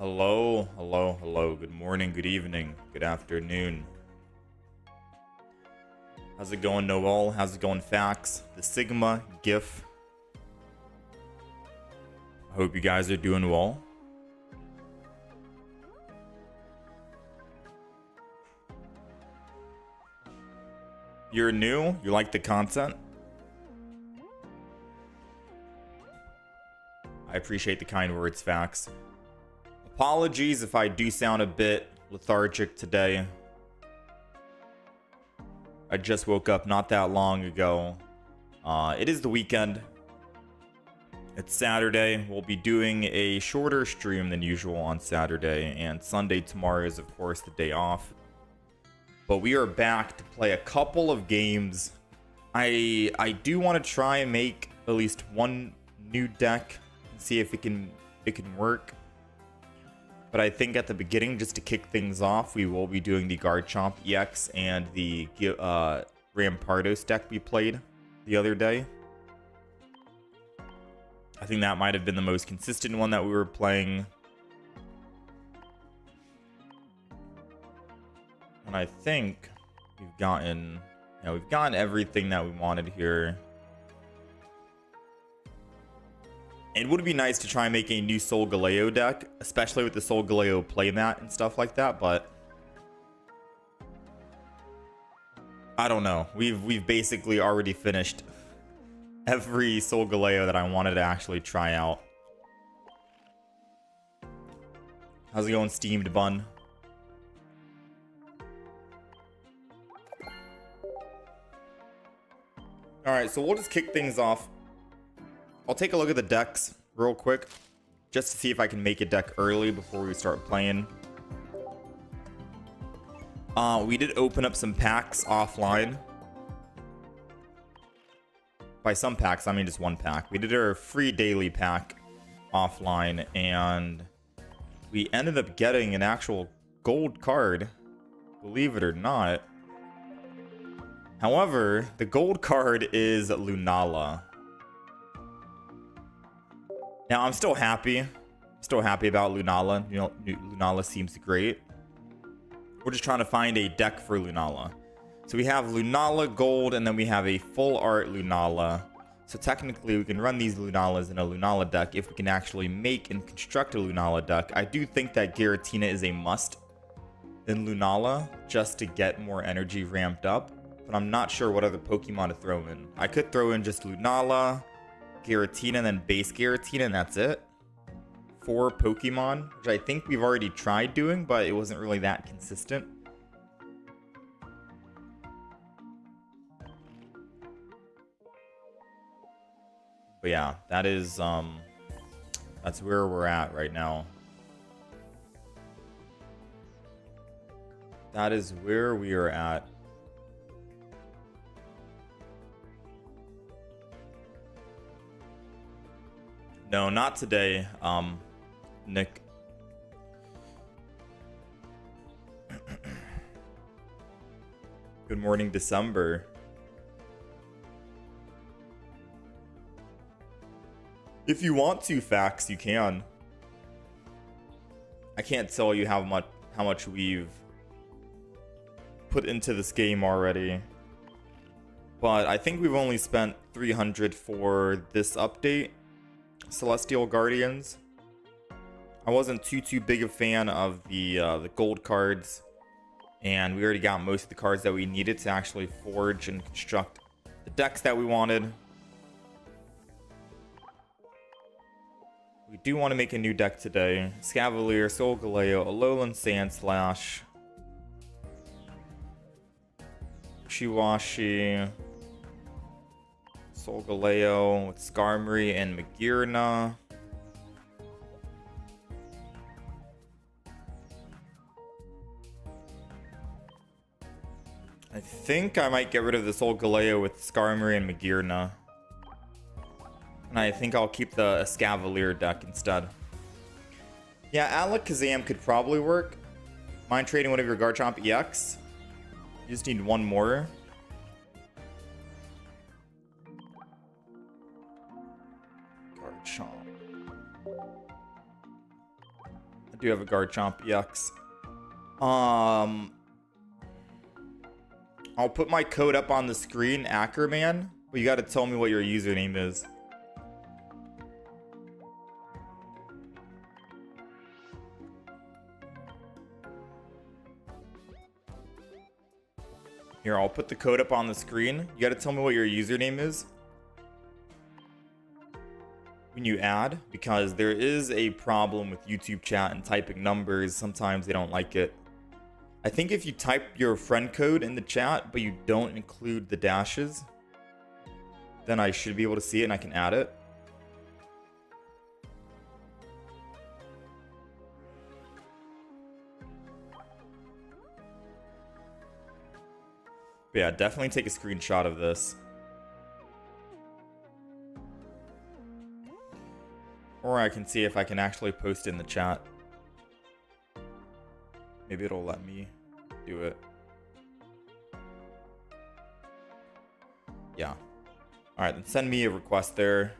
Hello, hello, hello. Good morning, good evening, good afternoon. How's it going, Noel? How's it going, Fax? The Sigma, GIF. I hope you guys are doing well. You're new? You like the content? I appreciate the kind words, Fax. Apologies if I do sound a bit lethargic today. I just woke up not that long ago. It is the weekend. It's Saturday. We'll be doing a shorter stream than usual on Saturday, and Sunday tomorrow is, of course, the day off. But we are back to play a couple of games. I do want to try and make at least one new deck and see if it can work. But I think at the beginning, just to kick things off, we will be doing the Garchomp EX and the Rampardos deck we played the other day. I think that might have been the most consistent one that we were playing. And I think we've gotten everything that we wanted here. It would be nice to try and make a new Solgaleo deck, especially with the Solgaleo playmat and stuff like that, but I don't know. We've basically already finished every Solgaleo that I wanted to actually try out. How's it going, Steamed Bun? Alright, so we'll just kick things off. I'll take a look at the decks real quick, just to see if I can make a deck early before we start playing. We did open up some packs offline. By some packs, I mean just one pack. We did our free daily pack offline, and we ended up getting an actual gold card, believe it or not. However, the gold card is Lunala. Now, I'm still happy. About Lunala. You know, Lunala seems great. We're just trying to find a deck for Lunala. So we have Lunala Gold, and then we have a full art Lunala. So technically, we can run these Lunalas in a Lunala deck if we can actually make and construct a Lunala deck. I do think that Giratina is a must in Lunala, just to get more energy ramped up. But I'm not sure what other Pokemon to throw in. I could throw in just Lunala, Giratina, and then base Giratina, and that's it. 4 Pokemon, which I think we've already tried doing, but it wasn't really that consistent. But yeah, that is that's where we're at right now. That is where we are at. No, not today, Nick. Good morning, December. If you want to, Fax, you can. I can't tell you how much we've put into this game already. But I think we've only spent 300 for this update. Celestial Guardians. I wasn't too big a fan of the gold cards, and we already got most of the cards that we needed to actually forge and construct the decks that we wanted. We do want to make a new deck today. Scavalier, Solgaleo, Alolan Sandslash, Chiwashi, Solgaleo with Skarmory and Magearna. I think I might get rid of the Solgaleo with Skarmory and Magearna. And I think I'll keep the Escavalier deck instead. Yeah, Alakazam could probably work. Mind trading one of your Garchomp EX? You just need one more. do have a Garchomp EX. I'll put my code up on the screen, Ackerman, but you got to tell me what your username is. Here, I'll put the code up on the screen. You got to tell me what your username is when you add, because there is a problem with YouTube chat and typing numbers. Sometimes they don't like it. I think if you type your friend code in the chat, but you don't include the dashes, then I should be able to see it and I can add it. But yeah, definitely take a screenshot of this. Or I can see if I can actually post it in the chat. Maybe it'll let me do it. Yeah. Alright, then send me a request there.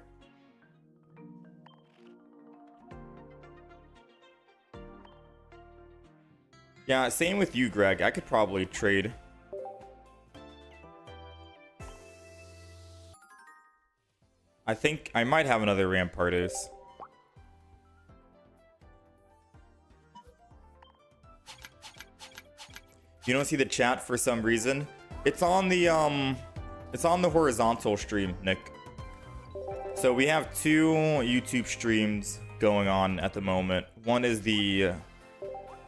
Yeah, same with you, Greg. I could probably trade. I think I might have another Rampardos. You don't see the chat for some reason. It's on the horizontal stream, Nick. So we have two YouTube streams going on at the moment. One is the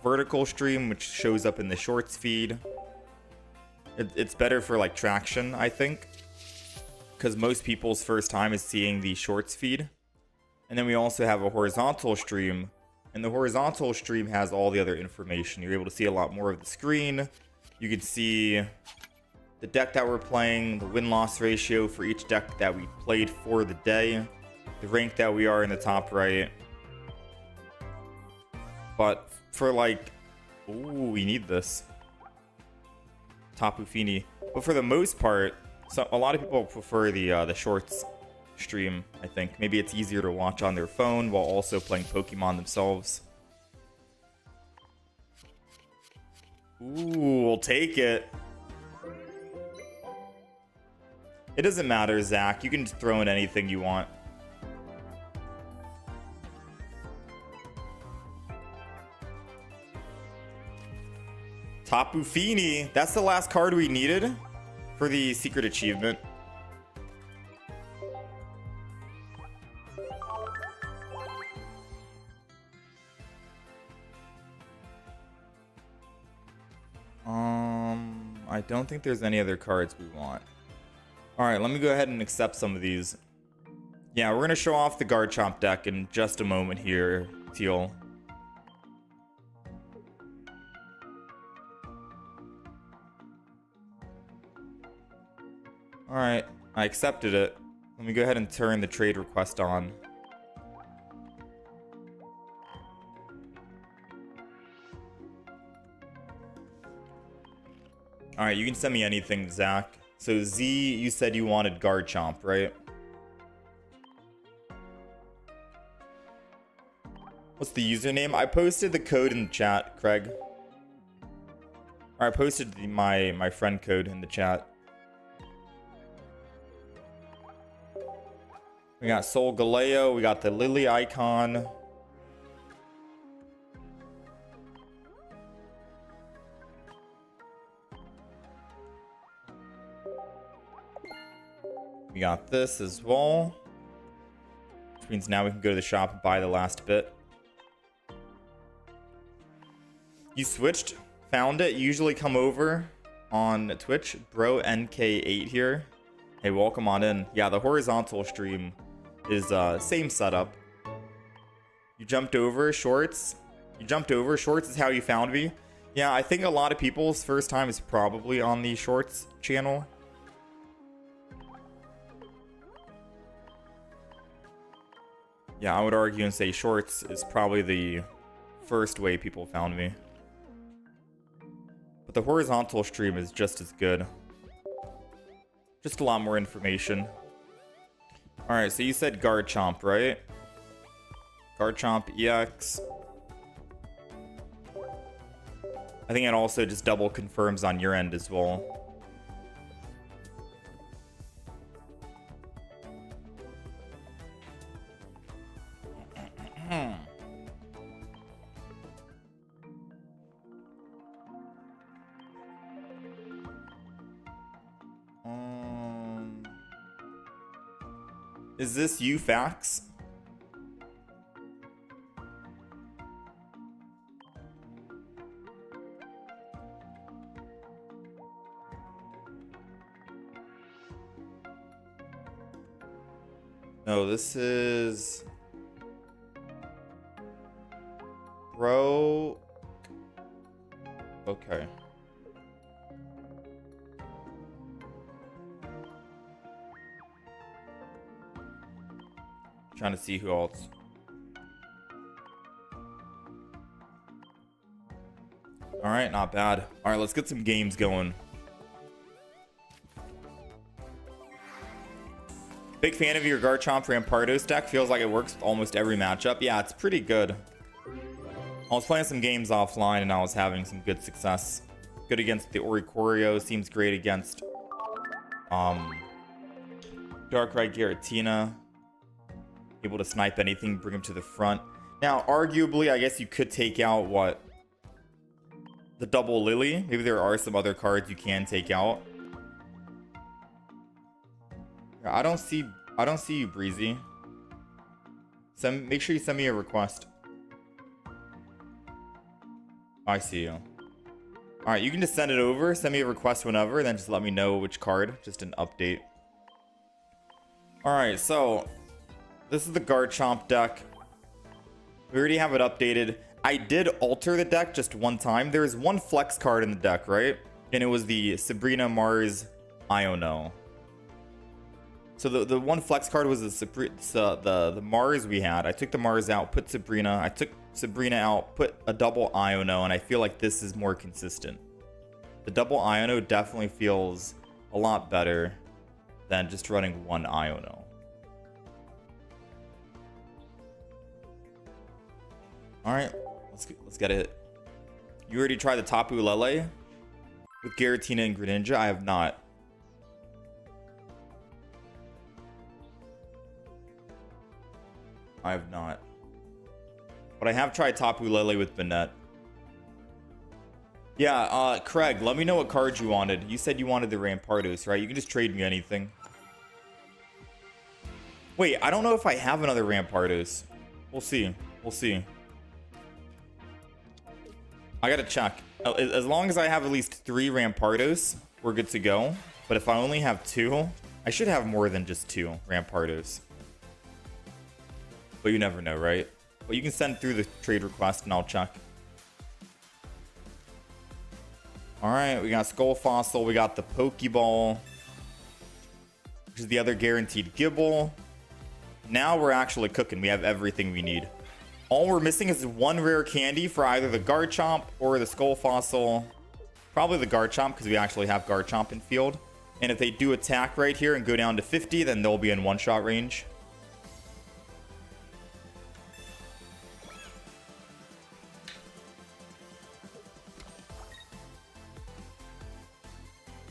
vertical stream, which shows up in the shorts feed. It's better for like traction, I think, because most people's first time is seeing the shorts feed. And then we also have a horizontal stream, and the horizontal stream has all the other information. You're able to see a lot more of the screen. You can see the deck that we're playing, the win-loss ratio for each deck that we played for the day, the rank that we are in the top right. But for like, ooh, we need this. Tapu Fini. But for the most part, so a lot of people prefer the shorts stream, I think. Maybe it's easier to watch on their phone while also playing Pokemon themselves. Ooh, we'll take it. It doesn't matter, Zach. You can just throw in anything you want. Tapu Fini. That's the last card we needed for the secret achievement. I don't think there's any other cards we want. Alright, let me go ahead and accept some of these. Yeah, we're going to show off the Garchomp deck in just a moment here, Teal. Alright, I accepted it. Let me go ahead and turn the trade request on. Alright, you can send me anything, Zach. So Z, you said you wanted Garchomp, right? What's the username? I posted the code in the chat, Craig. Or I posted my friend code in the chat. We got Sol Galeo, we got the Lily icon. We got this as well. Which means now we can go to the shop and buy the last bit. You switched? Found it? You usually come over on Twitch. Bro NK8 here. Hey, welcome on in. Yeah, the horizontal stream is same setup. You jumped over shorts. You jumped over shorts is how you found me. Yeah, I think a lot of people's first time is probably on the shorts channel. Yeah, I would argue and say shorts is probably the first way people found me. But the horizontal stream is just as good. Just a lot more information. Alright, so you said Garchomp, right? Garchomp EX. I think it also just double confirms on your end as well. Is this you, Fax? No, this is Bro. Okay. Trying to see who else. All right, not bad. All right, let's get some games going. Big fan of your Garchomp Rampardos deck. Feels like it works with almost every matchup. Yeah, it's pretty good. I was playing some games offline and I was having some good success. Good against the Oricorio. Seems great against Darkrai Giratina. Able to snipe anything, bring him to the front. Now, arguably, I guess you could take out what? The double Lily. Maybe there are some other cards you can take out. I don't see you, Breezy. Make sure you send me a request. I see you. Alright, you can just send it over, send me a request whenever, then just let me know which card. Just an update. Alright, so this is the Garchomp deck. We already have it updated. I did alter the deck just one time. There is one flex card in the deck, right? And it was the Sabrina Mars Iono. So the one flex card was the Mars we had. I took the Mars out, put Sabrina. I took Sabrina out, put a double Iono, and I feel like this is more consistent. The double Iono definitely feels a lot better than just running one Iono. All right, let's get it. You already tried the Tapu Lele with Giratina and Greninja? I have not. I have not. But I have tried Tapu Lele with Banette. Yeah, Craig, let me know what cards you wanted. You said you wanted the Rampardos, right? You can just trade me anything. Wait, I don't know if I have another Rampardos. We'll see. We'll see. I gotta check. As long as I have at least 3 Rampardos, we're good to go. But if I only have 2, I should have more than just 2 Rampardos. But you never know, right? But you can send through the trade request and I'll check. Alright, we got Skull Fossil, we got the Pokeball, which is the other guaranteed Gibble. Now we're actually cooking. We have everything we need. All we're missing is one rare candy for either the Garchomp or the Skull Fossil. Probably the Garchomp because we actually have Garchomp in field. And if they do attack right here and go down to 50, then they'll be in one-shot range.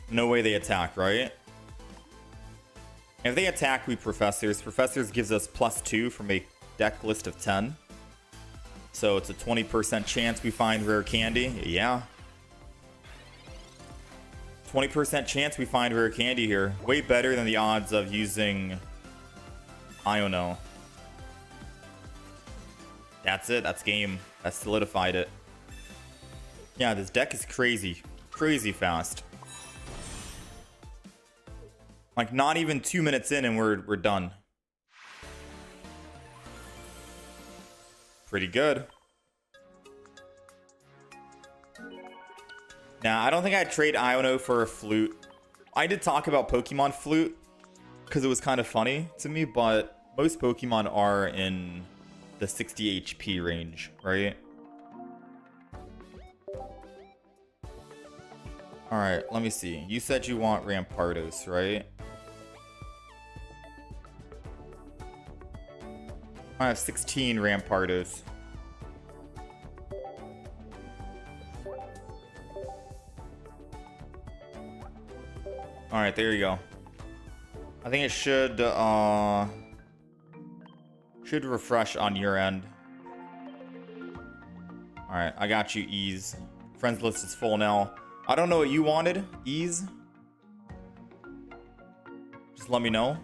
No way they attack, right? If they attack, we Professors. Professors gives us +2 from a deck list of 10. So it's a 20% chance we find rare candy. Yeah. 20% chance we find rare candy here. Way better than the odds of using Iono. That's it. That's game. That solidified it. Yeah, this deck is crazy. Crazy fast. Like, not even 2 minutes in and we're done. Pretty good. Now, I don't think I'd trade Iono for a Flute. I did talk about Pokemon Flute because it was kind of funny to me, but most Pokemon are in the 60 HP range, right? Alright, let me see. You said you want Rampardos, right? I have 16 Rampardos. All right, there you go. I think it should refresh on your end. All right, I got you, Ease. Friends list is full now. I don't know what you wanted, Ease. Just let me know.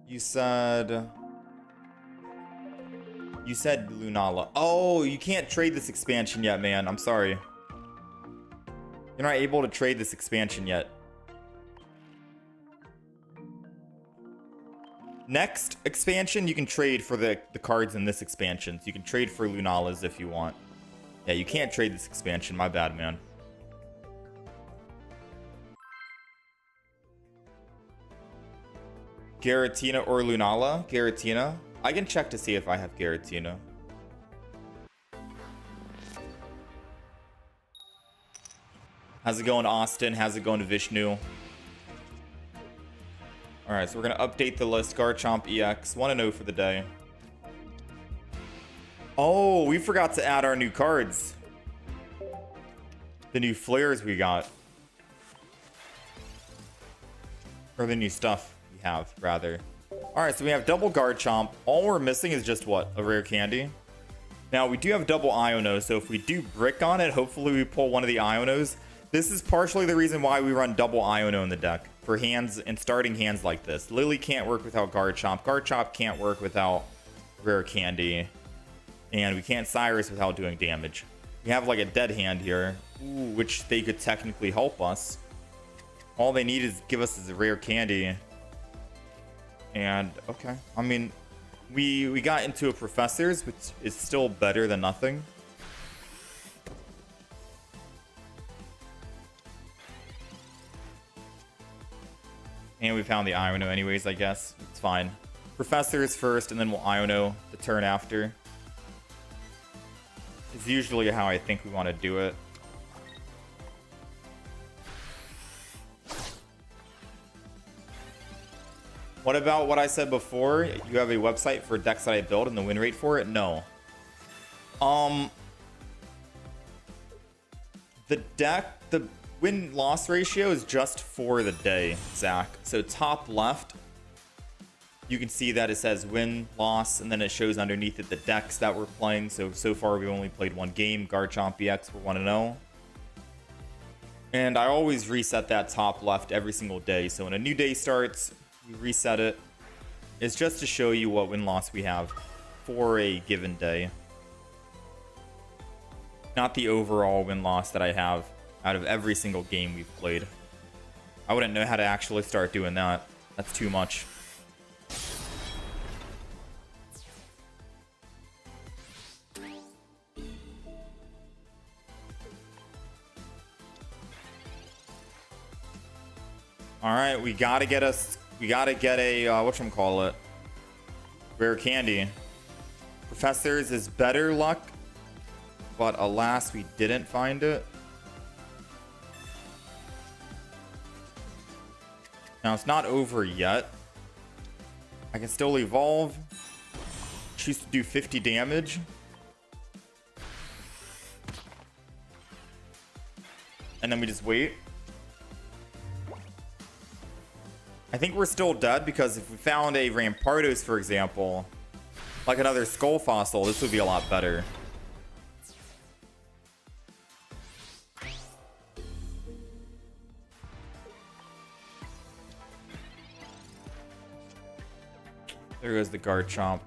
You said Lunala. Oh, you can't trade this expansion yet, man. I'm sorry. You're not able to trade this expansion yet. Next expansion, you can trade for the cards in this expansion. So you can trade for Lunalas if you want. Yeah, you can't trade this expansion. My bad, man. Giratina or Lunala? Giratina. I can check to see if I have Giratina. How's it going, Austin? How's it going to Vishnu? Alright, so we're going to update the list. Garchomp EX. 1-0 for the day. Oh, we forgot to add our new cards. The new flares we got. Or the new stuff we have, rather. Alright, so we have double Garchomp. All we're missing is just what? A rare candy. Now, we do have double Iono, so if we do brick on it, hopefully we pull one of the Ionos. This is partially the reason why we run double Iono in the deck. For hands and starting hands like this. Lily can't work without Garchomp. Garchomp can't work without rare candy. And we can't Cyrus without doing damage. We have like a dead hand here. Ooh, which they could technically help us. All they need is give us is a rare candy. And okay. I mean, we got into a Professor's, which is still better than nothing. And we found the Iono anyways, I guess. It's fine. Professor's first, and then we'll Iono the turn after. It's usually how I think we want to do it. What about what I said before? You have a website for decks that I build and the win rate for it? No. The win-loss ratio is just for the day, Zach. So top left, you can see that it says win-loss, and then it shows underneath it the decks that we're playing. So far we've only played one game. Garchomp EX, we're 1-0. And I always reset that top left every single day. So when a new day starts, we reset it. It's just to show you what win-loss we have for a given day. Not the overall win-loss that I have out of every single game we've played. I wouldn't know how to actually start doing that. That's too much. Alright, we gotta get a whatchamacallit, rare candy. Professor's is better luck, but alas, we didn't find it. Now, it's not over yet. I can still evolve. Choose to do 50 damage. And then we just wait. I think we're still dead because if we found a Rampardos, for example, like another Skull Fossil, this would be a lot better. There goes the Garchomp.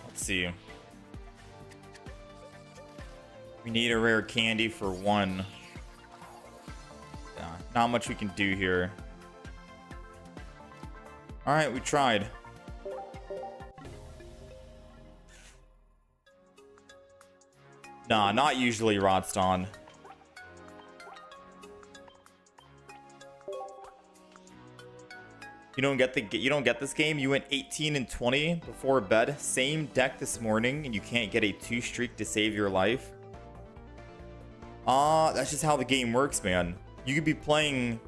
Let's see. We need a rare candy for one. Yeah, not much we can do here. Alright, we tried. Nah, not usually, Rodstone. You don't get this game. You went 18 and 20 before bed. Same deck this morning, and you can't get a 2 streak to save your life. That's just how the game works, man. You could be playing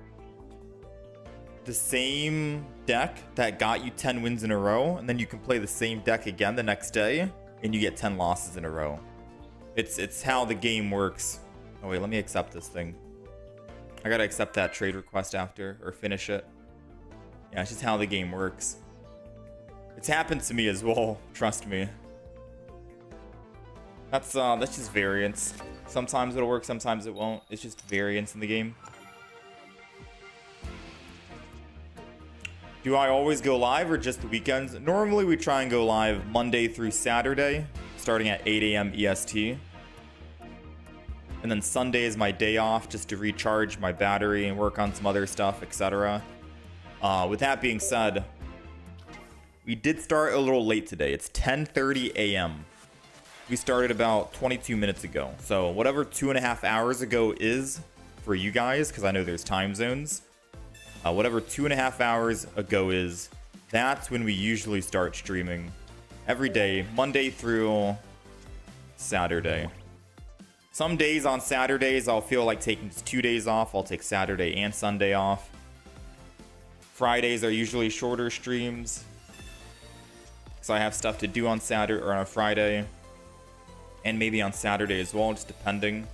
the same deck that got you 10 wins in a row, and then you can play the same deck again the next day, and you get 10 losses in a row. It's how the game works. Oh wait, let me accept this thing. I gotta accept that trade request after, or finish it. Yeah, it's just how the game works. It's happened to me as well, trust me. That's just variance. Sometimes it'll work, sometimes it won't. It's just variance in the game. Do I always go live or just the weekends? Normally we try and go live Monday through Saturday, starting at 8 a.m. EST. And then Sunday is my day off just to recharge my battery and work on some other stuff, etc. With that being said, we did start a little late today. It's 10:30 a.m. We started about 22 minutes ago. So whatever 2.5 hours ago is for you guys, because I know there's time zones. Whatever 2.5 hours ago is, that's when we usually start streaming. Every day, Monday through Saturday. Some days on Saturdays, I'll feel like taking just 2 days off. I'll take Saturday and Sunday off. Fridays are usually shorter streams, so I have stuff to do on Saturday or on Friday, and maybe on Saturday as well, just depending.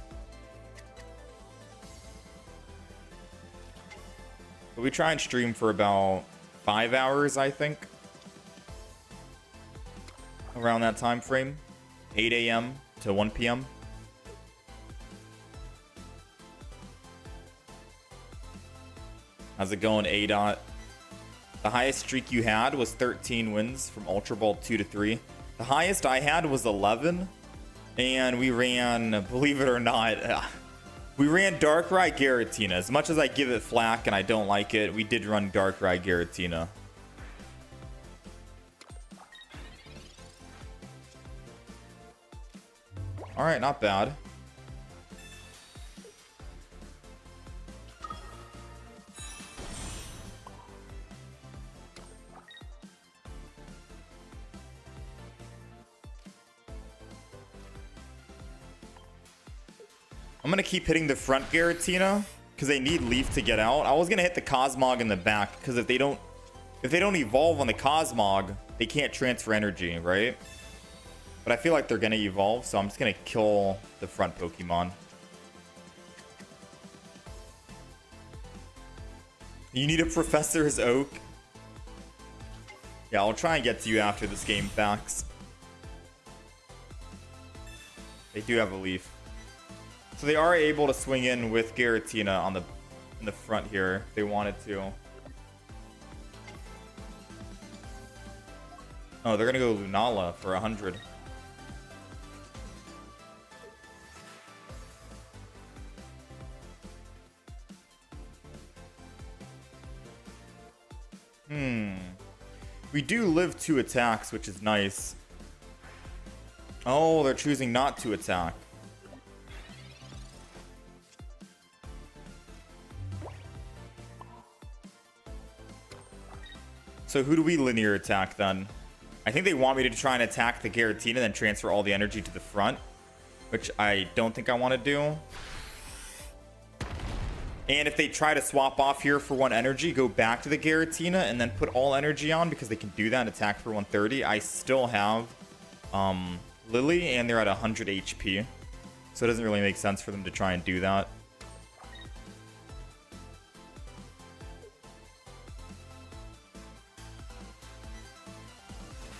But we try and stream for about 5 hours, I think, around that time frame, 8 a.m. to 1 p.m. How's it going, A-Dot? The highest streak you had was 13 wins from Ultra Ball 2 to 3. The highest I had was 11, and we ran, believe it or not, we ran Darkrai Giratina. As much as I give it flack and I don't like it, we did run Darkrai Giratina. Alright, not bad. I'm gonna keep hitting the front Giratina because they need Leaf to get out. I was gonna hit the Cosmog in the back because if they don't evolve on the Cosmog, they can't transfer energy, right? But I feel like they're gonna evolve, so I'm just gonna kill the front Pokemon. You need a Professor's Oak. Yeah, I'll try and get to you after this game, Fax. They do have a Leaf. So they are able to swing in with Giratina in the front here if they wanted to. Oh, they're gonna go Lunala for 100. We do live 2 attacks, which is nice. Oh, they're choosing not to attack. So who do we linear attack then? I think they want me to try and attack the Giratina and then transfer all the energy to the front, which I don't think I want to do. And if they try to swap off here for 1 energy, go back to the Giratina and then put all energy on because they can do that and attack for 130. I still have Lily and they're at 100 HP. So it doesn't really make sense for them to try and do that.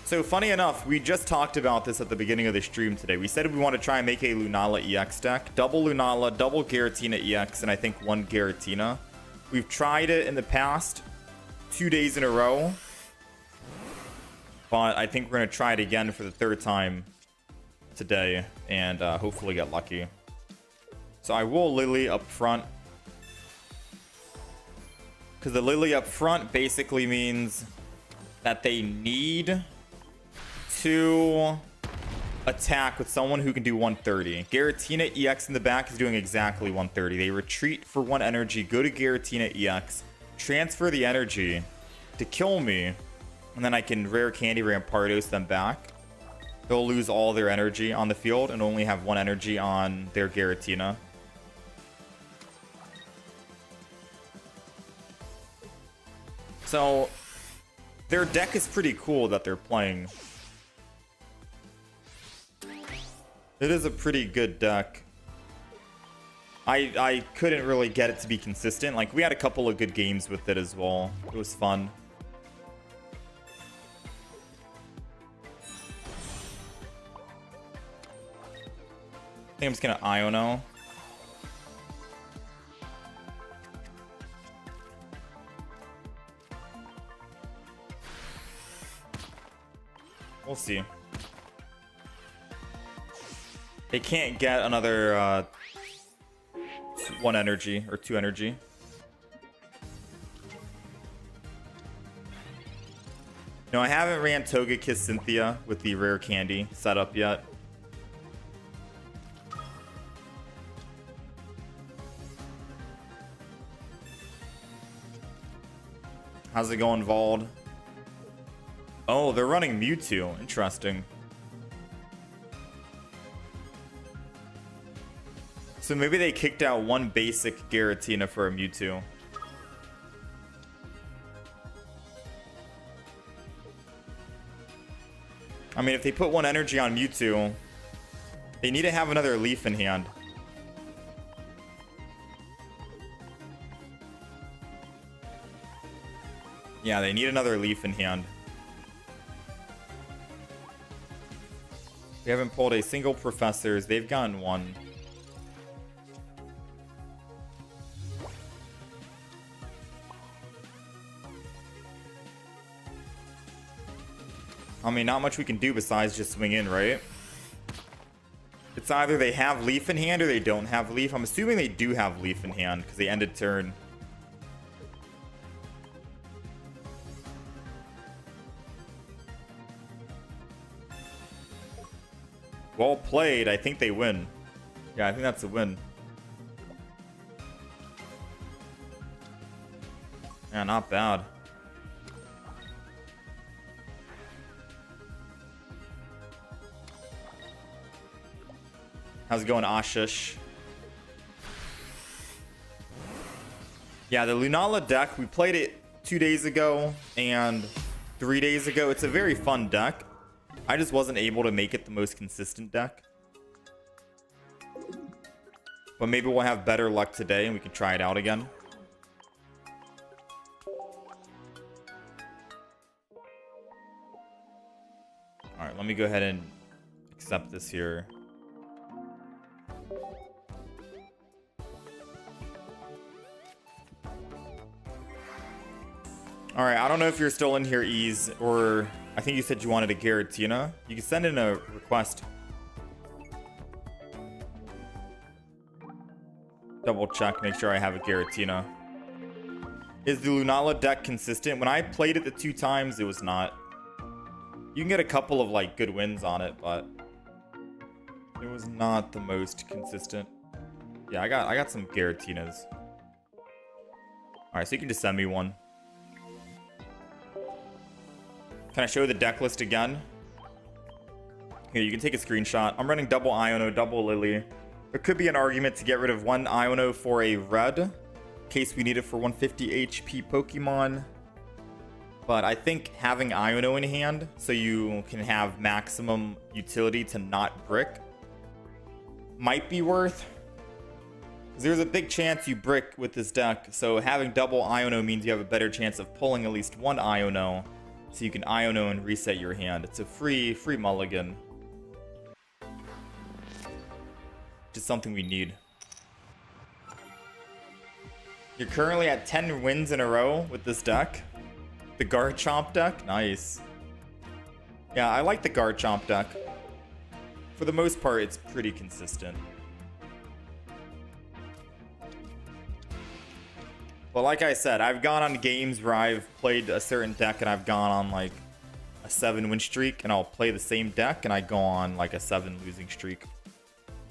So funny enough, we just talked about this at the beginning of the stream today. We said we want to try and make a Lunala EX deck. Double Lunala, double Giratina EX, and I think 1 Giratina. We've tried it in the past 2 days in a row. But I think we're going to try it again for the 3rd time today and hopefully get lucky. So I will Lily up front. Because the Lily up front basically means that they need to attack with someone who can do 130. Giratina EX in the back is doing exactly 130. They retreat for 1 energy, go to Giratina EX, transfer the energy to kill me, and then I can rare candy Rampardos them back. They'll lose all their energy on the field and only have 1 energy on their Giratina. So their deck is pretty cool that they're playing. It is a pretty good deck. I couldn't really get it to be consistent. Like, we had a couple of good games with it as well. It was fun. I think I'm just gonna Iono. We'll see. They can't get another 1 energy or 2 energy. No, I haven't ran Togekiss Cynthia with the rare candy set up yet. How's it going, Vald? Oh, they're running Mewtwo. Interesting. So maybe they kicked out one basic Giratina for a Mewtwo. I mean, if they put 1 energy on Mewtwo, they need to have another leaf in hand. Yeah, they need another leaf in hand. We haven't pulled a single Professors. They've gotten 1. I mean, not much we can do besides just swing in, right? It's either they have leaf in hand or they don't have leaf. I'm assuming they do have leaf in hand because they ended turn. Well played. I think they win. Yeah, I think that's a win. Yeah, not bad. How's it going, Ashish? Yeah, the Lunala deck, we played it 2 days ago and 3 days ago. It's a very fun deck. I just wasn't able to make it the most consistent deck. But maybe we'll have better luck today and we can try it out again. Alright, let me go ahead and accept this here. Alright, I don't know if you're still in here, Ease, or I think you said you wanted a Giratina. You can send in a request. Double check, make sure I have a Giratina. Is the Lunala deck consistent? When I played it the 2 times, it was not. You can get a couple of like good wins on it, but it was not the most consistent. Yeah, I got some Giratinas. Alright, so you can just send me one. Can I show the deck list again? Here, you can take a screenshot. I'm running double Iono, double Lily. There could be an argument to get rid of 1 Iono for a red, in case we need it for 150 HP Pokemon. But I think having Iono in hand, so you can have maximum utility to not brick, might be worth. There's a big chance you brick with this deck, so having double Iono means you have a better chance of pulling at least 1 Iono. So you can Iono and reset your hand. It's a free mulligan. Just something we need. You're currently at 10 wins in a row with this deck. The Garchomp deck? Nice. Yeah, I like the Garchomp deck. For the most part, it's pretty consistent. But like I said, I've gone on games where I've played a certain deck and I've gone on like a 7-win streak, and I'll play the same deck and I go on like a 7-losing streak.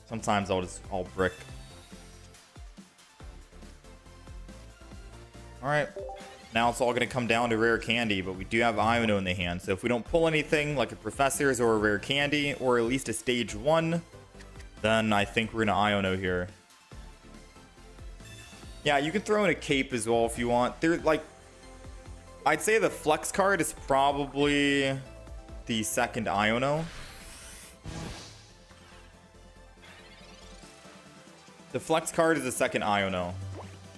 Sometimes I'll brick. Alright. Now it's all going to come down to rare candy, but we do have Iono in the hand. So if we don't pull anything like a Professor's or a rare candy, or at least a stage 1, then I think we're going to Iono here. Yeah, you can throw in a cape as well if you want. They're like, I'd say the flex card is probably the second Iono. The flex card is the second Iono.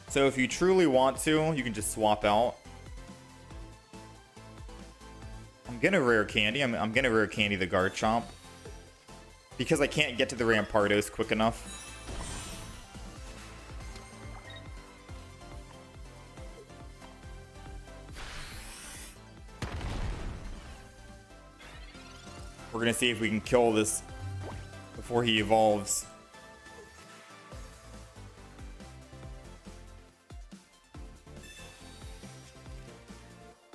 So if you truly want to, you can just swap out. I'm gonna rare candy. I'm gonna rare candy the Garchomp. Because I can't get to the Rampardos quick enough. We're gonna see if we can kill this before he evolves.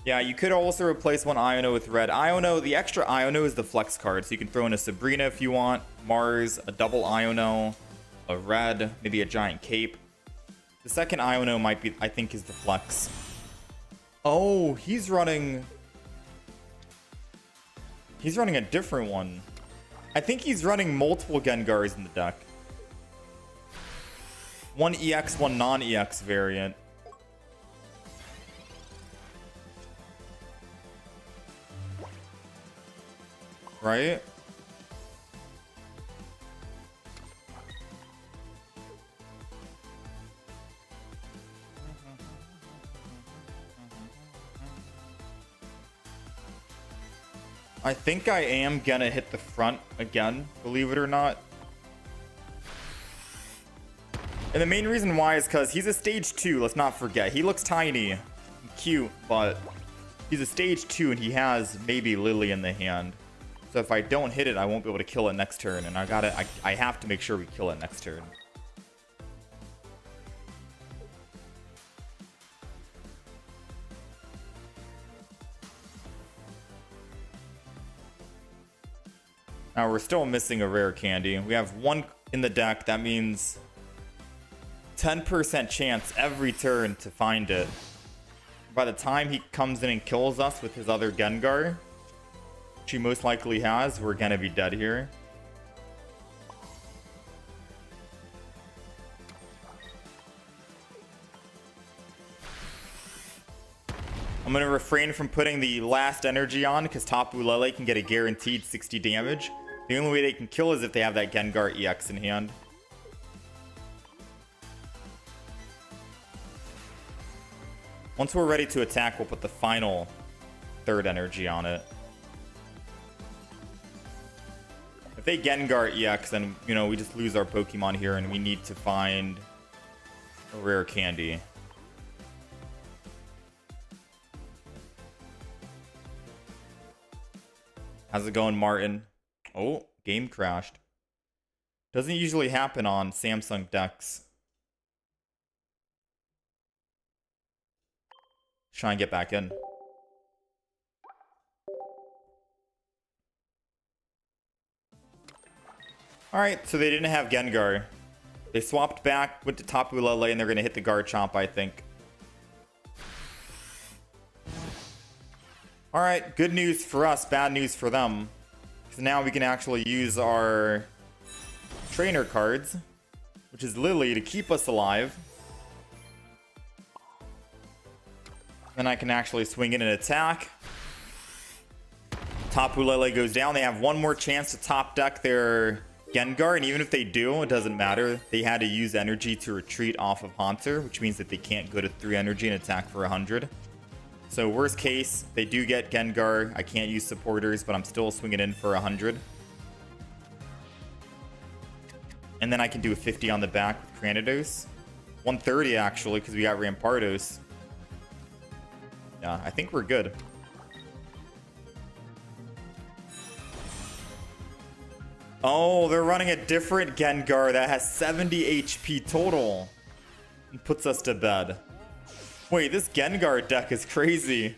Yeah, you could also replace one Iono with red. Iono, the extra Iono is the flex card, so you can throw in a Sabrina if you want, Mars, a double Iono, a red, maybe a giant cape. The second Iono might be, I think, is the flex. Oh, he's running a different one. I think he's running multiple Gengars in the deck. One EX, one non-EX variant. Right? I think I am gonna hit the front again, believe it or not. And the main reason why is because he's a stage 2, let's not forget. He looks tiny and cute, but he's a stage 2 and he has maybe Lily in the hand. So if I don't hit it, I won't be able to kill it next turn, and I have to make sure we kill it next turn. Now we're still missing a rare candy. We have one in the deck. That means 10% chance every turn to find it. By the time he comes in and kills us with his other Gengar, which he most likely has, we're gonna be dead here. I'm gonna refrain from putting the last energy on because Tapu Lele can get a guaranteed 60 damage. The only way they can kill is if they have that Gengar EX in hand. Once we're ready to attack, we'll put the final third energy on it. If they Gengar EX, then, you know, we just lose our Pokemon here and we need to find a rare candy. How's it going, Martin? Oh, game crashed. Doesn't usually happen on Samsung decks. Try and get back in. Alright, so they didn't have Gengar. They swapped back, went to Tapu Lele, and they're going to hit the Garchomp, I think. Alright, good news for us, bad news for them. So now we can actually use our trainer cards, which is Lily, to keep us alive. Then I can actually swing in an attack. Tapu Lele goes down. They have one more chance to top deck their Gengar, and even if they do, it doesn't matter. They had to use energy to retreat off of Haunter, which means that they can't go to 3 energy and attack for 100. So worst case, they do get Gengar. I can't use supporters, but I'm still swinging in for 100. And then I can do a 50 on the back with Cranidos. 130 actually, because we got Rampardos. Yeah, I think we're good. Oh, they're running a different Gengar that has 70 HP total. And puts us to bed. Wait, this Gengar deck is crazy.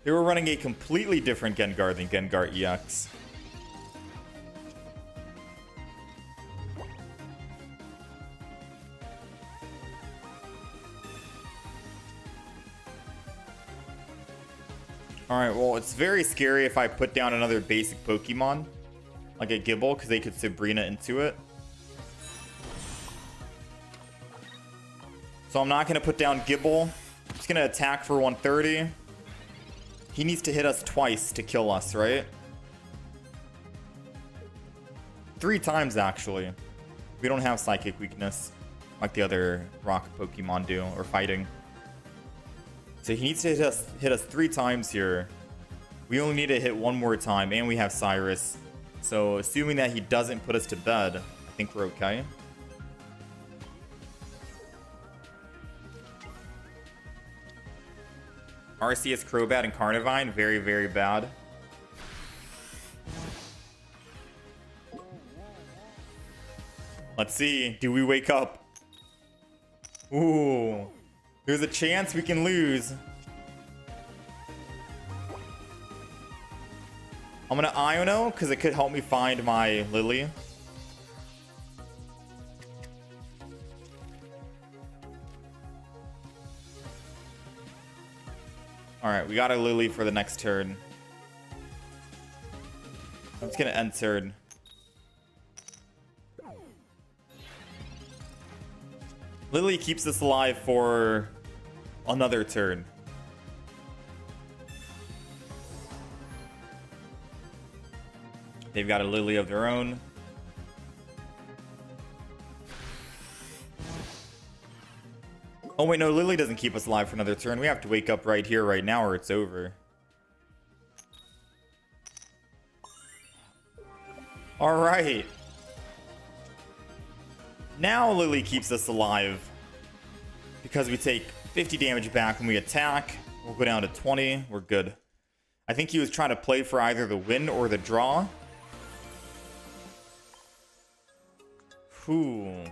They were running a completely different Gengar than Gengar EX. Alright, well, it's very scary if I put down another basic Pokemon, like a Gible, because they could Sabrina into it. So I'm not going to put down Gible. I'm just going to attack for 130. He needs to hit us twice to kill us, right? 3 times, actually. We don't have psychic weakness like the other rock Pokemon do, or fighting. So he needs to hit us 3 times here. We only need to hit 1 more time, and we have Cyrus. So assuming that he doesn't put us to bed, I think we're okay. Arceus, Crobat, and Carnivine, very, very bad. Let's see. Do we wake up? Ooh. There's a chance we can lose. I'm gonna Iono because it could help me find my Lily. Alright, we got a Lily for the next turn. I'm just gonna end turn. Lily keeps us alive for another turn. They've got a Lily of their own. Oh wait, no, Lily doesn't keep us alive for another turn. We have to wake up right here, right now, or it's over. Alright. Now Lily keeps us alive. Because we take 50 damage back when we attack. We'll go down to 20. We're good. I think he was trying to play for either the win or the draw. Whew.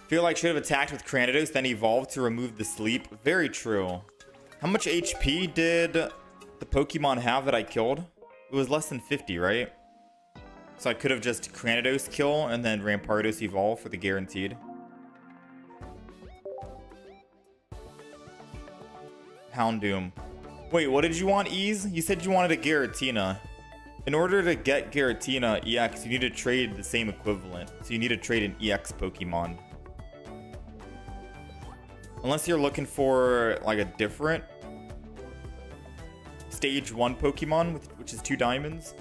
Feel like should have attacked with Cranidos, then evolved to remove the sleep. Very true. How much HP did the Pokemon have that I killed? It was less than 50, right? So I could have just Cranidos kill and then Rampardos evolve for the guaranteed. Houndoom. Wait, what did you want, Ease? You said you wanted a Giratina. In order to get Giratina EX, you need to trade the same equivalent. So you need to trade an EX Pokemon. Unless you're looking for like a different stage 1 Pokemon, which is 2 diamonds.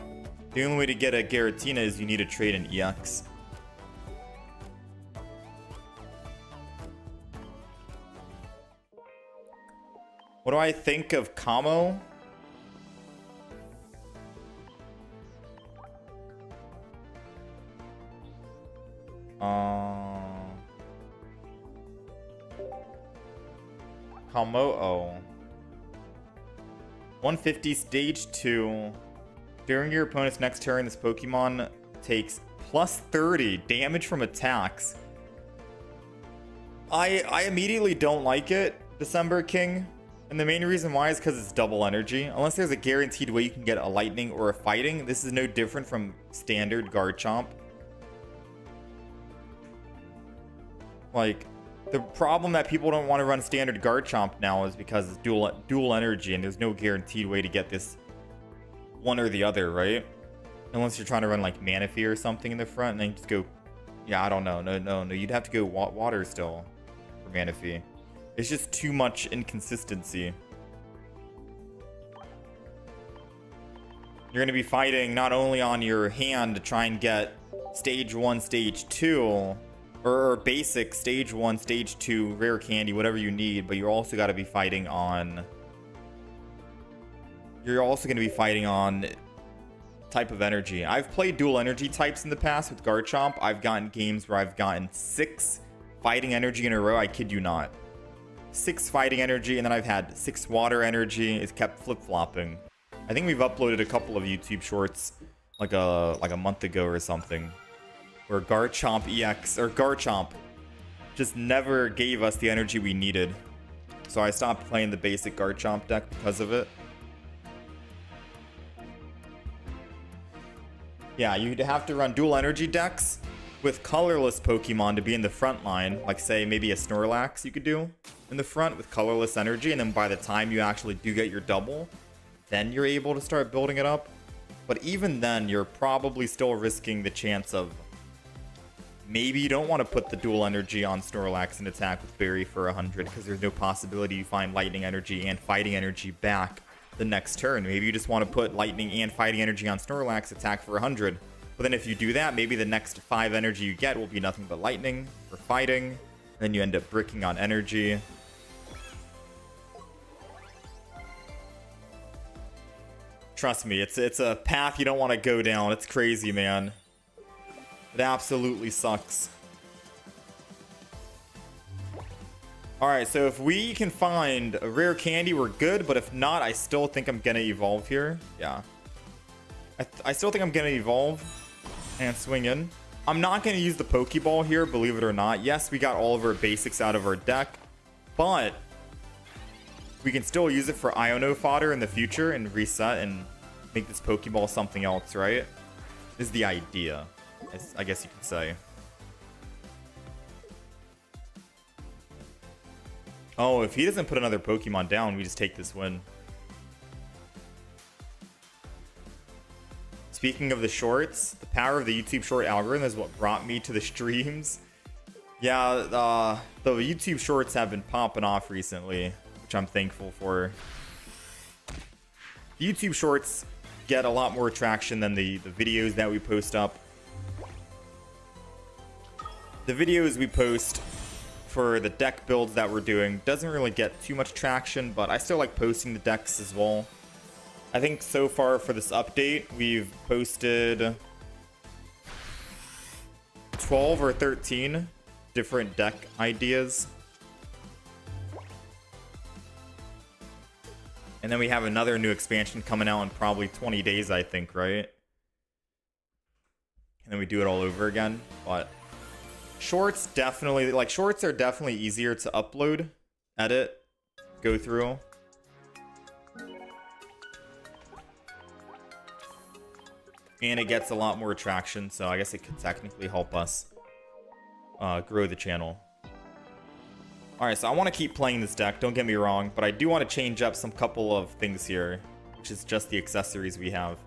The only way to get a Giratina is you need to trade an EX. What do I think of Kamo? Kamo-o. 150 stage 2. During your opponent's next turn, this Pokemon takes plus 30 damage from attacks. I immediately don't like it, December King. And the main reason why is because it's double energy. Unless there's a guaranteed way you can get a lightning or a fighting, this is no different from standard Garchomp. Like, the problem that people don't want to run standard Garchomp now is because it's dual energy and there's no guaranteed way to get this one or the other, right? Unless you're trying to run like Manaphy or something in the front and then just go, yeah, I don't know. No, you'd have to go water still for Manaphy. It's just too much inconsistency. You're going to be fighting not only on your hand to try and get stage 1, stage 2, or basic stage 1, stage 2, rare candy, whatever you need, but you're also got to be fighting on... You're also going to be fighting on type of energy. I've played dual energy types in the past with Garchomp. I've gotten games where I've gotten 6 fighting energy in a row. I kid you not. 6 fighting energy, and then I've had 6 water energy. It's kept flip-flopping. I think we've uploaded a couple of YouTube shorts like a month ago or something, where Garchomp EX, or Garchomp, just never gave us the energy we needed. So I stopped playing the basic Garchomp deck because of it. Yeah, you'd have to run dual energy decks with colorless Pokemon to be in the front line. Like, say, maybe a Snorlax you could do in the front with colorless energy. And then by the time you actually do get your double, then you're able to start building it up. But even then, you're probably still risking the chance of... Maybe you don't want to put the dual energy on Snorlax and attack with Berry for 100 because there's no possibility you find lightning energy and fighting energy back the next turn. Maybe you just want to put lightning and fighting energy on Snorlax, attack for 100. But then if you do that, maybe the next 5 energy you get will be nothing but lightning or fighting. Then you end up bricking on energy. Trust me, it's a path you don't want to go down. It's crazy, man. It absolutely sucks. Alright, so if we can find a rare candy, we're good. But if not, I still think I'm going to evolve here. Yeah. I still think I'm going to evolve and swing in. I'm not going to use the Pokeball here, believe it or not. Yes, we got all of our basics out of our deck. But we can still use it for Iono fodder in the future and reset and make this Pokeball something else, right? This is the idea, I guess you could say. Oh, if he doesn't put another Pokemon down, we just take this win. Speaking of the shorts, the power of the YouTube short algorithm is what brought me to the streams. Yeah, the YouTube shorts have been popping off recently, which I'm thankful for. The YouTube shorts get a lot more traction than the videos that we post up. The videos we post for the deck builds that we're doing doesn't really get too much traction, but I still like posting the decks as well. I think so far for this update, we've posted 12 or 13 different deck ideas. And then we have another new expansion coming out in probably 20 days, I think, right? And then we do it all over again. But shorts definitely, like, shorts are definitely easier to upload, edit, go through. And it gets a lot more traction, so I guess it could technically help us grow the channel. Alright, so I want to keep playing this deck, don't get me wrong, but I do want to change up some couple of things here, which is just the accessories we have.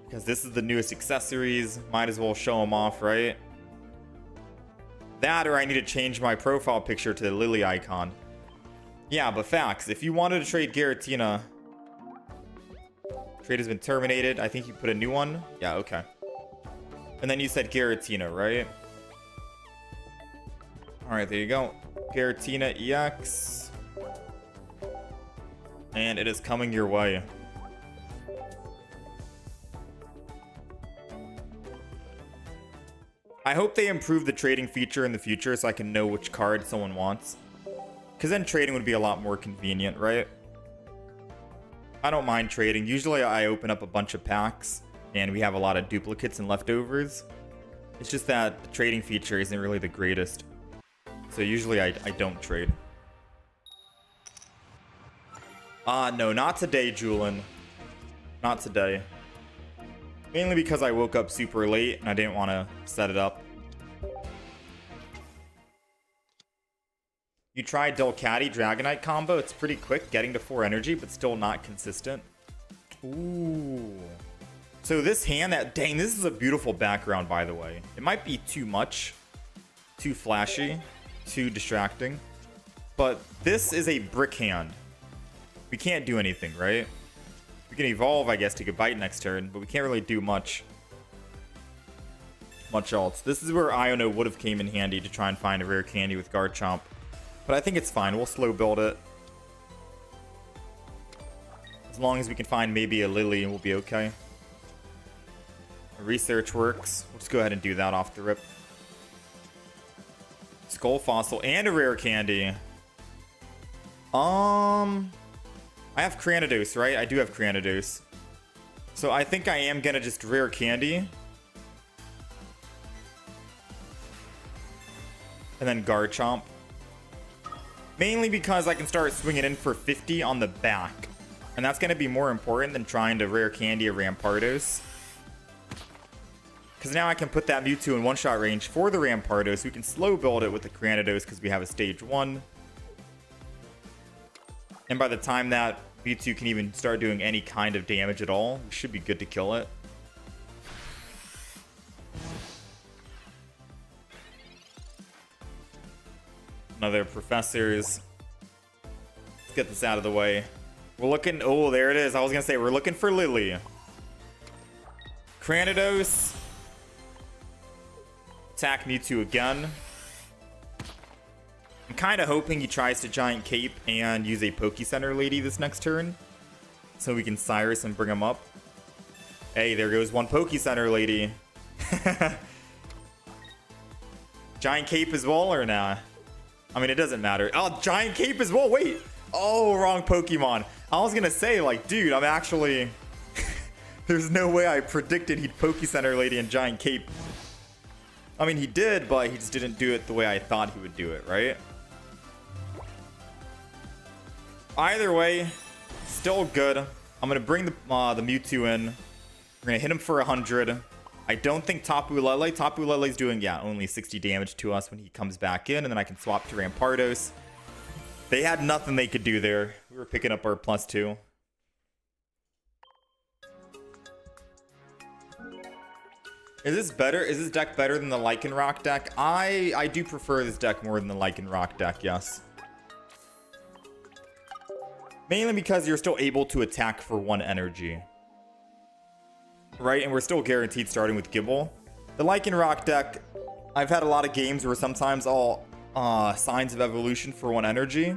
Because this is the newest accessories, might as well show them off, right? That, or I need to change my profile picture to the Lily icon. Yeah, but facts, if you wanted to trade Giratina, trade has been terminated. I think you put a new one. Yeah, okay. And then you said Giratina, right? Alright, there you go. Garchomp EX. And it is coming your way. I hope they improve the trading feature in the future so I can know which card someone wants. Because then trading would be a lot more convenient, right? I don't mind trading. Usually I open up a bunch of packs and we have a lot of duplicates and leftovers. It's just that the trading feature isn't really the greatest. So usually I don't trade. No, not today, Julian. Not today. Mainly because I woke up super late and I didn't want to set it up. You tried Delcatty Dragonite combo. It's pretty quick, getting to 4 energy, but still not consistent. Ooh. So this hand, dang, this is a beautiful background, by the way. It might be too much, too flashy, too distracting. But this is a brick hand. We can't do anything, right? We can evolve, I guess, to get bite next turn, but we can't really do much else. This is where Iono would have came in handy to try and find a rare candy with Garchomp. But I think it's fine. We'll slow build it. As long as we can find maybe a Lily, we'll be okay. Research works. We'll just go ahead and do that off the rip. Skull Fossil and a rare candy. I have Cranidos, right? I do have Cranidos. So I think I am gonna just rare candy. And then Garchomp. Mainly because I can start swinging in for 50 on the back. And that's gonna be more important than trying to rare candy a Rampardos. Because now I can put that Mewtwo in one-shot range for the Rampardos. We can slow build it with the Cranidos because we have a stage 1. And by the time that Mewtwo can even start doing any kind of damage at all, we should be good to kill it. Another Professors. Let's get this out of the way. We're looking... Oh, there it is. I was going to say, we're looking for Lily. Cranidos. Attack Mewtwo again. I'm kind of hoping he tries to Giant Cape and use a Poke Center Lady this next turn, so we can Cyrus and bring him up. Hey, there goes one Poke Center Lady. Giant Cape as well or nah? I mean, it doesn't matter. Oh, Giant Cape as well. Wait. Oh, wrong Pokemon. I was going to say, like, dude, I'm actually... There's no way I predicted he'd Poke Center Lady and Giant Cape. I mean, he did, but he just didn't do it the way I thought he would do it, right? Either way, still good. I'm going to bring the Mewtwo in. We're going to hit him for 100. I don't think Tapu Lele's doing, yeah, only 60 damage to us when he comes back in, and then I can swap to Rampardos. They had nothing they could do there. We were picking up our +2. Is this better? Is this deck better than the Lycanroc deck? I do prefer this deck more than the Lycanroc deck, yes. Mainly because you're still able to attack for 1 energy. Right? And we're still guaranteed starting with Gible. The Lycanroc deck, I've had a lot of games where sometimes I'll Signs of Evolution for 1 energy.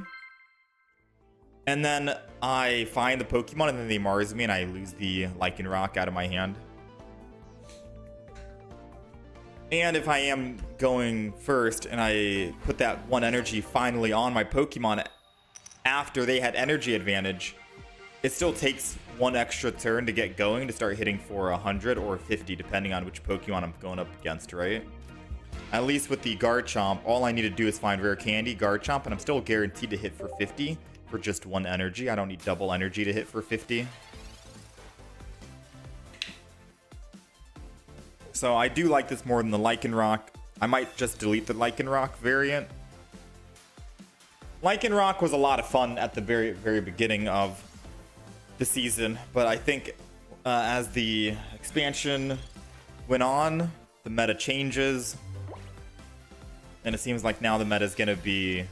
And then I find the Pokemon and then they Mars me and I lose the Lycanroc out of my hand. And if I am going first and I put that 1 energy finally on my Pokemon after they had energy advantage, it still takes 1 extra turn to get going to start hitting for 100 or 50 depending on which Pokemon I'm going up against, right? At least with the Garchomp, all I need to do is find Rare Candy, Garchomp, and I'm still guaranteed to hit for 50 for just 1 energy. I don't need double energy to hit for 50. So I do like this more than the Lycanroc. I might just delete the Lycanroc variant. Lycanroc was a lot of fun at the very, very beginning of the season, but I think as the expansion went on, the meta changes, and it seems like now the meta is going to be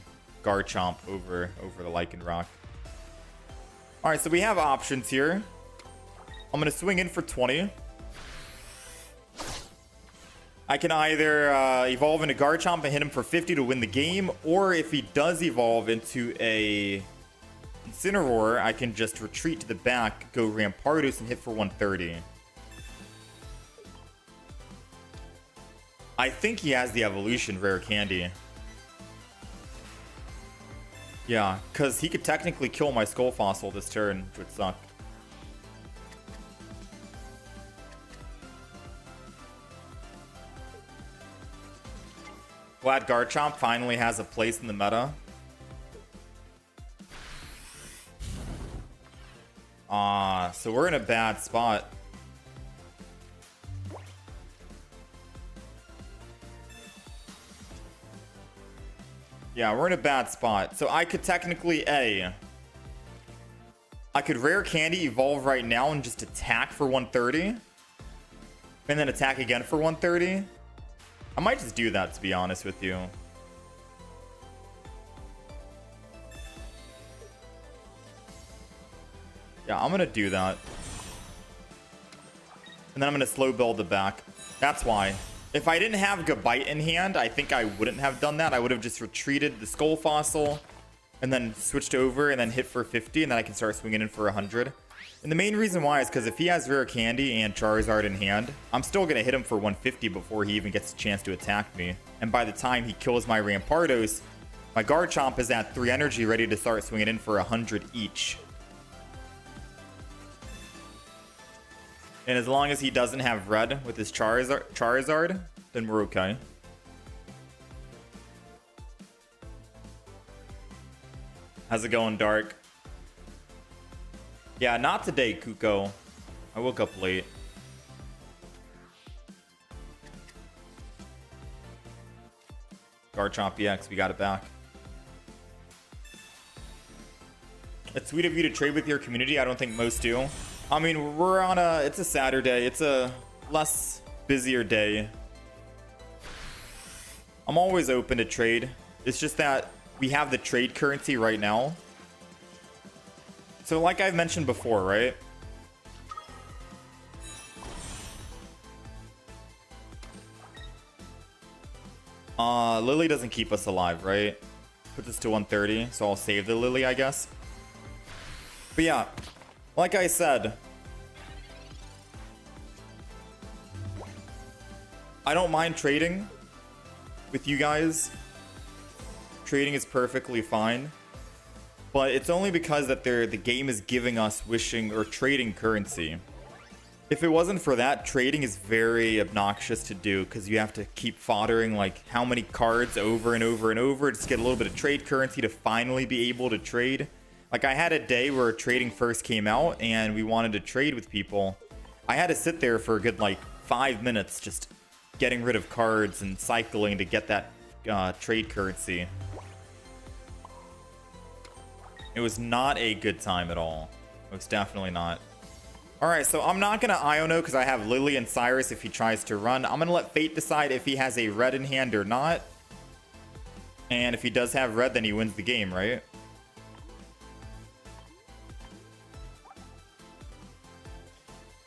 Garchomp over the Lycanroc. All right, so we have options here. I'm going to swing in for 20. I can either evolve into Garchomp and hit him for 50 to win the game, or if he does evolve into a Incineroar, I can just retreat to the back, go Rampardos, and hit for 130. I think he has the evolution Rare Candy. Yeah, because he could technically kill my Skull Fossil this turn, which would suck. Glad Garchomp finally has a place in the meta. So we're in a bad spot. Yeah, we're in a bad spot. So I could technically I could Rare Candy evolve right now and just attack for 130. And then attack again for 130. I might just do that, to be honest with you. Yeah, I'm gonna do that. And then I'm gonna slow build the back. That's why. If I didn't have Gabite in hand, I think I wouldn't have done that. I would have just retreated the Skull Fossil and then switched over and then hit for 50, and then I can start swinging in for 100. And the main reason why is because if he has Rare Candy and Charizard in hand, I'm still going to hit him for 150 before he even gets a chance to attack me. And by the time he kills my Rampardos, my Garchomp is at 3 energy ready to start swinging in for 100 each. And as long as he doesn't have red with his Charizard, then we're okay. How's it going, Dark? Yeah, not today, Kuko. I woke up late. Garchomp EX, we got it back. It's sweet of you to trade with your community. I don't think most do. I mean, we're on it's a Saturday. It's a less busier day. I'm always open to trade. It's just that we have the trade currency right now. So like I've mentioned before, right? Lily doesn't keep us alive, right? Puts us to 130, so I'll save the Lily, I guess. But yeah, like I said, I don't mind trading with you guys. Trading is perfectly fine. But it's only because that the game is giving us wishing or trading currency. If it wasn't for that, trading is very obnoxious to do because you have to keep foddering like how many cards over and over and over just get a little bit of trade currency to finally be able to trade. Like I had a day where trading first came out and we wanted to trade with people. I had to sit there for a good like 5 minutes just getting rid of cards and cycling to get that trade currency. It was not a good time at all. It was definitely not. Alright, so I'm not going to Iono because I have Lily and Cyrus if he tries to run. I'm going to let Fate decide if he has a red in hand or not. And if he does have red, then he wins the game, right?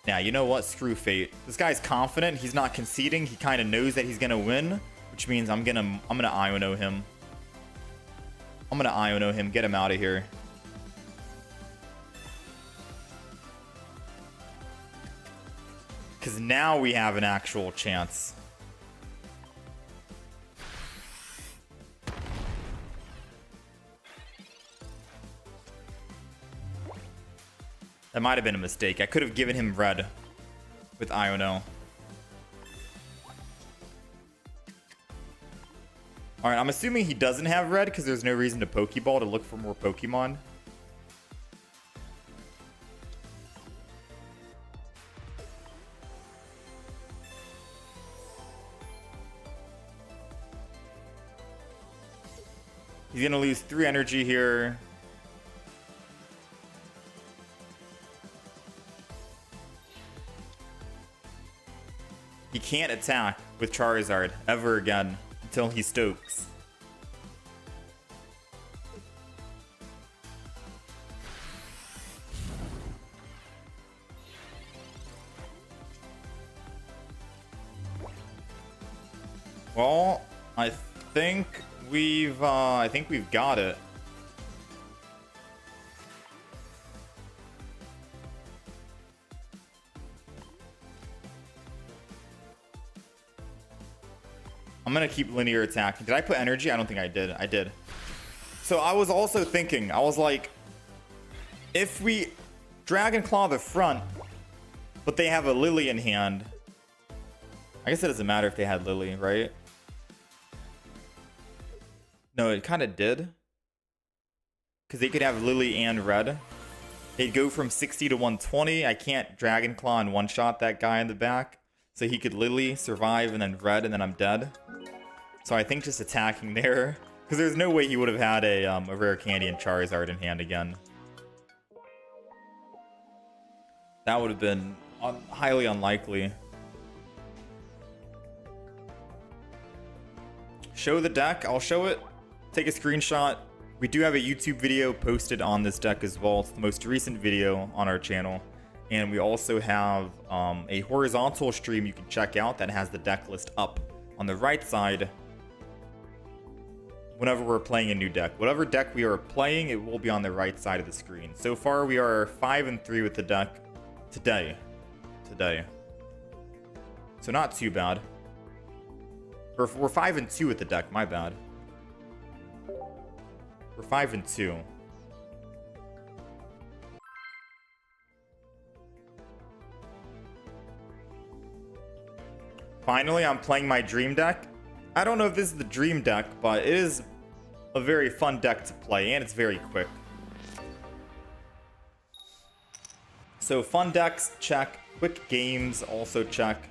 Now, you know what? Screw Fate. This guy's confident. He's not conceding. He kind of knows that he's going to win, which means I'm gonna Iono him. I'm going to Iono him. Get him out of here. Because now we have an actual chance. That might have been a mistake. I could have given him red with Iono. Alright, I'm assuming he doesn't have red because there's no reason to Pokeball to look for more Pokemon. He's going to lose 3 energy here. He can't attack with Charizard ever again until he Stokes. Well, I think we've got it. I'm gonna keep linear attacking. Did I put energy? I don't think I did. I did. So I was also thinking, I was like, if we Dragon Claw the front, but they have a Lily in hand, I guess it doesn't matter if they had Lily, right? No, it kind of did. Because they could have Lily and red. They'd go from 60 to 120. I can't Dragon Claw and one-shot that guy in the back. So he could Lily, survive, and then red, and then I'm dead. So I think just attacking there. Because there's no way he would have had a rare candy and Charizard in hand again. That would have been highly unlikely. Show the deck. I'll show it. Take a screenshot. We do have a YouTube video posted on this deck as well. It's the most recent video on our channel. And we also have a horizontal stream you can check out that has the deck list up on the right side whenever we're playing a new deck. Whatever deck we are playing, it will be on the right side of the screen. So far, we are 5-3 with the deck today. So not too bad. We're 5-2 with the deck, my bad. We're 5-2. Finally, I'm playing my dream deck. I don't know if this is the dream deck, but it is a very fun deck to play, and it's very quick. So fun decks, check. Quick games, also check.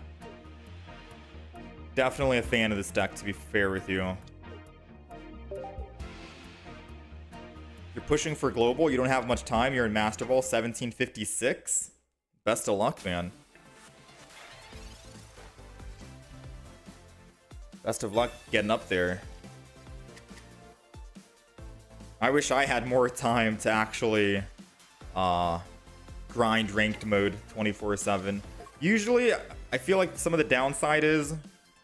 Definitely a fan of this deck, to be fair with you. You're pushing for global. You don't have much time. You're in Master Ball 1756. Best of luck, man. Best of luck getting up there. I wish I had more time to actually grind ranked mode 24/7. Usually, I feel like some of the downside is,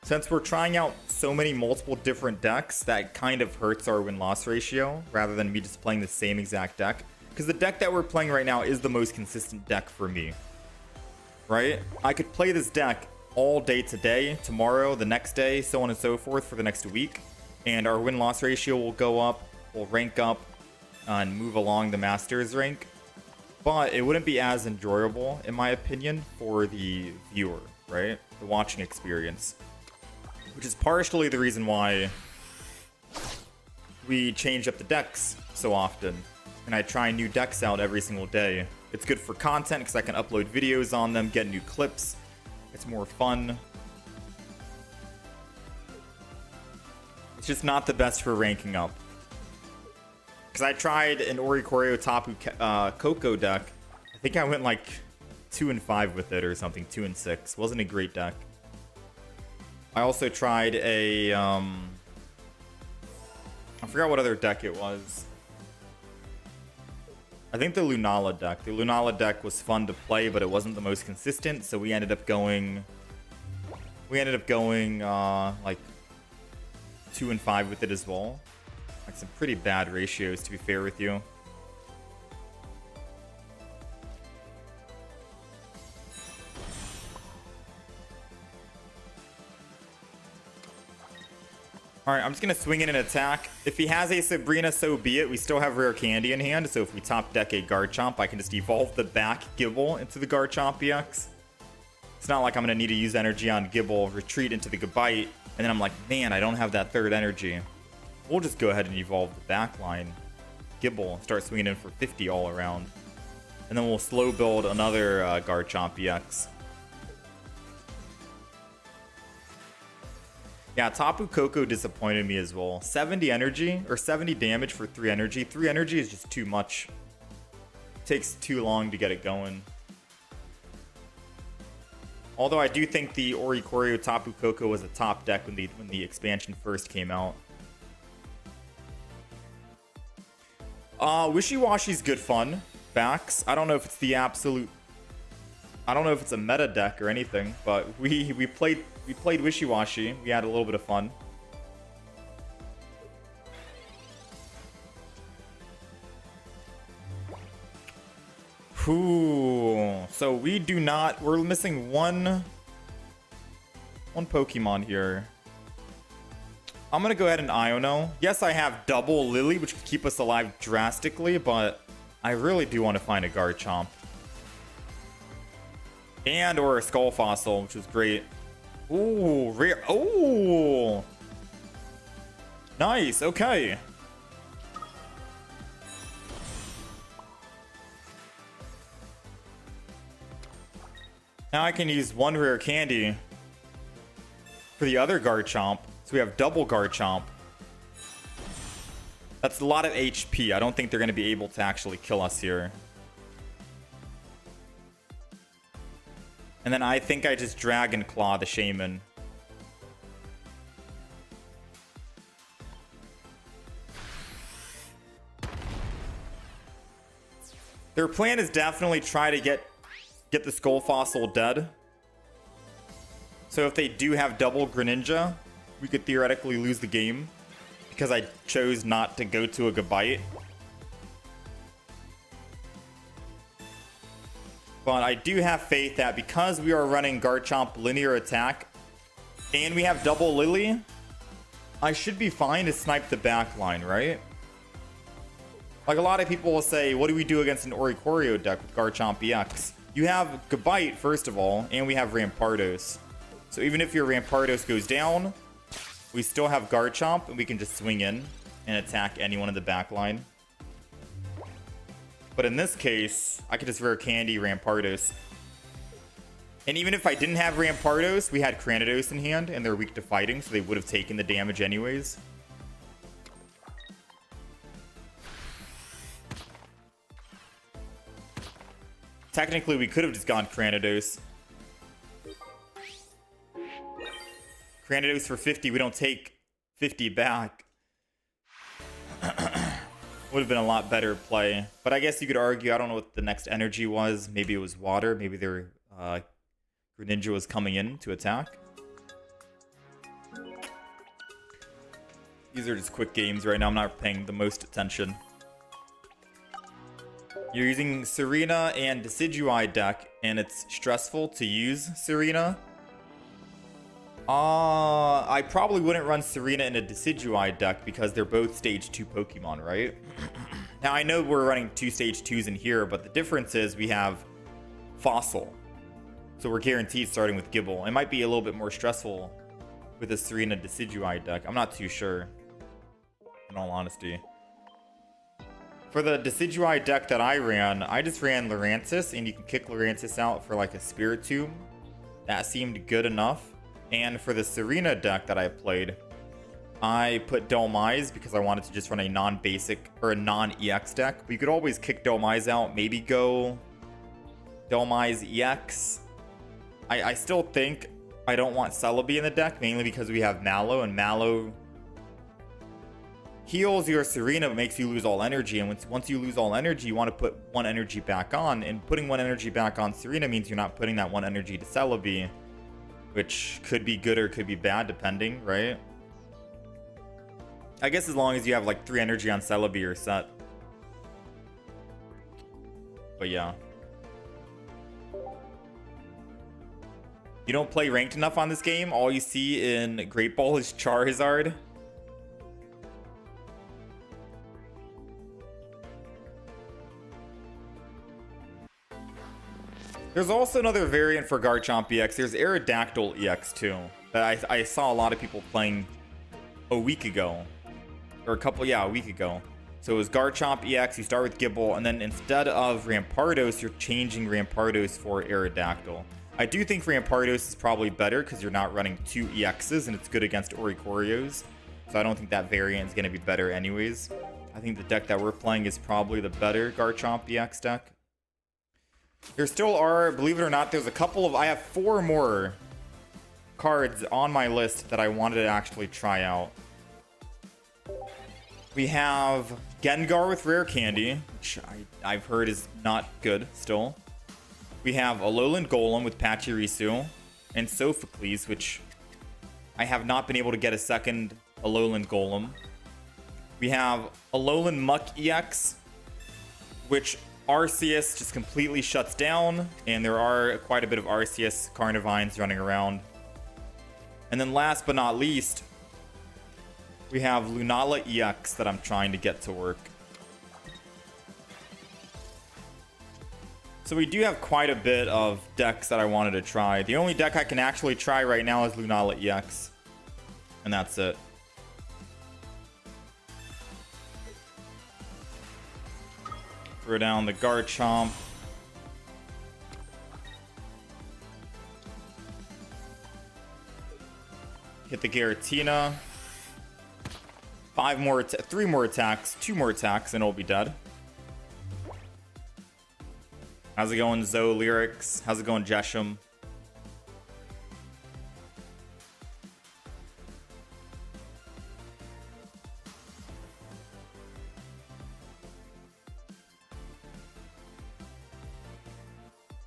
since we're trying out so many multiple different decks, that kind of hurts our win-loss ratio, rather than me just playing the same exact deck. Because the deck that we're playing right now is the most consistent deck for me. Right? I could play this deck all day today, tomorrow, the next day, so on and so forth for the next week. And our win-loss ratio will go up, will rank up, and move along the Masters rank. But it wouldn't be as enjoyable, in my opinion, for the viewer, right? The watching experience. Which is partially the reason why we change up the decks so often. And I try new decks out every single day. It's good for content because I can upload videos on them, get new clips. It's more fun. It's just not the best for ranking up. Because I tried an Oricorio Tapu Koko deck. I think I went like 2-5 with it or something, 2-6. Wasn't a great deck. I also tried a I forgot what other deck it was. I think the Lunala deck. The Lunala deck was fun to play, but it wasn't the most consistent, so we ended up going like 2-5 with it as well. Like some pretty bad ratios, to be fair with you. Alright, I'm just going to swing in an attack. If he has a Sabrina, so be it. We still have Rare Candy in hand, so if we top deck a Garchomp, I can just evolve the back Gible into the Garchomp EX. It's not like I'm going to need to use energy on Gible, retreat into the Gabite, and then I'm like, man, I don't have that third energy. We'll just go ahead and evolve the back line Gible, start swinging in for 50 all around. And then we'll slow build another Garchomp EX. Yeah, Tapu Koko disappointed me as well. 70 energy, or 70 damage for 3 energy. 3 energy is just too much. It takes too long to get it going. Although I do think the Oricorio Tapu Koko was a top deck when the expansion first came out. Wishy-Washy's good fun. Backs. I don't know if it's the absolute... I don't know if it's a meta deck or anything, but we played Wishy-Washy. We had a little bit of fun. Ooh. So we do not... We're missing one Pokemon here. I'm going to go ahead and Iono. Yes, I have double Lily, which could keep us alive drastically, but I really do want to find a Garchomp. And or a Skull Fossil, which is great. Ooh, rare. Ooh. Nice, okay. Now I can use one Rare Candy for the other Garchomp. So we have double Garchomp. That's a lot of HP. I don't think they're going to be able to actually kill us here. And then I think I just Dragon Claw the Shaman. Their plan is definitely try to get the Skull Fossil dead. So if they do have double Greninja, we could theoretically lose the game because I chose not to go to a Gabite. But I do have faith that because we are running Garchomp linear attack and we have double Lily, I should be fine to snipe the back line, right? Like a lot of people will say, what do we do against an Oricorio deck with Garchomp EX? You have Gabite, first of all, and we have Rampardos. So even if your Rampardos goes down, we still have Garchomp, and we can just swing in and attack anyone in the back line. But in this case, I could just Rare Candy Rampardos. And even if I didn't have Rampardos, we had Cranidos in hand, and they're weak to fighting, so they would have taken the damage anyways. Technically, we could have just gone Cranidos. Cranidos for 50, we don't take 50 back. Would have been a lot better play. But I guess you could argue, I don't know what the next energy was. Maybe it was water. Maybe their Greninja was coming in to attack. These are just quick games right now. I'm not paying the most attention. You're using Serena and Decidueye deck, and it's stressful to use Serena. I probably wouldn't run Serena in a Decidueye deck because they're both stage 2 Pokemon, right? Now, I know we're running 2 stage 2s in here, but the difference is we have Fossil. So we're guaranteed starting with Gible. It might be a little bit more stressful with a Serena Decidueye deck. I'm not too sure, in all honesty. For the Decidueye deck that I ran, I just ran Lurantis, and you can kick Lurantis out for like a Spiritomb. That seemed good enough. And for the Serena deck that I played, I put Dhelmise because I wanted to just run a non-basic or a non-EX deck. But you could always kick Dhelmise out, maybe go Dhelmise EX. I still think I don't want Celebi in the deck, mainly because we have Mallow, and Mallow heals your Serena but makes you lose all energy. And once you lose all energy, you want to put 1 energy back on. And putting 1 energy back on Serena means you're not putting that 1 energy to Celebi, which could be good or could be bad, depending, right? I guess as long as you have like 3 energy on Celebi, you're set. But yeah. You don't play ranked enough on this game? All you see in Great Ball is Charizard? There's also another variant for Garchomp EX. There's Aerodactyl EX too, that I saw a lot of people playing a week ago. Or a week ago. So it was Garchomp EX, you start with Gible, and then instead of Rampardos, you're changing Rampardos for Aerodactyl. I do think Rampardos is probably better because you're not running 2 EXs, and it's good against Oricorios. So I don't think that variant is going to be better anyways. I think the deck that we're playing is probably the better Garchomp EX deck. There still are, believe it or not, there's a couple of... I have 4 more cards on my list that I wanted to actually try out. We have Gengar with Rare Candy, which I've heard is not good still. We have Alolan Golem with Pachirisu, and Sophocles, which I have not been able to get a second Alolan Golem. We have Alolan Muck EX, which Arceus just completely shuts down, and there are quite a bit of Arceus Carnivines running around. And then last but not least, we have Lunala EX that I'm trying to get to work. So we do have quite a bit of decks that I wanted to try. The only deck I can actually try right now is Lunala EX. And that's it. Throw down the Garchomp. Hit the Giratina. 3 more attacks, 2 more attacks, and it'll be dead. How's it going, Zoe Lyrics? How's it going, Jesham?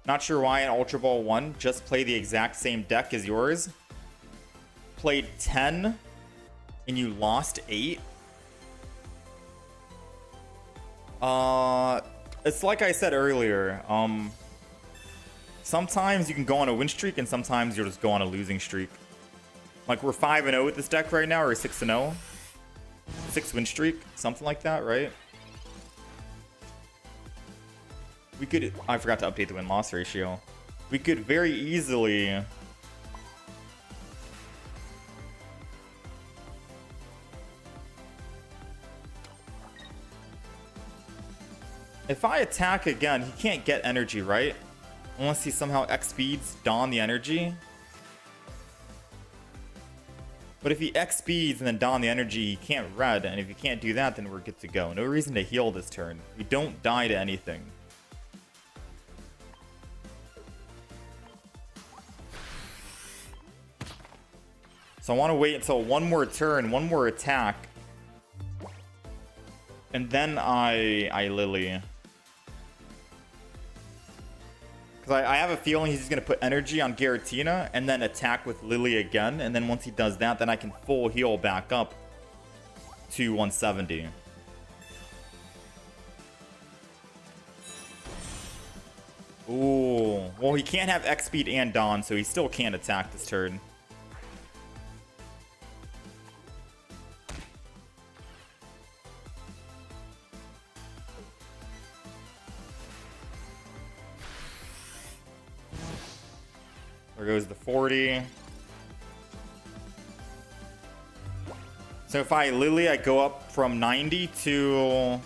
Not sure why in Ultra Ball 1 just play the exact same deck as yours. Played 10 and you lost 8. It's like I said earlier. Sometimes you can go on a win streak and sometimes you'll just go on a losing streak. Like we're 5-0 with this deck right now, or 6-0. 6 win streak, something like that, right? We could... I forgot to update the win-loss ratio. We could very easily... If I attack again, he can't get energy, right? Unless he somehow X-speeds Dawn the energy. But if he X-speeds and then Dawn the energy, he can't red. And if he can't do that, then we're good to go. No reason to heal this turn. We don't die to anything. So I want to wait until one more turn, one more attack. And then I Lily. Because I have a feeling he's going to put energy on Giratina and then attack with Lily again. And then once he does that, then I can full heal back up to 170. Ooh. Well, he can't have X speed and Dawn, so he still can't attack this turn. There goes the 40. So if I Lily, I go up from 90 to...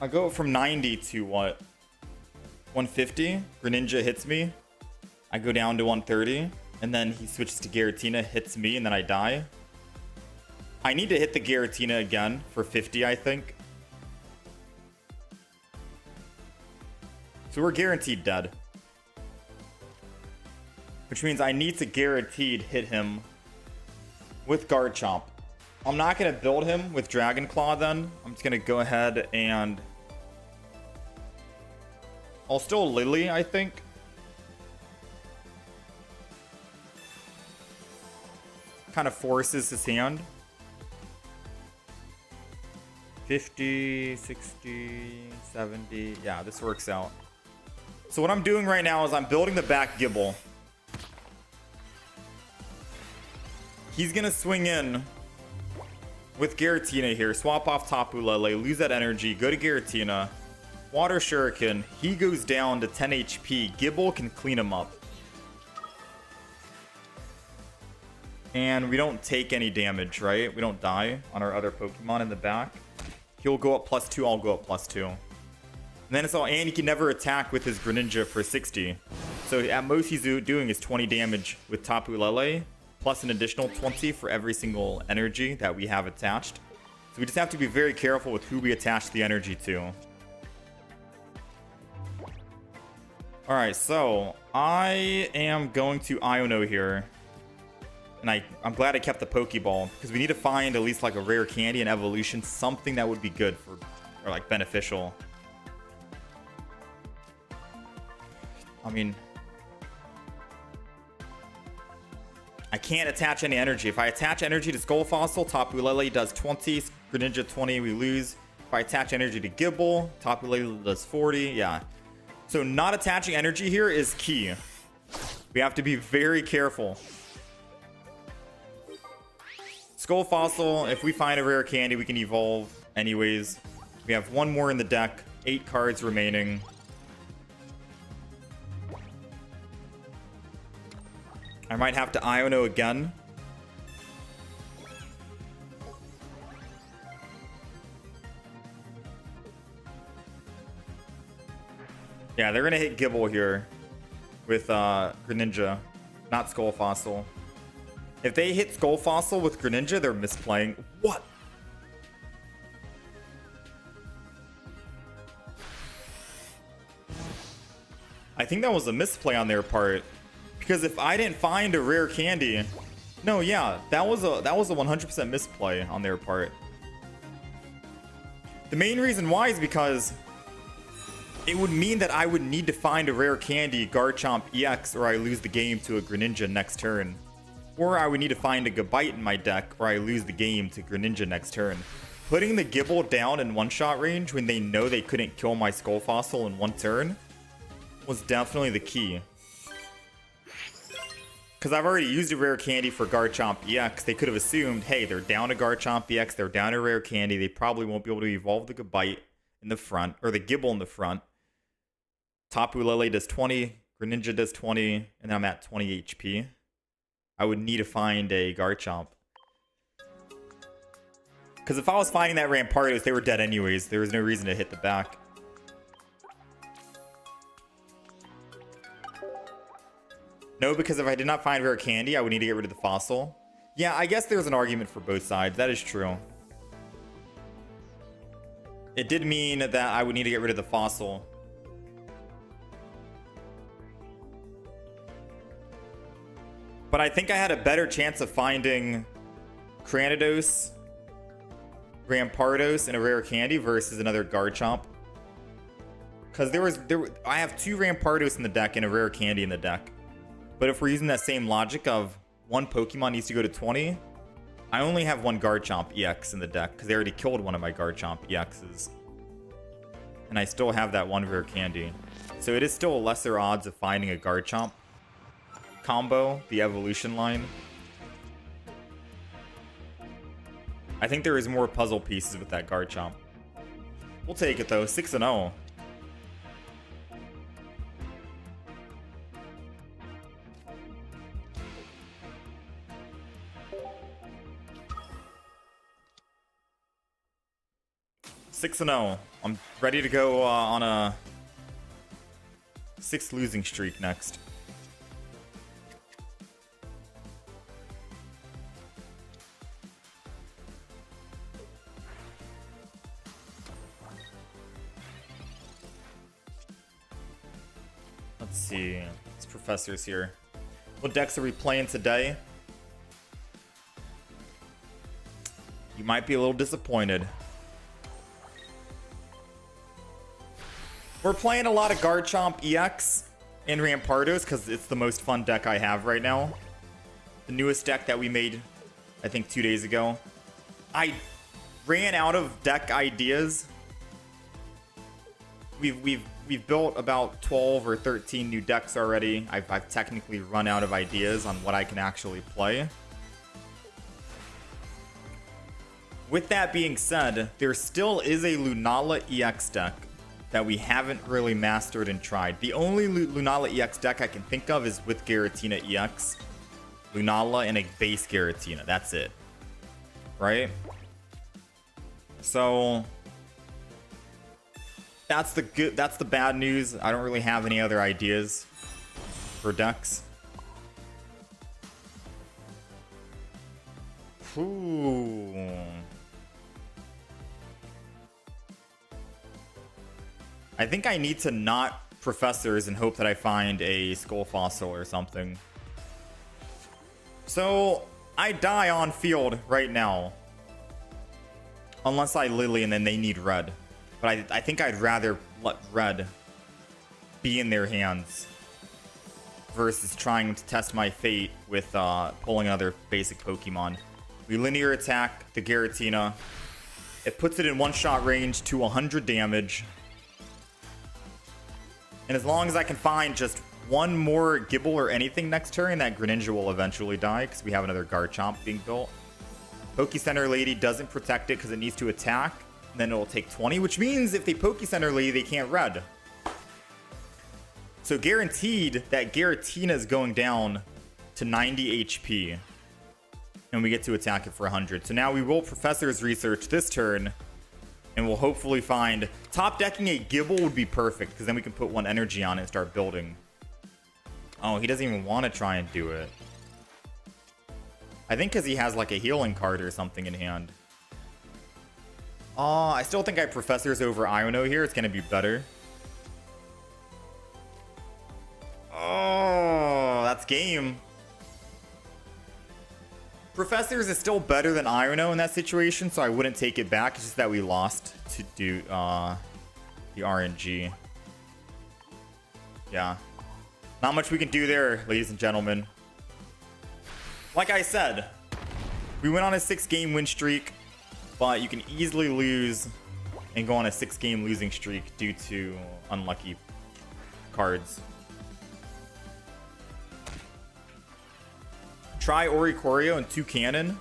I go from 90 to what? 150. Greninja hits me. I go down to 130. And then he switches to Giratina, hits me, and then I die. I need to hit the Giratina again for 50, I think. So we're guaranteed dead. Which means I need to guaranteed hit him with Garchomp. I'm not going to build him with Dragon Claw then. I'm just going to go ahead and... I'll still Lily, I think. Kind of forces his hand. 50, 60, 70. Yeah, this works out. So what I'm doing right now is I'm building the back Gibble. He's going to swing in with Giratina here. Swap off Tapu Lele, lose that energy, go to Giratina. Water Shuriken, he goes down to 10 HP. Gibble can clean him up. And we don't take any damage, right? We don't die on our other Pokemon in the back. He'll go up +2, I'll go up +2. And then it's all, and he can never attack with his Greninja for 60. So at most he's doing is 20 damage with Tapu Lele, plus an additional 20 for every single energy that we have attached. So we just have to be very careful with who we attach the energy to. Alright, so I am going to Iono here. And I'm glad I kept the Pokeball, because we need to find at least like a rare candy and evolution, something that would be good for, or like beneficial. I mean, I can't attach any energy. If I attach energy to Skull Fossil, Tapu Lele does 20, Greninja 20, we lose. If I attach energy to Gibble, Tapu Lele does 40, yeah. So not attaching energy here is key. We have to be very careful. Skull Fossil, if we find a rare candy, we can evolve anyways. We have one more in the deck, 8 cards remaining. I might have to Iono again. Yeah, they're gonna hit Gibble here with Greninja, not Skull Fossil. If they hit Skull Fossil with Greninja, they're misplaying. What? I think that was a misplay on their part. Because if I didn't find a rare candy... No, yeah, that was a 100% misplay on their part. The main reason why is because it would mean that I would need to find a rare candy, Garchomp EX, or I lose the game to a Greninja next turn. Or I would need to find a Gabite in my deck, or I lose the game to Greninja next turn. Putting the Gibble down in one-shot range when they know they couldn't kill my Skull Fossil in one turn was definitely the key. Because I've already used a rare candy for Garchomp EX, they could have assumed, hey, they're down to Garchomp EX, they're down to rare candy, they probably won't be able to evolve the Gabite in the front, or the Gibble in the front. Tapu Lele does 20, Greninja does 20, and then I'm at 20 HP. I would need to find a Garchomp. Because if I was finding that Rampardos, they were dead anyways. There was no reason to hit the back. No, because if I did not find rare candy, I would need to get rid of the fossil. Yeah, I guess there's an argument for both sides. That is true. It did mean that I would need to get rid of the fossil. But I think I had a better chance of finding Cranidos Rampardos and a rare candy versus another Garchomp. Because I have 2 Rampardos in the deck and a rare candy in the deck. But if we're using that same logic of one Pokemon needs to go to 20, I only have 1 Garchomp EX in the deck because they already killed one of my Garchomp EXs. And I still have that 1 rare candy. So it is still lesser odds of finding a Garchomp combo, the evolution line. I think there is more puzzle pieces with that Garchomp. We'll take it though, 6-0. I'm ready to go on a 6th losing streak next. Let's see. This professor's here. What decks are we playing today? You might be a little disappointed. We're playing a lot of Garchomp EX and Rampardos because it's the most fun deck I have right now. The newest deck that we made, I think 2 days ago. I ran out of deck ideas. We've built about 12 or 13 new decks already. I've technically run out of ideas on what I can actually play. With that being said, there still is a Lunala EX deck that we haven't really mastered and tried. The only Lunala EX deck I can think of is with Giratina EX, Lunala, and a base Giratina. That's it. Right? So that's the bad news. I don't really have any other ideas for decks. Ooh. I think I need to not Professors and hope that I find a Skull Fossil or something. So I die on field right now. Unless I Lily and then they need red. But I think I'd rather let red be in their hands versus trying to test my fate with pulling another basic Pokemon. We linear attack the Giratina. It puts it in one-shot range to 100 damage. And as long as I can find just one more Gibble or anything next turn, that Greninja will eventually die because we have another Garchomp being built. Pokecenter Lady doesn't protect it because it needs to attack. And then it'll take 20, which means if they Pokecenter Lady, they can't red. So guaranteed that Giratina is going down to 90 HP. And we get to attack it for 100. So now we will Professor's Research this turn. And we'll hopefully find... Top decking a Gibble would be perfect, because then we can put 1 energy on it and start building. Oh, he doesn't even want to try and do it. I think because he has like a healing card or something in hand. Oh, I still think I Professors over Iono here. It's going to be better. Oh, that's game. Professors is still better than Iono in that situation, so I wouldn't take it back. It's just that we lost to do the RNG. Yeah. Not much we can do there, ladies and gentlemen. Like I said, we went on a 6-game win streak, but you can easily lose and go on a 6-game losing streak due to unlucky cards. Try Oricorio and 2 Cannon.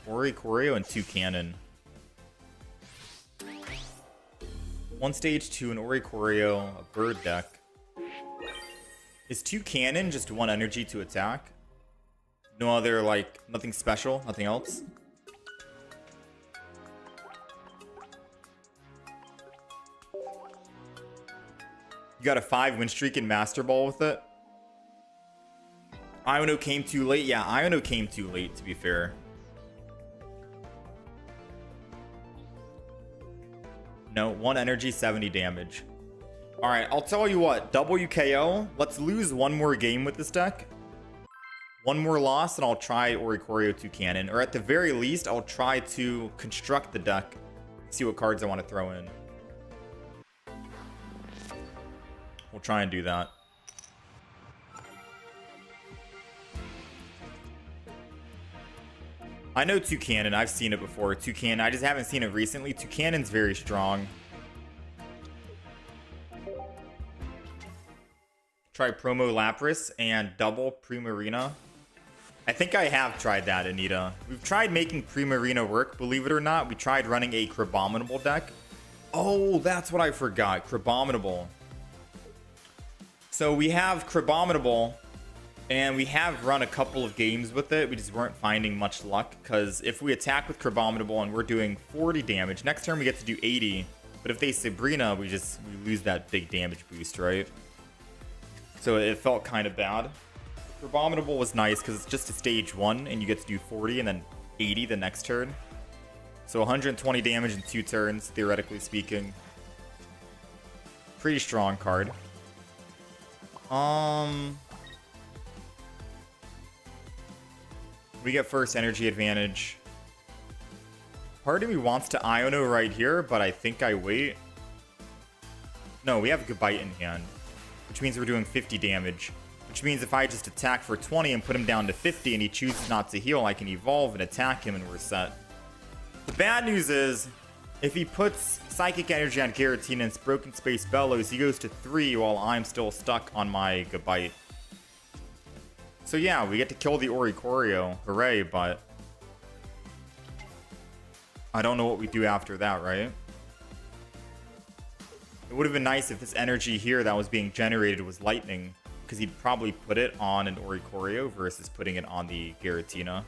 Oricorio and 2 Cannon. 1 stage 2, an Oricorio, a bird deck. Is 2 Cannon just 1 energy to attack? No other, like, nothing special, nothing else? You got a 5 win streak in Master Ball with it? Iono came too late. Yeah, Iono came too late, to be fair. No, 1 energy, 70 damage. Alright, I'll tell you what. WKO. Let's lose 1 more game with this deck. One more loss and I'll try Oricorio to Cannon, or at the very least I'll try to construct the deck, see what cards I want to throw in. We'll try and do that. I know Toucanon, I've seen it before. Toucanon, I just haven't seen it recently. Toucanon's very strong. Try Promo Lapras and double Primarina. I think I have tried that, Anita. We've tried making Primarina work, believe it or not. We tried running a Crabominable deck. Oh, that's what I forgot. Crabominable. So we have Crabominable, and we have run a couple of games with it. We just weren't finding much luck, because if we attack with Crabominable and we're doing 40 damage, next turn we get to do 80. But if they Sabrina, we lose that big damage boost, right? So it felt kind of bad. Crabominable was nice because it's just a stage 1 and you get to do 40 and then 80 the next turn. So 120 damage in 2 turns, theoretically speaking. Pretty strong card. We get first energy advantage. Part of me wants to Iono right here, but I think I wait. No, we have Gabite in hand, which means we're doing 50 damage. Which means if I just attack for 20 and put him down to 50 and he chooses not to heal, I can evolve and attack him and we're set. The bad news is, if he puts Psychic Energy on Giratina and Broken Space Bellows, he goes to 3 while I'm still stuck on my Gabite. So yeah, we get to kill the Oricorio. Hooray, but I don't know what we do after that, right? It would have been nice if this energy here that was being generated was lightning, because he'd probably put it on an Oricorio versus putting it on the Giratina.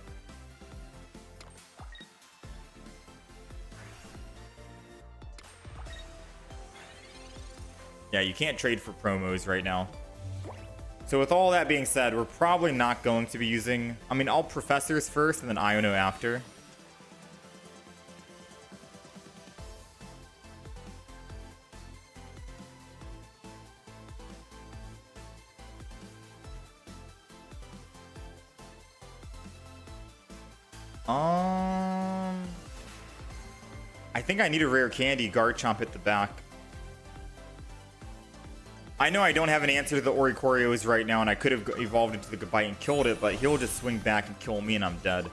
Yeah, you can't trade for promos right now. So with all that being said, we're probably not going to be using... I mean, I'll Professors first and then Iono after. I think I need a rare candy. Garchomp at the back. I know I don't have an answer to the Oricorios right now, and I could have evolved into the Gabite and killed it, but he'll just swing back and kill me, and I'm dead.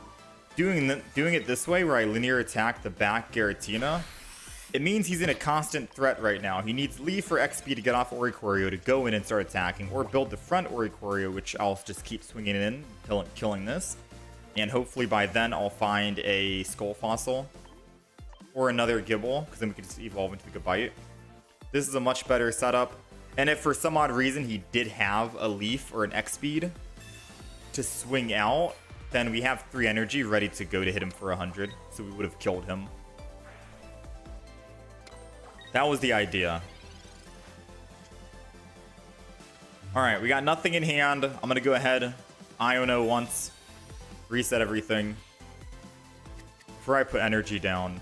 Doing it this way, where I linear attack the back Giratina, it means he's in a constant threat right now. He needs Leaf or XP to get off Oricorio to go in and start attacking, or build the front Oricorio, which I'll just keep swinging in, killing this. And hopefully by then I'll find a Skull Fossil or another Gibble, because then we can just evolve into the Gabite. This is a much better setup. And if for some odd reason he did have a Leaf or an X-Speed to swing out, then we have 3 energy ready to go to hit him for 100. So we would have killed him. That was the idea. Alright, we got nothing in hand. I'm going to go ahead, Iono once, reset everything before I put energy down.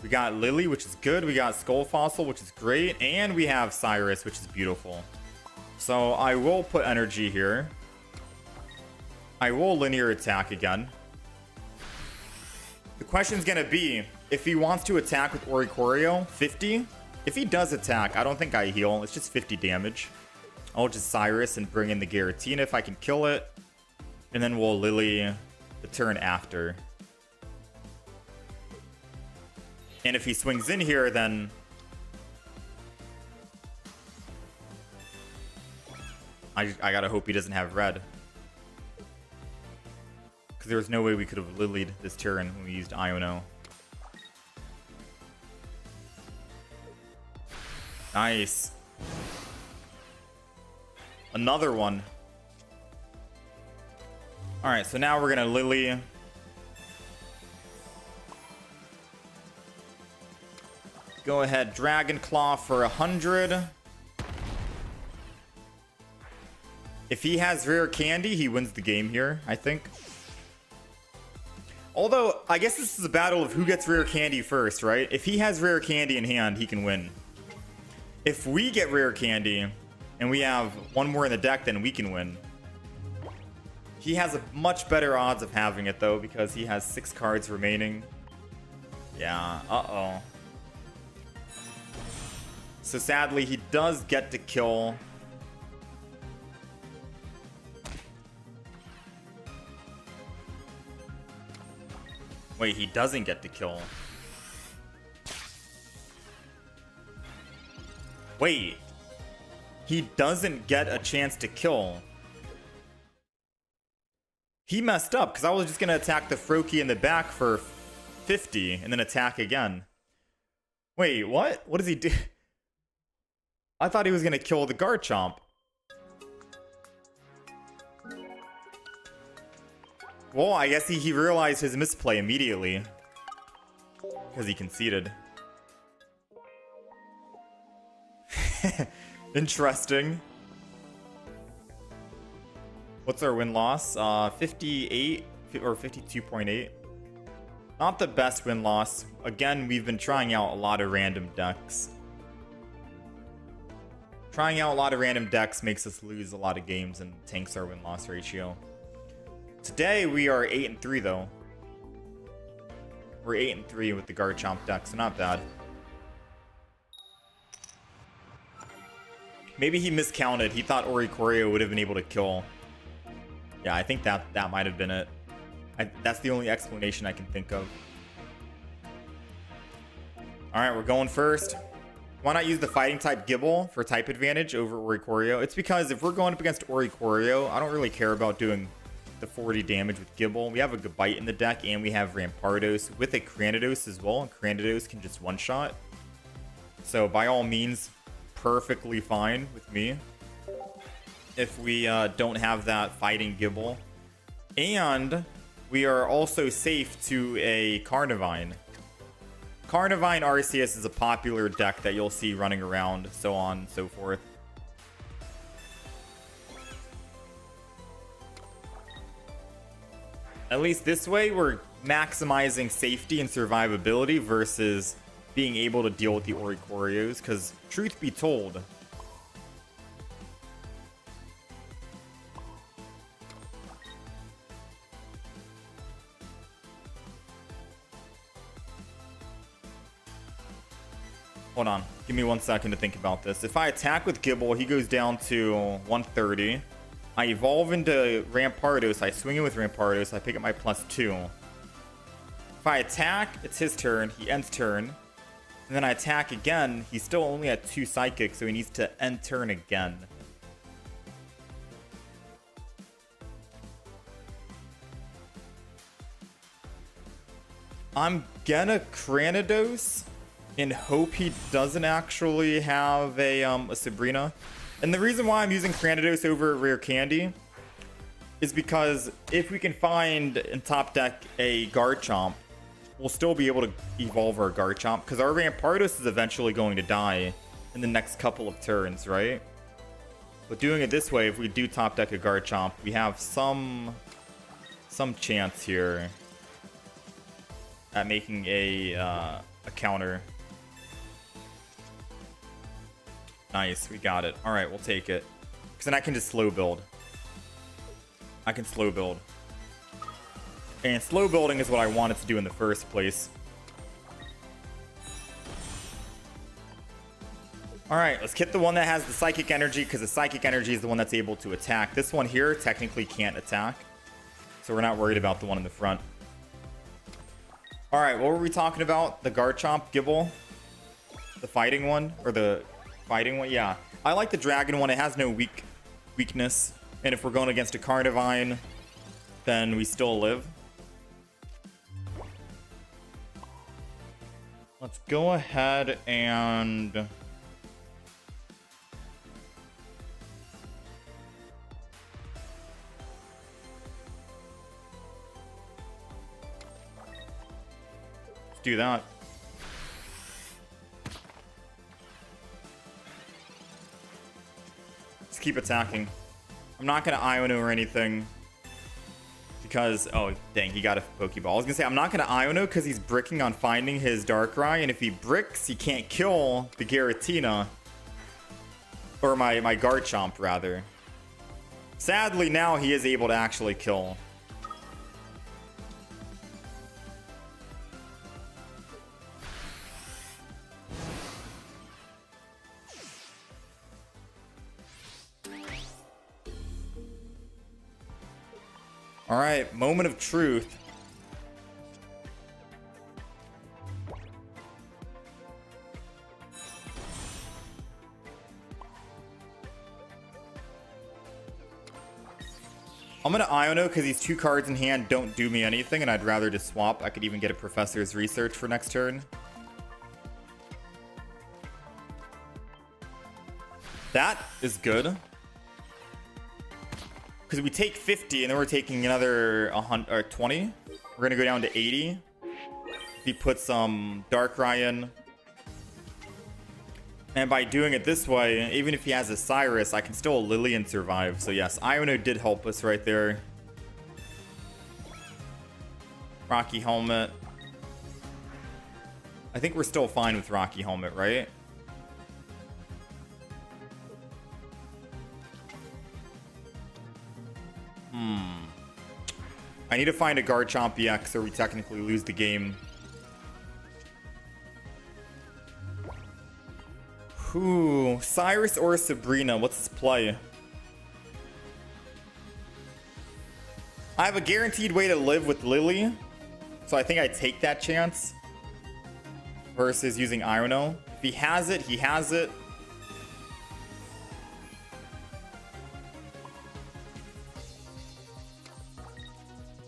We got Lily, which is good. We got Skull Fossil, which is great. And we have Cyrus, which is beautiful. So I will put energy here. I will linear attack again. The question's going to be, if he wants to attack with Oricorio, 50. If he does attack, I don't think I heal. It's just 50 damage. I'll just Cyrus and bring in the Giratina if I can kill it. And then we'll Lily the turn after. And if he swings in here, then I gotta hope he doesn't have red. Because there was no way we could have Lilied this turn when we used Iono. Nice. Another one. Alright, so now we're gonna Lily. Go ahead, Dragon Claw for 100. If he has rare candy, he wins the game here, I think. Although, I guess this is a battle of who gets rare candy first, right? If he has rare candy in hand, he can win. If we get rare candy, and we have one more in the deck, then we can win. He has a much better odds of having it though, because he has 6 cards remaining. Yeah, uh-oh. So sadly, he does get to kill. Wait, he doesn't get to kill. Wait. He doesn't get a chance to kill. He messed up, because I was just going to attack the Froakie in the back for 50, and then attack again. Wait, what? What does he do? I thought he was going to kill the Garchomp. Well, I guess he realized his misplay immediately. Because he conceded. Interesting. What's our win-loss? 58 or 52.8. Not the best win-loss. Again, we've been trying out a lot of random decks. Trying out a lot of random decks makes us lose a lot of games and tanks our win-loss ratio. Today, we are 8-3 though. We're 8-3 with the Garchomp deck, so not bad. Maybe he miscounted. He thought Oricorio would have been able to kill. Yeah, I think that might have been it. That's the only explanation I can think of. Alright, we're going first. Why not use the fighting type Gible for type advantage over Oricorio? It's because if we're going up against Oricorio, I don't really care about doing the 40 damage with Gible. We have a Gabite in the deck, and we have Rampardos with a Cranidos as well, and Cranidos can just one-shot. So by all means, perfectly fine with me if we don't have that fighting Gible. And we are also safe to a Carnivine. Carnivine Arceus is a popular deck that you'll see running around, so on and so forth. At least this way, we're maximizing safety and survivability versus being able to deal with the Oricorios, because truth be told, hold on, give me 1 second to think about this. If I attack with Gible, he goes down to 130. I evolve into Rampardos, I swing in with Rampardos, I pick up my +2. If I attack, it's his turn, he ends turn. And then I attack again, he's still only at 2 Psychic, so he needs to end turn again. I'm gonna Cranidos and hope he doesn't actually have a Sabrina. And the reason why I'm using Cranidos over Rare Candy is because if we can find in top deck a Garchomp, we'll still be able to evolve our Garchomp, because our Rampardos is eventually going to die in the next couple of turns, right? But doing it this way, if we do top deck a Garchomp, we have some chance here at making a counter. Nice, we got it. Alright, we'll take it. Because then I can just slow build. I can slow build. And slow building is what I wanted to do in the first place. Alright, let's get the one that has the Psychic Energy, because the Psychic Energy is the one that's able to attack. This one here technically can't attack, so we're not worried about the one in the front. Alright, what were we talking about? The Garchomp Gible? The fighting one? Or the fighting one? Yeah. I like the dragon one. It has no weakness. And if we're going against a Carnivine, then we still live. Let's go ahead and... let's do that. Just keep attacking. I'm not going to Iono or anything. Because, oh, dang, he got a Pokeball. I was going to say, I'm not going to Iono because he's bricking on finding his Darkrai. And if he bricks, he can't kill the Giratina. Or my Garchomp, rather. Sadly, now he is able to actually kill. All right, moment of truth. I'm gonna Iono because these 2 cards in hand don't do me anything, and I'd rather just swap. I could even get a Professor's Research for next turn. That is good. Because we take 50 and then we're taking another 100 or 20. We're gonna go down to 80. If he puts some Darkrai in. And by doing it this way, even if he has a Cyrus, I can still Lillian survive. So yes, Iono did help us right there. Rocky Helmet. I think we're still fine with Rocky Helmet, right? I need to find a Garchomp EX or we technically lose the game. Ooh, Cyrus or Sabrina, what's his play? I have a guaranteed way to live with Lily, so I think I take that chance versus using Iono. If he has it, he has it.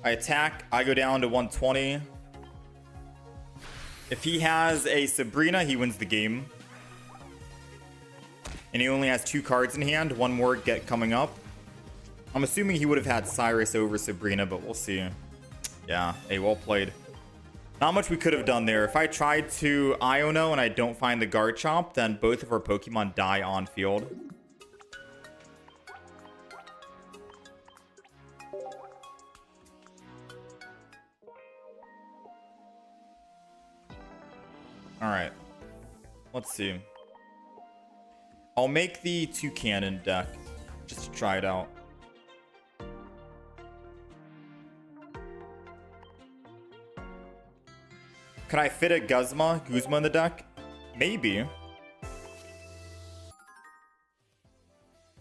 I attack, I go down to 120. If he has a Sabrina, he wins the game. And he only has 2 cards in hand, 1 more get coming up. I'm assuming he would have had Cyrus over Sabrina, but we'll see. Yeah, hey, well played. Not much we could have done there. If I tried to Iono and I don't find the Garchomp, then both of our Pokemon die on field. Alright. Let's see. I'll make the 2 cannon deck just to try it out. Can I fit a Guzma in the deck? Maybe.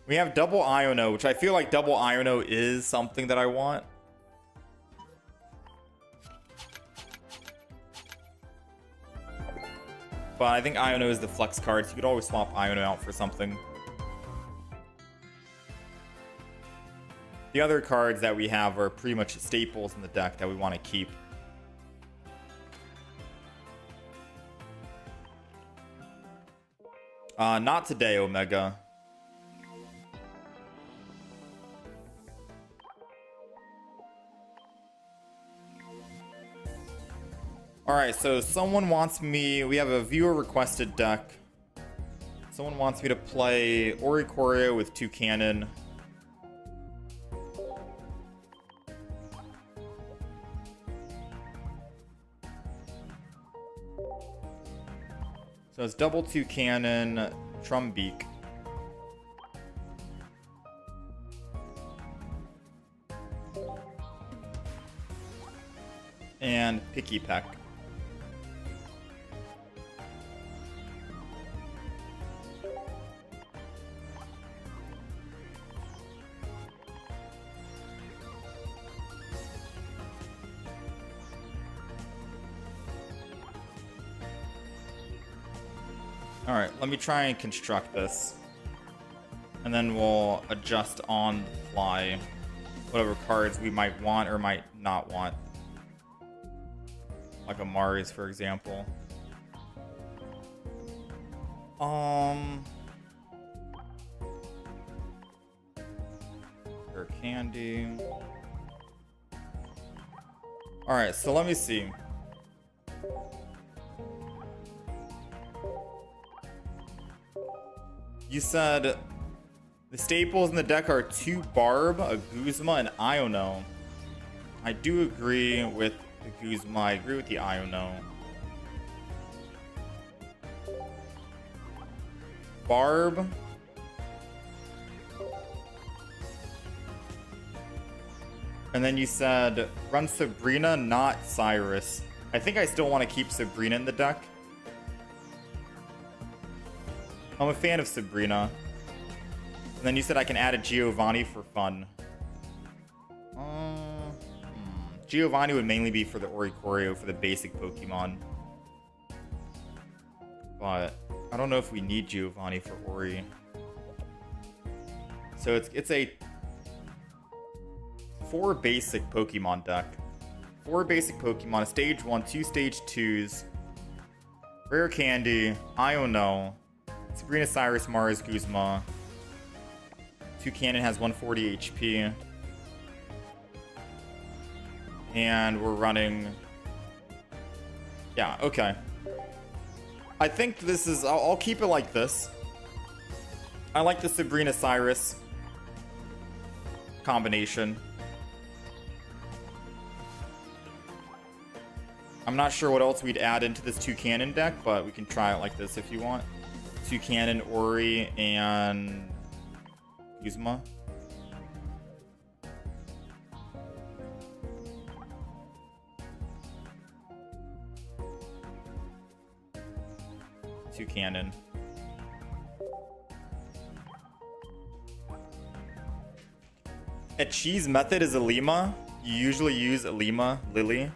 We have double Iono, which I feel like double Iono is something that I want. But I think Iono is the flex card, so you could always swap Iono out for something. The other cards that we have are pretty much staples in the deck that we want to keep. Not today, Omega. Alright, so someone wants me... We have a viewer requested deck. Someone wants me to play Oricorio with 2 cannon. So it's double 2 cannon, Trumbeak. And Picky Peck. Alright, let me try and construct this. And then we'll adjust on the fly whatever cards we might want or might not want. Like a Mars, for example. Or Candy. Alright, so let me see. You said the staples in the deck are 2 Barb, a Guzma, and Iono. I do agree with the Guzma. I agree with the Iono. Barb. And then you said run Sabrina, not Cyrus. I think I still want to keep Sabrina in the deck. I'm a fan of Sabrina. And then you said I can add a Giovanni for fun. Giovanni would mainly be for the Oricorio for the basic Pokemon. But I don't know if we need Giovanni for Ori. So it's a 4 basic Pokemon deck. 4 basic Pokemon, a stage 1, 2 stage 2s, Rare Candy, Iono, Sabrina, Cyrus, Mars, Guzma. Toucannon has 140 HP. And we're running... Yeah, okay. I think this is... I'll keep it like this. I like the Sabrina, Cyrus combination. I'm not sure what else we'd add into this Toucannon deck, but we can try it like this if you want. Toucannon, Ori, and Guzma. Toucannon. A cheese method is Alima. You usually use Alima, Lily.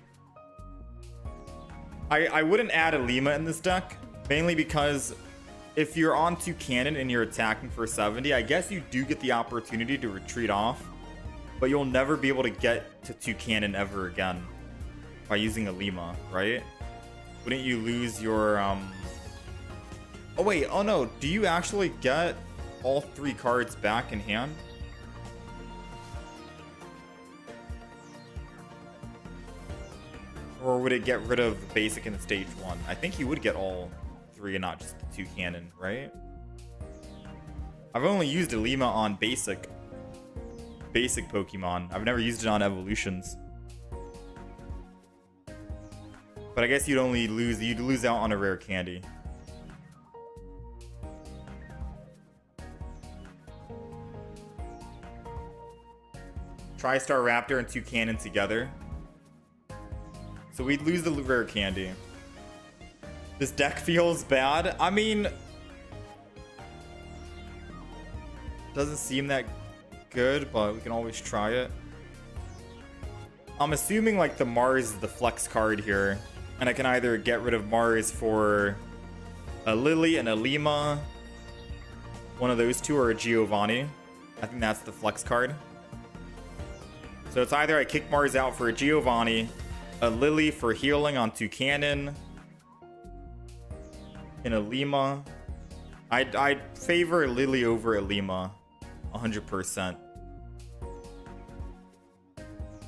I wouldn't add Alima in this deck, mainly because if you're on Toucannon and you're attacking for 70, I guess you do get the opportunity to retreat off, but you'll never be able to get to Toucannon ever again by using Alima, right? Wouldn't you lose your... Oh wait, oh no, do you actually get all 3 cards back in hand? Or would it get rid of the basic in the stage 1? I think you would get all 3 and not just the Toucannon, right? I've only used Alima on basic Pokemon. I've never used it on evolutions. But I guess you'd lose out on a rare candy. TriStar Raptor and Toucannon together. So we'd lose the rare candy. This deck feels bad. I mean, doesn't seem that good, but we can always try it. I'm assuming like the Mars is the flex card here, and I can either get rid of Mars for a Lily and a Lima, one of those two, or a Giovanni. I think that's the flex card. So it's either I kick Mars out for a Giovanni, a Lily for healing on Toucannon, and a Lima. I'd favor Lily over a Lima 100%.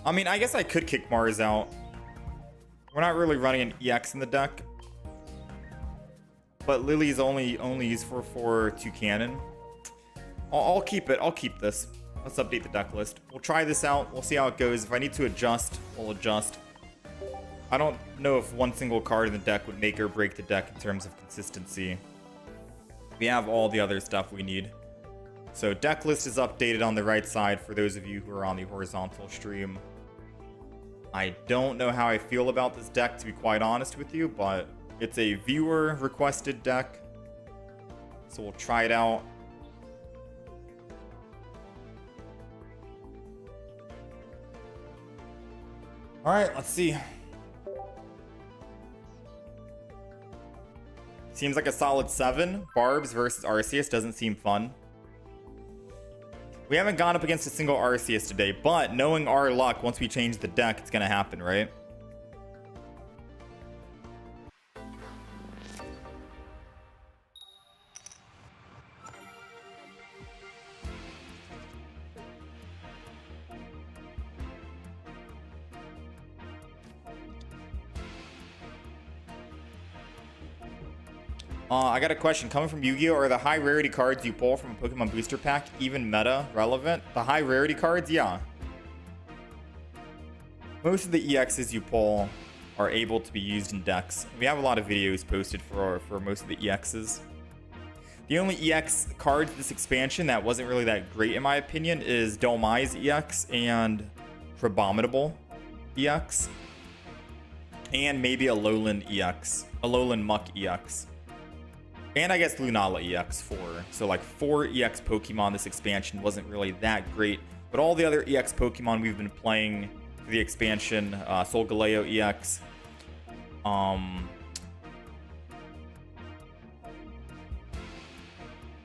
I mean, I guess I could kick Mars out. We're not really running an EX in the deck, but Lily's only useful for Toucannon. I'll keep it. I'll keep this. Let's update the deck list. We'll try this out. We'll see how it goes. If I need to adjust, we'll adjust. I don't know if one single card in the deck would make or break the deck in terms of consistency. We have all the other stuff we need. So deck list is updated on the right side for those of you who are on the horizontal stream. I don't know how I feel about this deck, to be quite honest with you, but it's a viewer requested deck. So we'll try it out. All right, let's see. Seems like a solid 7. Barbs versus Arceus doesn't seem fun. We haven't gone up against a single Arceus today, but knowing our luck, once we change the deck, it's going to happen, right? I got a question. Coming from Yu-Gi-Oh! Are the high rarity cards you pull from a Pokemon booster pack even meta relevant? The high rarity cards? Yeah. Most of the EXs you pull are able to be used in decks. We have a lot of videos posted for most of the EXs. The only EX card this expansion that wasn't really that great in my opinion is Dolmai's EX and Crabominable EX. And maybe a Alolan EX. Alolan Muck EX. And I guess Lunala EX 4. So like 4 EX Pokemon this expansion wasn't really that great. But all the other EX Pokemon we've been playing for the expansion, Solgaleo EX. I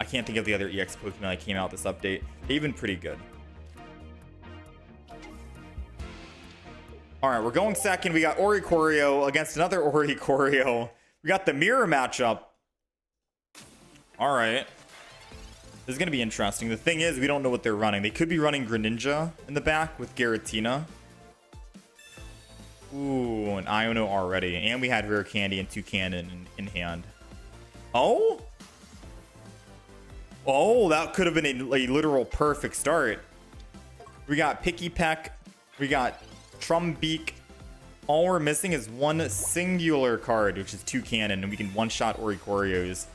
can't think of the other EX Pokemon that came out this update. They've been pretty good. Alright, we're going second. We got Oricorio against another Oricorio. We got the mirror matchup. Alright. This is going to be interesting. The thing is, we don't know what they're running. They could be running Greninja in the back with Giratina. Ooh, an Iono already. And we had Rare Candy and Toucannon in hand. Oh? Oh, that could have been a literal perfect start. We got Picky Peck. We got Trumbeak. All we're missing is one singular card, which is Toucannon, and we can one-shot Oricorios.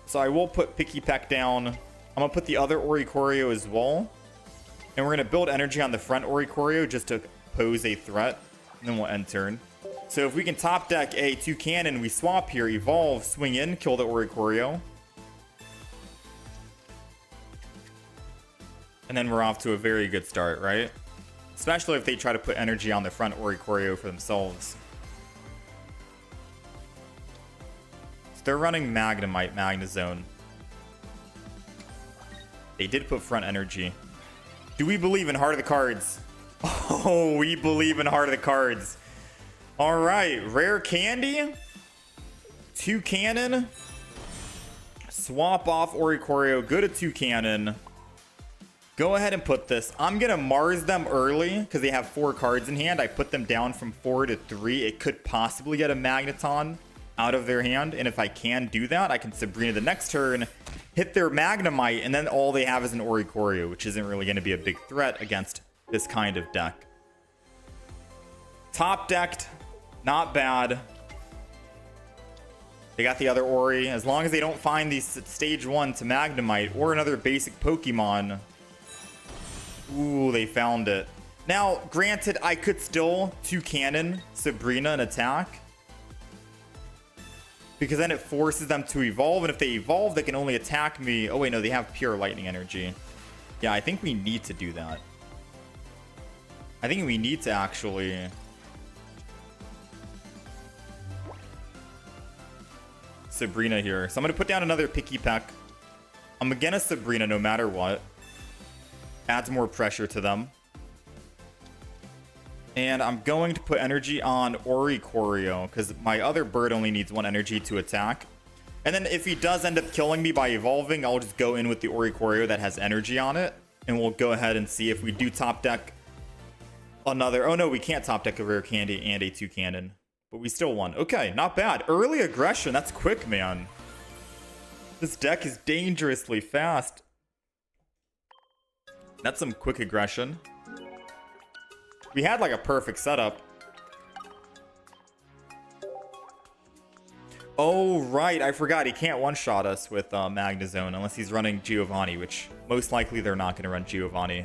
So I will put Picky Peck down. I'm going to put the other Oricorio as well. And we're going to build energy on the front Oricorio just to pose a threat. And then we'll end turn. So if we can top deck a Toucannon, we swap here, evolve, swing in, kill the Oricorio. And then we're off to a very good start, right? Especially if they try to put energy on the front Oricorio for themselves. So they're running Magnemite, Magnezone. They did put front energy. Do we believe in Heart of the Cards? Oh, we believe in Heart of the Cards. All right, Rare Candy. Toucannon. Swap off Oricorio, go to Toucannon. Go ahead and put this. I'm going to Mars them early because they have 4 cards in hand. I put them down from 4 to 3. It could possibly get a Magneton out of their hand. And if I can do that, I can Sabrina the next turn, hit their Magnemite, and then all they have is an Oricorio, which isn't really going to be a big threat against this kind of deck. Top decked. Not bad. They got the other Ori. As long as they don't find these stage 1 to Magnemite or another basic Pokemon. Ooh, they found it. Now, granted, I could still Toucannon Sabrina an attack. Because then it forces them to evolve. And if they evolve, they can only attack me. Oh, wait, no, they have pure lightning energy. Yeah, I think we need to do that. I think we need to actually... Sabrina here. So I'm going to put down another Picky Peck. I'm again a Sabrina no matter what. Adds more pressure to them. And I'm going to put energy on Oricorio because my other bird only needs 1 energy to attack. And then if he does end up killing me by evolving, I'll just go in with the Oricorio that has energy on it. And we'll go ahead and see if we do top deck another... Oh no, we can't top deck a Rare Candy and a Toucannon. But we still won. Okay, not bad. Early aggression. That's quick, man. This deck is dangerously fast. That's some quick aggression. We had like a perfect setup. Oh, right. I forgot. He can't one-shot us with Magnezone unless he's running Giovanni, which most likely they're not going to run Giovanni.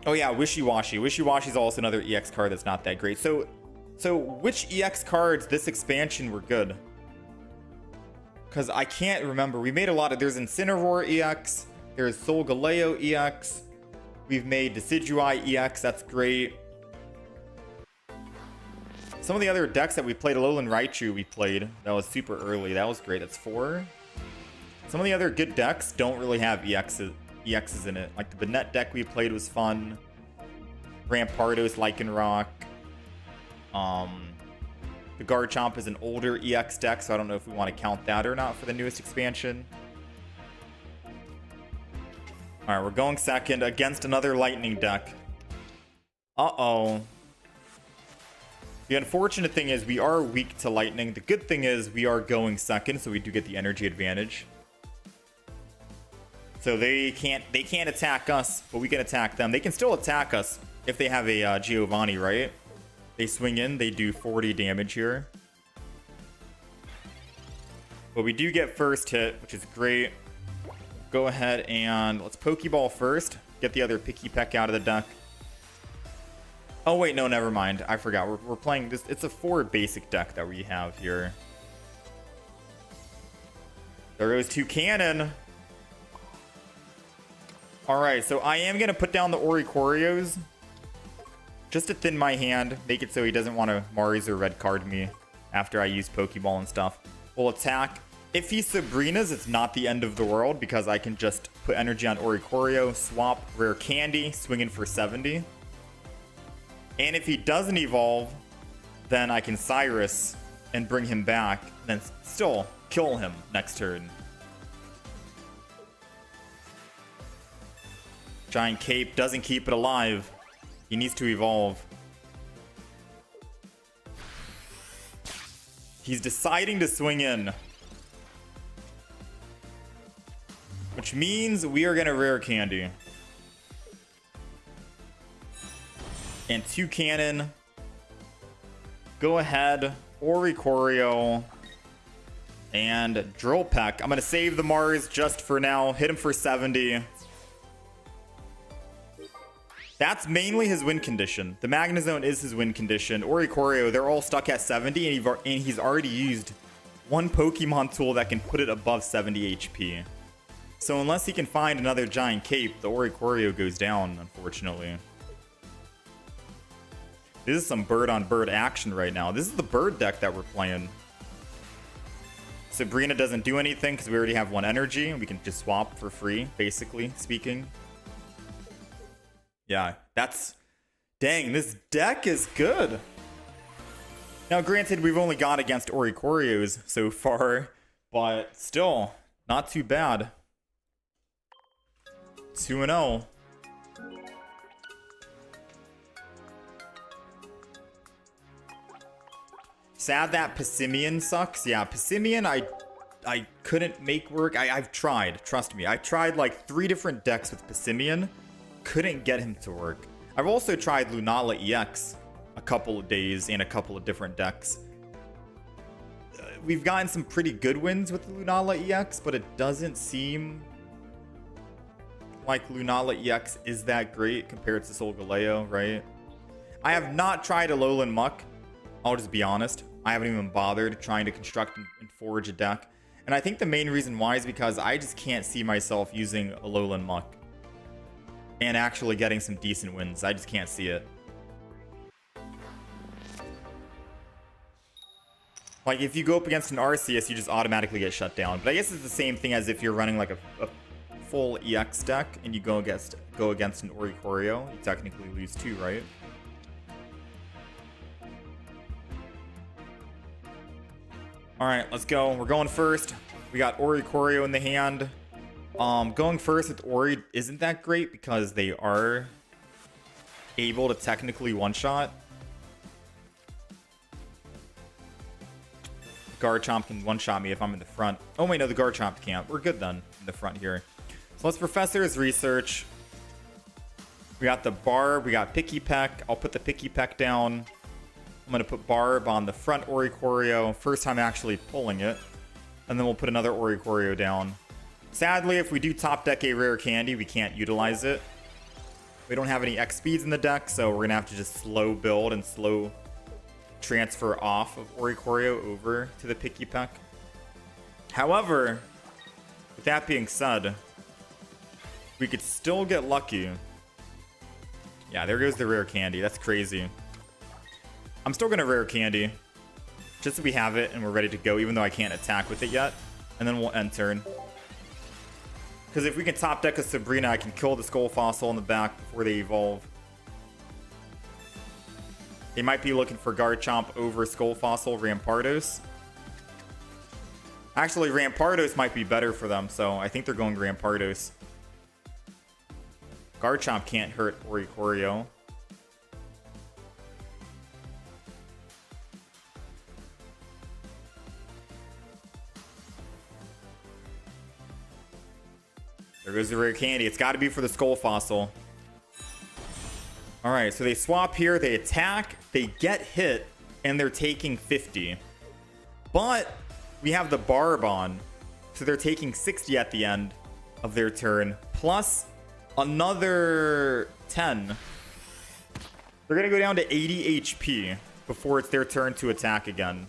Oh, yeah. Wishy-Washy. Wishy-Washy is also another EX card that's not that great. So which EX cards this expansion were good? Because I can't remember. We made a lot of... There's Incineroar EX... There's Solgaleo EX. We've made Decidueye EX. That's great. Some of the other decks that we played, Alolan Raichu we played. That was super early. That was great. That's 4. Some of the other good decks don't really have EXs in it. Like the Banette deck we played was fun. Rampardos, Lycanroc. The Garchomp is an older EX deck, so I don't know if we want to count that or not for the newest expansion. All right, we're going second against another lightning deck. Uh-oh. The unfortunate thing is we are weak to lightning. The good thing is we are going second, so we do get the energy advantage. So they can't attack us, but we can attack them. They can still attack us if they have a Giovanni, right? They swing in, they do 40 damage here. But we do get first hit, which is great. Go ahead and let's Pokeball first. Get the other Picky Peck out of the deck. Oh wait, no, never mind. I forgot. We're playing this. It's a 4 basic deck that we have here. There goes 2 cannon. Alright, so I am going to put down the Oricorios. Just to thin my hand. Make it so he doesn't want to Mars or red card me after I use Pokeball and stuff. We'll attack. If he Sabrina's, it's not the end of the world because I can just put energy on Oricorio, swap Rare Candy, swing in for 70. And if he doesn't evolve, then I can Cyrus and bring him back, then still kill him next turn. Giant Cape doesn't keep it alive. He needs to evolve. He's deciding to swing in. Which means we are going to Rare Candy. And 2 cannon. Go ahead. Oricorio. And Drill Peck. I'm going to save the Mars just for now. Hit him for 70. That's mainly his win condition. The Magnezone is his win condition. Oricorio, they're all stuck at 70, and he's already used 1 Pokemon tool that can put it above 70 HP. So unless he can find another Giant Cape, the Oricorio goes down, unfortunately. This is some bird-on-bird action right now. This is the bird deck that we're playing. Sabrina doesn't do anything because we already have 1 energy, and we can just swap for free, basically speaking. Yeah, that's... Dang, this deck is good. Now, granted, we've only got against Oricorios so far, but still, not too bad. 2-0. Sad that Passimian sucks. Yeah, Passimian, I couldn't make work. I've tried, trust me. I tried like 3 different decks with Passimian. Couldn't get him to work. I've also tried Lunala EX a couple of days in a couple of different decks. We've gotten some pretty good wins with Lunala EX, but it doesn't seem like Lunala EX is that great compared to Solgaleo, right? I have not tried Alolan Muck. I'll just be honest. I haven't even bothered trying to construct and forge a deck. And I think the main reason why is because I just can't see myself using Alolan Muck and actually getting some decent wins. I just can't see it. Like, if you go up against an Arceus, you just automatically get shut down. But I guess it's the same thing as if you're running like a full EX deck and you go against an Oricorio. You technically lose 2, right? Alright, let's go. We're going first. We got Oricorio in the hand. Going first with Ori isn't that great because they are able to technically one-shot. Garchomp can one-shot me if I'm in the front. Oh wait, no, the Garchomp can't. We're good then in the front here. So let's Professor his research. We got the Barb, we got Picky Peck. I'll put the Picky Peck down. I'm going to put Barb on the front Oricorio. First time actually pulling it. And then we'll put another Oricorio down. Sadly, if we do top deck a Rare Candy, we can't utilize it. We don't have any X speeds in the deck, so we're going to have to just slow build and slow transfer off of Oricorio over to the Picky Peck. However, with that being said, we could still get lucky. Yeah, there goes the Rare Candy. That's crazy. I'm still going to Rare Candy, just so we have it and we're ready to go, even though I can't attack with it yet. And then we'll end turn. Because if we can top deck a Sabrina, I can kill the Skull Fossil in the back before they evolve. They might be looking for Garchomp over Skull Fossil Rampardos. Actually, Rampardos might be better for them, so I think they're going Rampardos. Garchomp can't hurt Oricorio. There goes the Rare Candy. It's got to be for the Skull Fossil. Alright, so they swap here. They attack. They get hit. And they're taking 50. But we have the Barb on. So they're taking 60 at the end of their turn. Plus another 10. They're gonna go down to 80 HP before it's their turn to attack again.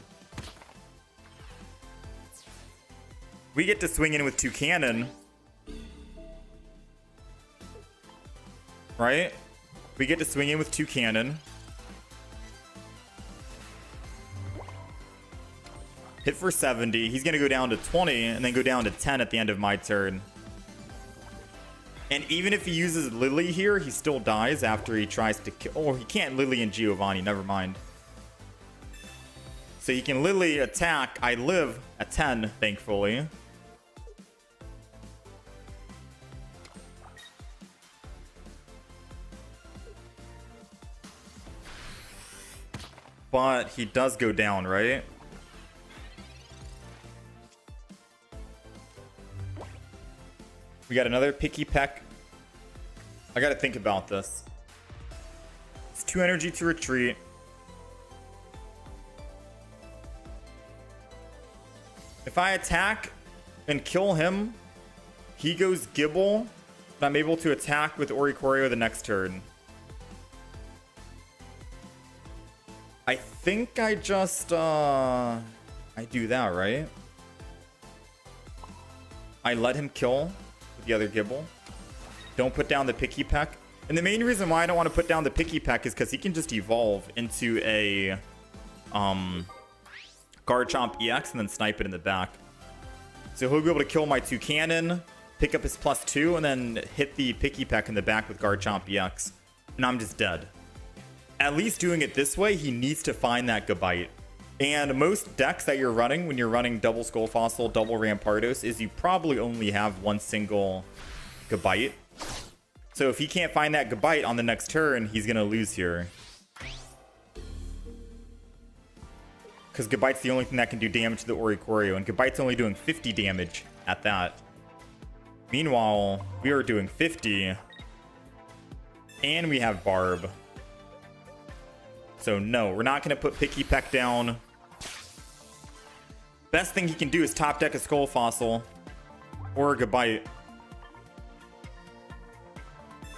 We get to swing in with 2 cannon. Right? We get to swing in with 2 cannon. Hit for 70. He's going to go down to 20 and then go down to 10 at the end of my turn. And even if he uses Lily here, he still dies after he tries to kill. Oh, he can't Lily and Giovanni. Never mind. So he can Lily attack. I live at 10, thankfully. But he does go down, right? We got another Picky Peck. I gotta think about this. It's 2 energy to retreat. If I attack and kill him, he goes Gibble, and I'm able to attack with Oricorio the next turn. I think I just, I do that, right? I let him kill with the other Gibble. Don't put down the Picky Peck. And the main reason why I don't want to put down the Picky Peck is because he can just evolve into a, Garchomp EX and then snipe it in the back. So he'll be able to kill my 2 cannon, pick up his +2, and then hit the Picky Peck in the back with Garchomp EX. And I'm just dead. At least doing it this way, he needs to find that Gabite. And most decks that you're running when you're running double Skull Fossil, double Rampardos, is you probably only have one single Gabite. So if he can't find that Gabite on the next turn, he's going to lose here. Because Gabite's the only thing that can do damage to the Oricorio, and Gabite's only doing 50 damage at that. Meanwhile, we are doing 50. And we have Barb. So no, we're not going to put Picky Peck down. Best thing he can do is top deck a Skull Fossil. Or a Gabite.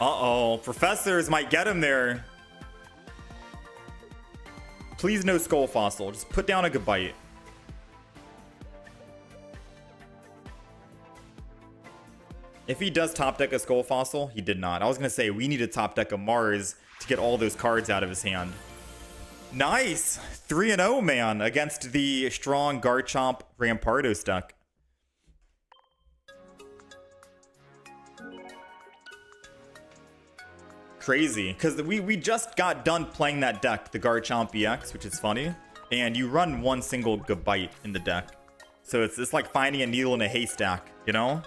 Uh-oh. Professors might get him there. Please no Skull Fossil. Just put down a Gabite. If he does top deck a Skull Fossil, he did not. I was going to say, we need to top deck a Mars to get all those cards out of his hand. Nice! 3-0, man, against the strong Garchomp Rampardos deck. Crazy, because we just got done playing that deck, the Garchomp EX, which is funny. And you run one single Gabite in the deck. So it's like finding a needle in a haystack, you know?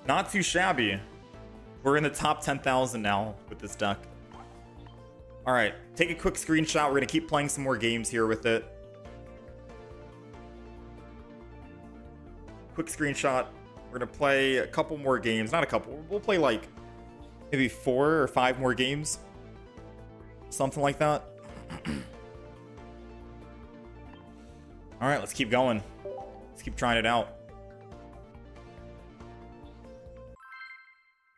Not too shabby. We're in the top 10,000 now with this deck. All right, take a quick screenshot. We're gonna keep playing some more games here with it. Quick screenshot. We're gonna play a couple more games. Not a couple. We'll play like maybe 4 or 5 more games. Something like that. All right, let's keep going. Let's keep trying it out.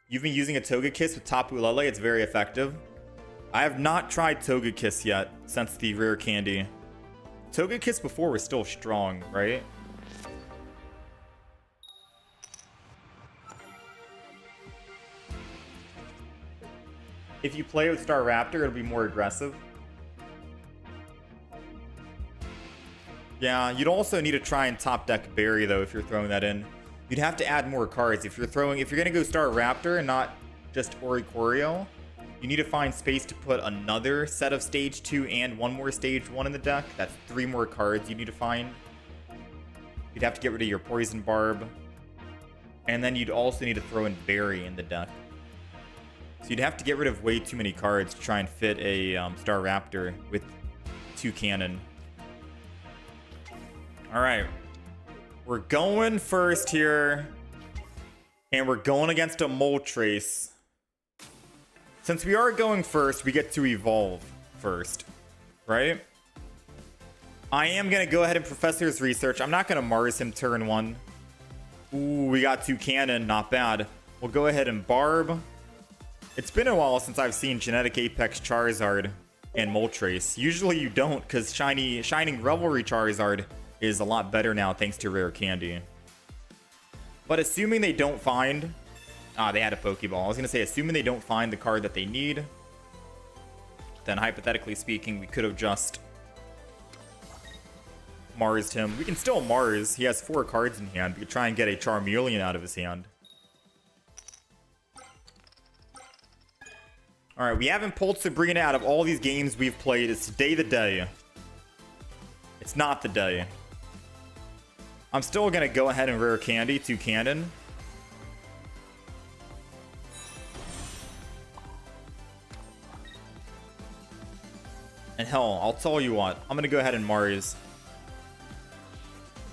You've been using a Togekiss with Tapu Lele. It's very effective. I have not tried Togekiss yet since the rare candy. Togekiss before was still strong, right? If you play with Staraptor, it'll be more aggressive. Yeah, you'd also need to try and top deck Berry though if you're throwing that in. You'd have to add more cards. If you're gonna go Staraptor and not just Oricorio, you need to find space to put another set of stage 2 and one more stage 1 in the deck. That's 3 more cards you need to find. You'd have to get rid of your Poison Barb. And then you'd also need to throw in Berry in the deck. So you'd have to get rid of way too many cards to try and fit a Staraptor with 2 cannon. Alright. We're going first here. And we're going against a Moltres. Since we are going first, we get to evolve first. Right? I am going to go ahead and Professor's Research. I'm not going to Mars him turn 1. Ooh, we got 2 Cannon. Not bad. We'll go ahead and Barb. It's been a while since I've seen Genetic Apex Charizard and Moltres. Usually you don't, because Shining Revelry Charizard is a lot better now thanks to Rare Candy. But assuming they don't find... they had a Pokeball. I was going to say, assuming they don't find the card that they need, then hypothetically speaking, we could have just Marsed him. We can still Mars. He has 4 cards in hand. We could try and get a Charmeleon out of his hand. Alright, we haven't pulled Sabrina out of all these games we've played. It's today the day. It's not the day. I'm still going to go ahead and Rare Candy 2 Cannon. And hell, I'll tell you what. I'm going to go ahead and Mars.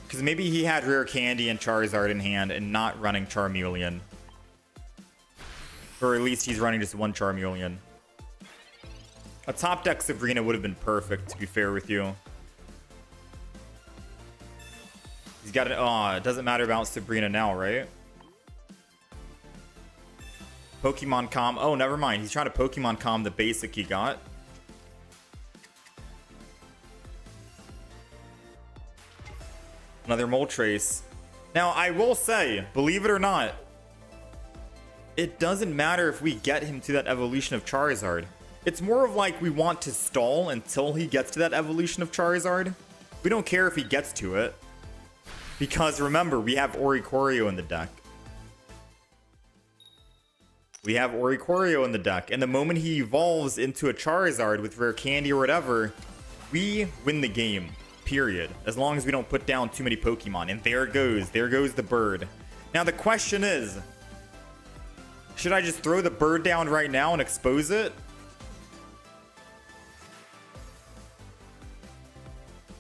Because maybe he had Rare Candy and Charizard in hand and not running Charmeleon. Or at least he's running just 1 Charmeleon. A top deck Sabrina would have been perfect, to be fair with you. He's got an... Oh, it doesn't matter about Sabrina now, right? Pokemon Calm. Oh, never mind. He's trying to Pokemon Calm the basic he got. Another Moltres. Now, I will say, believe it or not, it doesn't matter if we get him to that evolution of Charizard. It's more of like we want to stall until he gets to that evolution of Charizard. We don't care if he gets to it. Because remember, we have Oricorio in the deck. We have Oricorio in the deck. And the moment he evolves into a Charizard with Rare Candy or whatever, we win the game. Period. As long as we don't put down too many Pokemon. And there it goes. There goes the bird. Now the question is, should I just throw the bird down right now and expose it?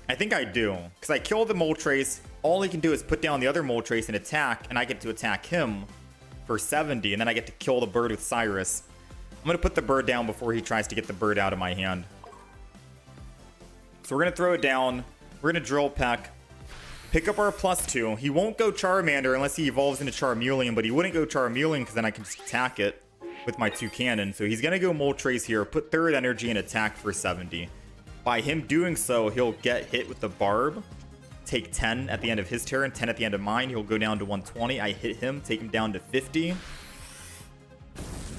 I think I do. Because I kill the Moltres. All he can do is put down the other Moltres and attack. And I get to attack him for 70. And then I get to kill the bird with Cyrus. I'm going to put the bird down before he tries to get the bird out of my hand. So we're going to throw it down. We're going to Drill Peck. Pick up our +2. He won't go Charmander unless he evolves into Charmeleon, but he wouldn't go Charmeleon because then I can just attack it with my 2 Cannon. So he's going to go Moltres here, put 3rd energy and attack for 70. By him doing so, he'll get hit with the Barb, take 10 at the end of his turn, 10 at the end of mine. He'll go down to 120. I hit him, take him down to 50.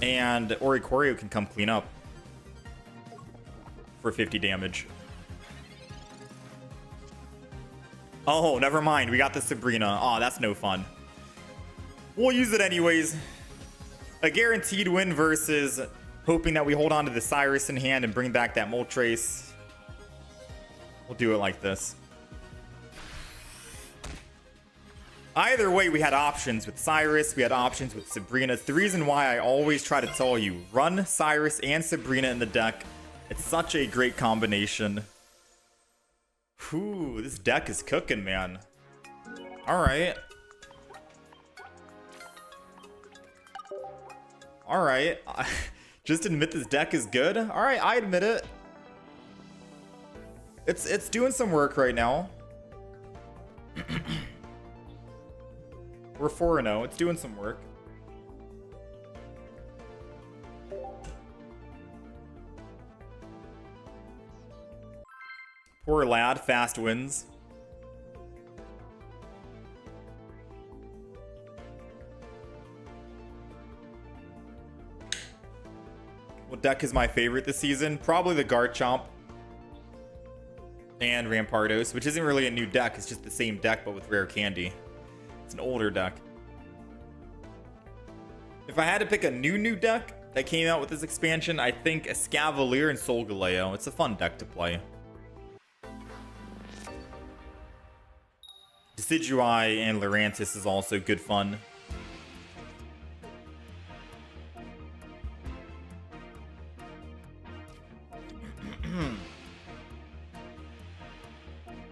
And Oricorio can come clean up for 50 damage. Oh, never mind. We got the Sabrina. Oh, that's no fun. We'll use it anyways. A guaranteed win versus hoping that we hold on to the Cyrus in hand and bring back that Moltres. We'll do it like this. Either way, we had options with Cyrus. We had options with Sabrina. It's the reason why I always try to tell you, run Cyrus and Sabrina in the deck. It's such a great combination. Whew, this deck is cooking, man. Alright. Alright. Just admit this deck is good? Alright, I admit it. It's doing some work right now. We're 4-0. It's doing some work. Poor lad, fast wins. What deck is my favorite this season? Probably the Garchomp and Rampardos, which isn't really a new deck. It's just the same deck, but with Rare Candy. It's an older deck. If I had to pick a new deck that came out with this expansion, I think Escavalier and Solgaleo. It's a fun deck to play. Decidueye and Lurantis is also good fun.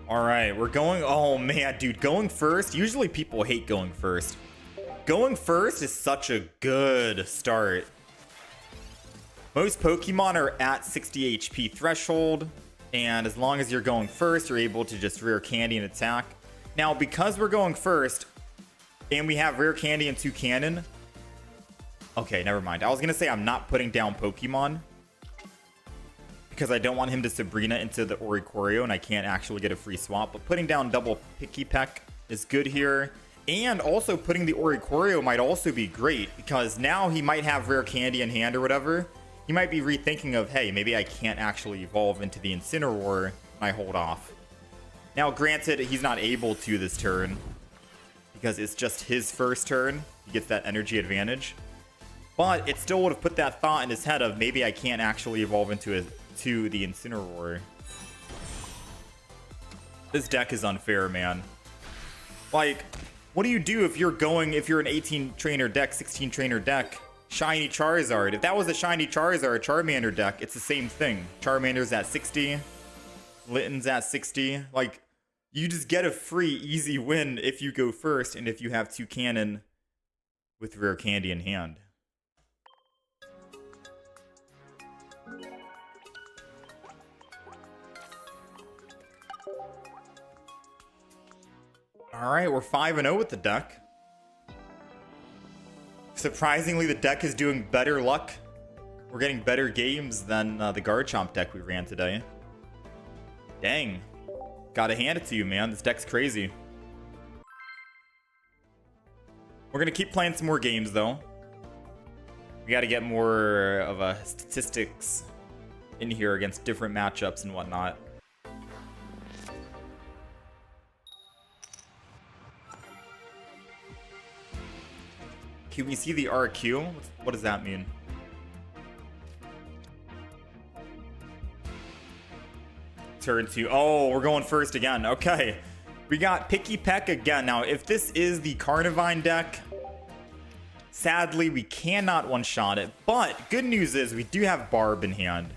Alright, we're going... Oh man, dude, going first? Usually people hate going first. Going first is such a good start. Most Pokemon are at 60 HP threshold. And as long as you're going first, you're able to just rare candy and attack. Now, because we're going first, and we have rare candy and 2 cannon. Okay, never mind. I was going to say I'm not putting down Pokemon, because I don't want him to Sabrina into the Oricorio, and I can't actually get a free swap. But putting down double Picky Peck is good here. And also putting the Oricorio might also be great, because now he might have rare candy in hand or whatever. He might be rethinking of, hey, maybe I can't actually evolve into the Incineroar and I hold off. Now, granted, he's not able to this turn, because it's just his first turn. He gets that energy advantage. But it still would have put that thought in his head of, maybe I can't actually evolve into the Incineroar. This deck is unfair, man. Like, what do you do if you're an 18 trainer deck, 16 trainer deck, shiny Charizard? If that was a shiny Charizard, Charmander deck, it's the same thing. Charmander's at 60, Litten's at 60. Like, you just get a free, easy win if you go first and if you have 2 cannon with rare candy in hand. Alright, we're 5-0 with the deck. Surprisingly, the deck is doing better luck. We're getting better games than the Garchomp deck we ran today. Dang. Gotta hand it to you, man. This deck's crazy. We're gonna keep playing some more games, though. We gotta get more of a statistics in here against different matchups and whatnot. Can we see the RQ? What does that mean? Turn 2. Oh, we're going first again. Okay. We got Picky Peck again. Now, if this is the Carnivine deck, sadly, we cannot one-shot it. But good news is we do have Barb in hand.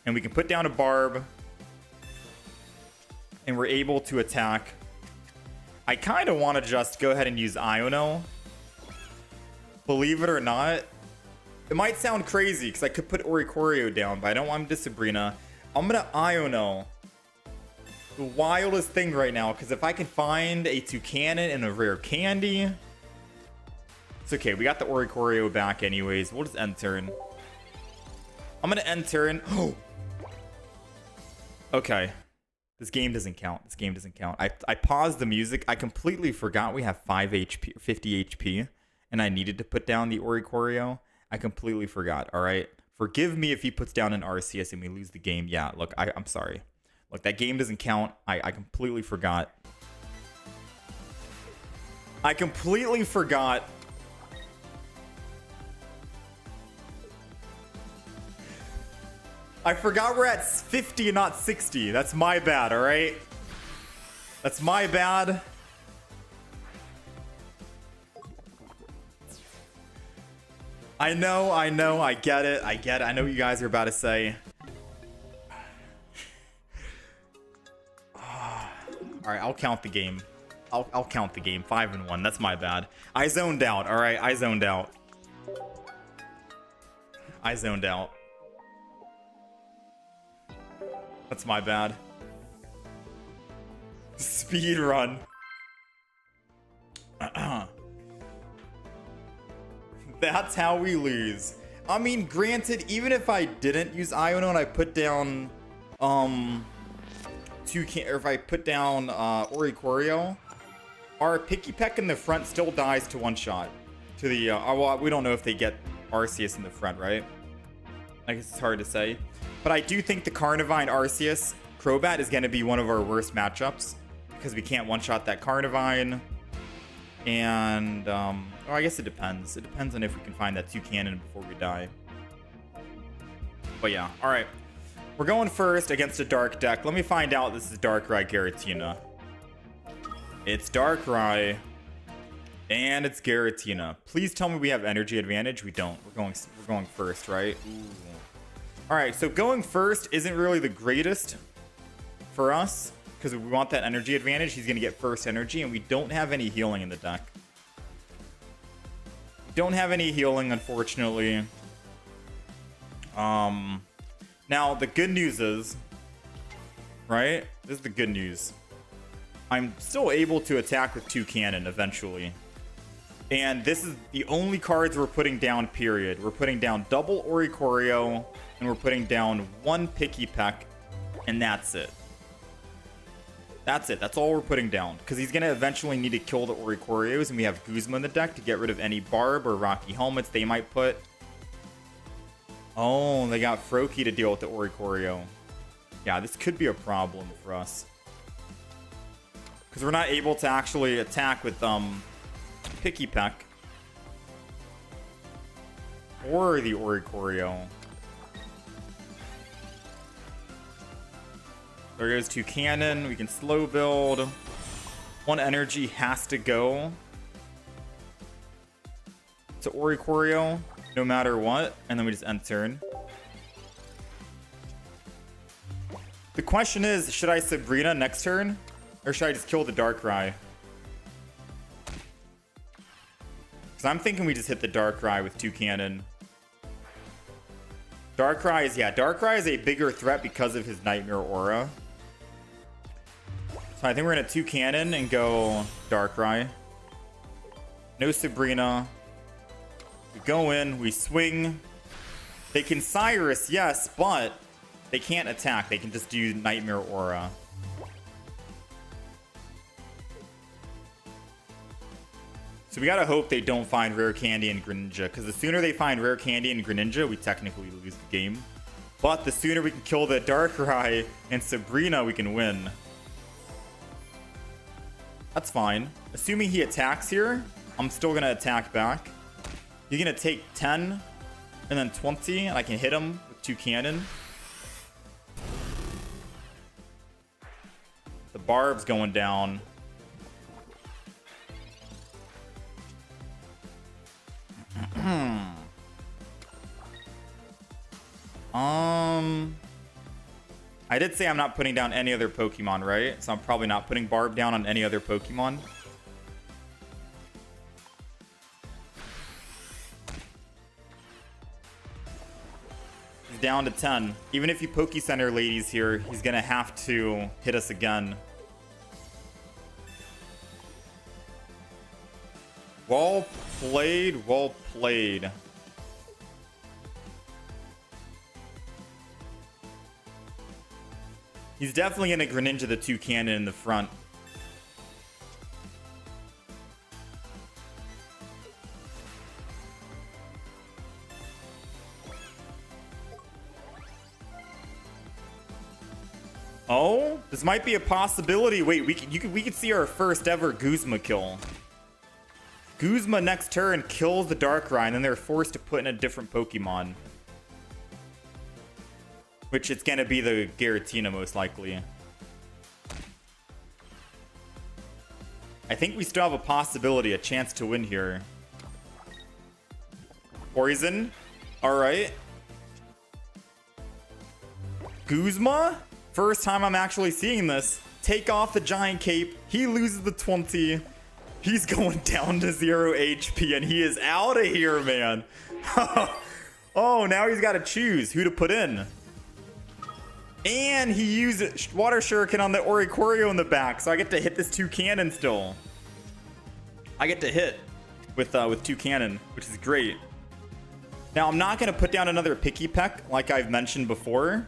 And we can put down a Barb. And we're able to attack. I kind of want to just go ahead and use Iono. Believe it or not. It might sound crazy because I could put Oricorio down, but I don't want him to Sabrina. I'm going to Iono. The wildest thing right now, because if I can find a Toucannon and a rare candy. It's okay. We got the Oricorio back anyways. We'll just end turn. I'm going to end turn. Oh. Okay. This game doesn't count. This game doesn't count. I paused the music. I completely forgot we have 5 HP, 50 HP. And I needed to put down the Oricorio. I completely forgot. All right. Forgive me if he puts down an Arceus and we lose the game. Yeah, look, I'm sorry. Look, that game doesn't count. I completely forgot. I completely forgot. I forgot we're at 50 and not 60. That's my bad, all right? That's my bad. I know, I get it, I know what you guys are about to say. Alright, I'll count the game. I'll count the game. 5-1, that's my bad. I zoned out, alright, I zoned out. I zoned out. That's my bad. Speed run. That's how we lose. I mean, granted, even if I didn't use Iono and I put down Oricorio, our Picky Peck in the front still dies to one shot. To the well, we don't know if they get Arceus in the front, right? I guess it's hard to say. But I do think the Carnivine Arceus Crobat is going to be one of our worst matchups, because we can't one-shot that Carnivine. And, well, I guess it depends. It depends on if we can find that Toucannon before we die. But yeah, alright. We're going first against a Dark deck. Let me find out this is Darkrai Giratina. It's Darkrai. And it's Giratina. Please tell me we have energy advantage. We don't. We're going first, right? Alright, so going first isn't really the greatest for us, because we want that energy advantage. He's going to get first energy, and we don't have any healing in the deck. Don't have any healing, unfortunately. Now, the good news is right? This is the good news. I'm still able to attack with 2 cannon eventually. And this is the only cards we're putting down, period. We're putting down double Oricorio, and we're putting down 1 Picky Peck, and that's it. That's it. That's all we're putting down. Because he's going to eventually need to kill the Oricorios, and we have Guzma in the deck to get rid of any Barb or Rocky Helmets they might put. Oh, they got Froakie to deal with the Oricorio. Yeah, this could be a problem for us. Because we're not able to actually attack with Picky Peck or the Oricorio. There goes 2 cannon. We can slow build. 1 energy has to go to Oricorio no matter what. And then we just end turn. The question is, should I Sabrina next turn? Or should I just kill the Darkrai? Because I'm thinking we just hit the Darkrai with 2 cannon. Darkrai is a bigger threat because of his Nightmare Aura. So I think we're going to 2 cannon and go Darkrai. No Sabrina. We go in, we swing. They can Cyrus, yes, but they can't attack. They can just do Nightmare Aura. So we gotta hope they don't find Rare Candy and Greninja, because the sooner they find Rare Candy and Greninja, we technically lose the game. But the sooner we can kill the Darkrai and Sabrina, we can win. That's fine. Assuming he attacks here, I'm still gonna attack back. He's gonna take 10 and then 20, and I can hit him with 2 cannon. The Barb's going down. I did say I'm not putting down any other Pokemon, right? So I'm probably not putting Barb down on any other Pokemon. He's down to 10. Even if you Poke Center ladies here, he's gonna have to hit us again. Well played, well played. He's definitely going to Greninja the 2 cannon in the front. Oh, this might be a possibility. Wait, we could see our first ever Guzma kill. Guzma next turn kills the Darkrai, and then they're forced to put in a different Pokemon. Which it's going to be the Giratina most likely. I think we still have a possibility, a chance to win here. Poison. Alright. Guzma? First time I'm actually seeing this. Take off the giant cape. He loses the 20. He's going down to 0 HP, and he is out of here, man. Oh, now he's got to choose who to put in. And he used Water Shuriken on the Oricorio in the back, so I get to hit this 2 cannon still. I get to hit with 2 cannon, which is great. Now, I'm not going to put down another Picky Peck, like I've mentioned before.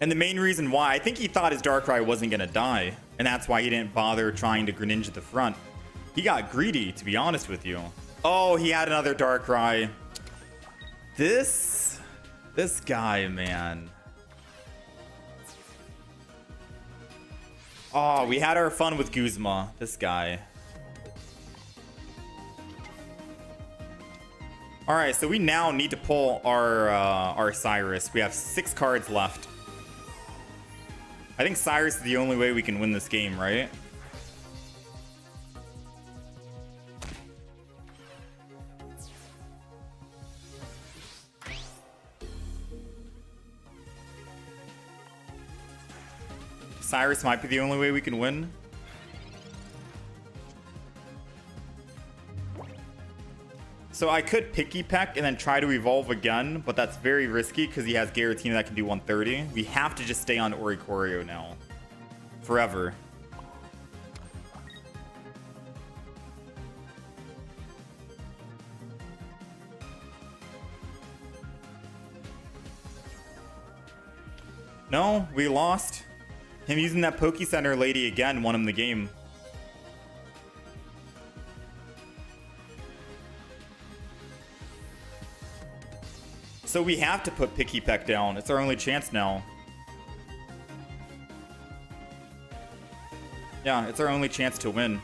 And the main reason why, I think he thought his Darkrai wasn't going to die. And that's why he didn't bother trying to Greninja the front. He got greedy, to be honest with you. Oh, he had another Darkrai. This guy, man. Oh, we had our fun with Guzma. This guy. Alright, so we now need to pull our Cyrus. We have 6 cards left. I think Cyrus is the only way we can win this game, right? Cyrus might be the only way we can win. So I could Picky Peck and then try to evolve again, but that's very risky because he has Giratina that can do 130. We have to just stay on Oricorio now. Forever. No, we lost. Him using that Poke Center lady again won him the game. So we have to put Picky Peck down. It's our only chance now. Yeah, it's our only chance to win.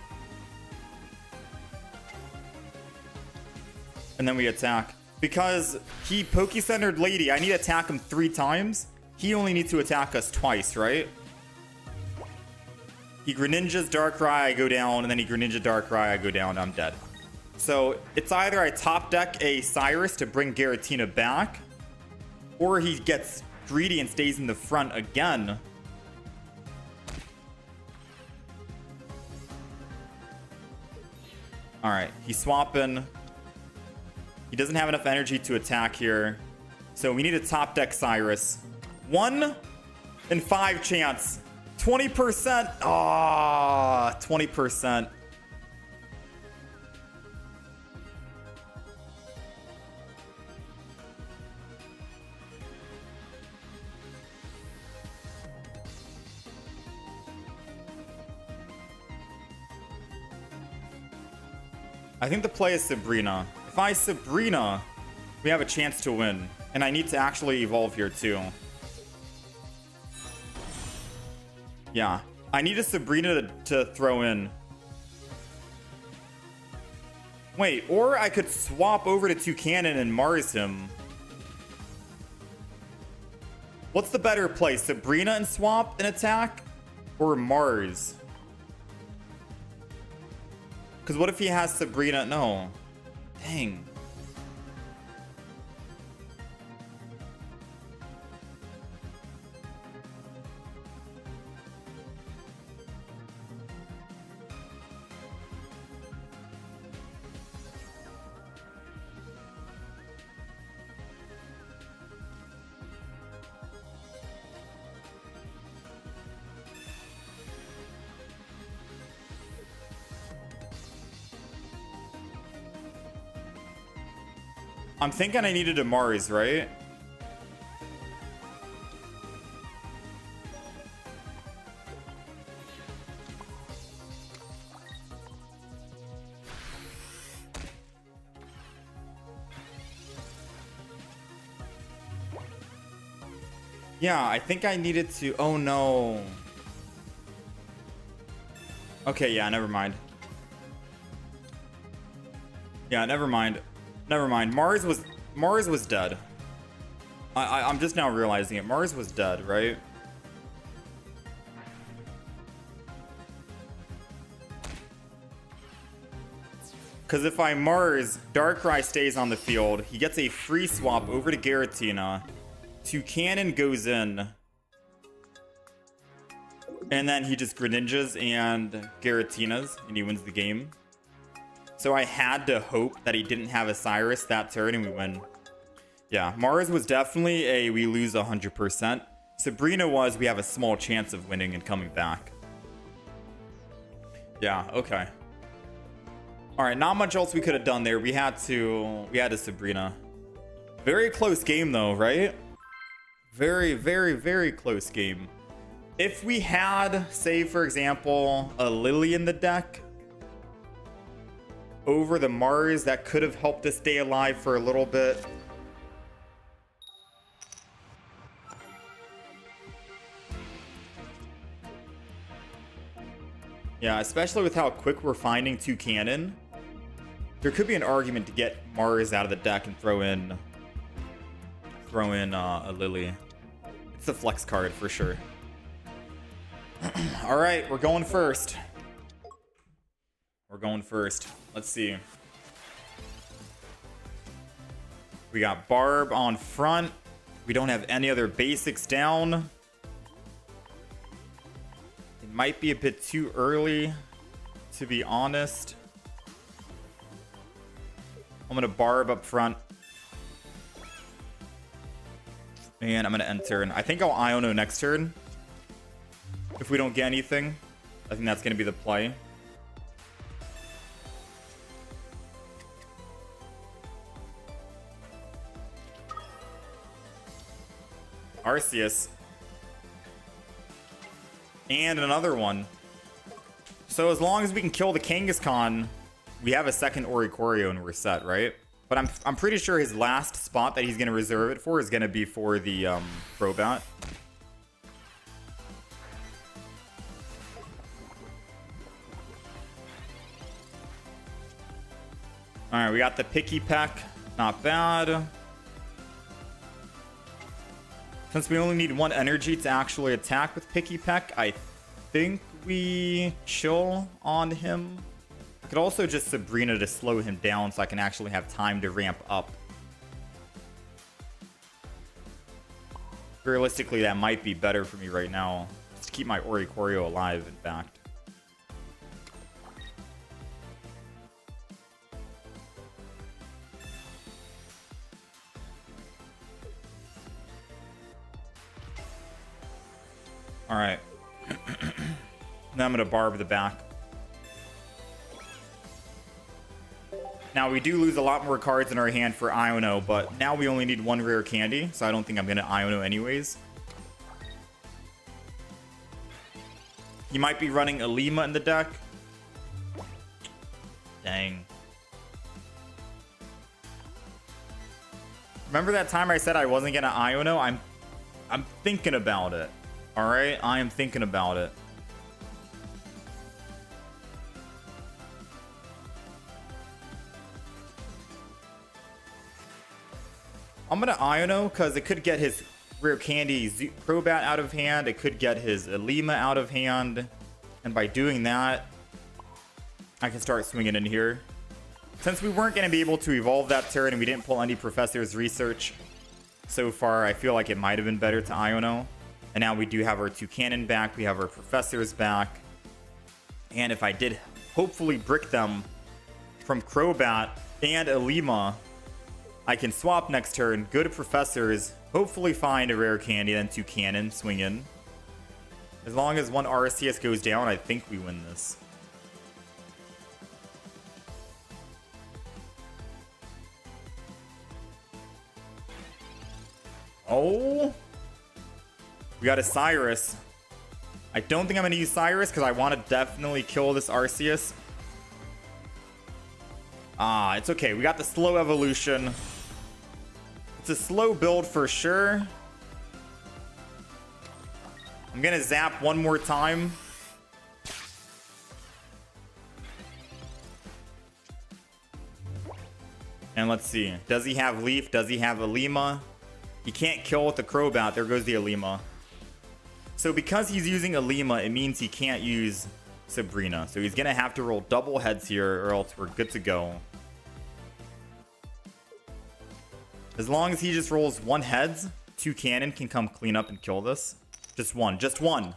And then we attack. Because he Poke-centered Lady, I need to attack him 3 times. He only needs to attack us twice, right? He Greninja's Darkrai, I go down, and then he Greninja Darkrai, I go down, I'm dead. So it's either I top deck a Cyrus to bring Giratina back, or he gets greedy and stays in the front again. Alright, he's swapping. He doesn't have enough energy to attack here. So we need to top deck Cyrus. 1 in 5 chance. 20%. Ah, 20%. I think the play is Sabrina. If I Sabrina, we have a chance to win. And I need to actually evolve here too. Yeah. I need a Sabrina to throw in. Wait, or I could swap over to Toucanon and Mars him. What's the better play? Sabrina and swap and attack? Or Mars? Because what if he has Sabrina? No. Dang. I'm thinking I needed a Mars, right? Yeah, I think I needed to... Oh, no. Okay, yeah, never mind. Yeah, never mind. Never mind. Mars was dead. I'm just now realizing it. Mars was dead, right? Because if I Mars, Darkrai stays on the field. He gets a free swap over to Giratina. Toucanon goes in. And then he just Greninjas and Giratinas, and he wins the game. So I had to hope that he didn't have a Cyrus that turn and we win. Yeah, Mars was definitely a we lose 100%. Sabrina was we have a small chance of winning and coming back. Yeah, okay. All right, not much else we could have done there. We had to Sabrina. Very close game though, right? Very, very, very close game. If we had, say for example, a Lily in the deck over the Mars, that could have helped us stay alive for a little bit. Yeah, especially with how quick we're finding Toucanon. There could be an argument to get Mars out of the deck and throw in a Lily. It's a flex card for sure. All right, we're going first. We're going first. Let's see. We got Barb on front. We don't have any other basics down. It might be a bit too early, to be honest. I'm gonna barb up front. And I'm gonna end turn. I think I'll Iono next turn. If we don't get anything. I think that's gonna be the play. Arceus. And another one. So as long as we can kill the Kangaskhan, we have a second Oricorio and we're set, right? But I'm pretty sure his last spot that he's going to reserve it for is going to be for the Crobat. Alright, we got the Picky Peck. Not bad. Since we only need one energy to actually attack with Picky Peck, I think we chill on him. I could also just Sabrina to slow him down so I can actually have time to ramp up. Realistically, that might be better for me right now. Just to keep my Oricorio alive, in fact. Alright. Now I'm going to barb the back. Now we do lose a lot more cards in our hand for Iono, but now we only need one rare candy, so I don't think I'm going to Iono anyways. He might be running Alima in the deck. Dang. Remember that time I said I wasn't going to Iono? I'm thinking about it. Alright, I am thinking about it. I'm gonna Iono because it could get his rare candy Crobat out of hand. It could get his Alima out of hand. And by doing that, I can start swinging in here. Since we weren't going to be able to evolve that turn and we didn't pull any Professor's Research so far, I feel like it might have been better to Iono. And now we do have our Toucannon back. We have our Professors back. And if I did hopefully brick them from Crobat and Alima, I can swap next turn, go to Professors, hopefully find a rare candy, then Toucannon, swing in. As long as one Arceus goes down, I think we win this. Oh! We got a Cyrus. I don't think I'm going to use Cyrus because I want to definitely kill this Arceus. Ah, it's okay. We got the slow evolution. It's a slow build for sure. I'm going to zap one more time. And let's see. Does he have Leaf? Does he have Alima? He can't kill with the Crobat. There goes the Alima. So because he's using Alima, it means he can't use Sabrina. So he's going to have to roll double heads here or else we're good to go. As long as he just rolls one heads, Toucannon can come clean up and kill this. Just one. Just one.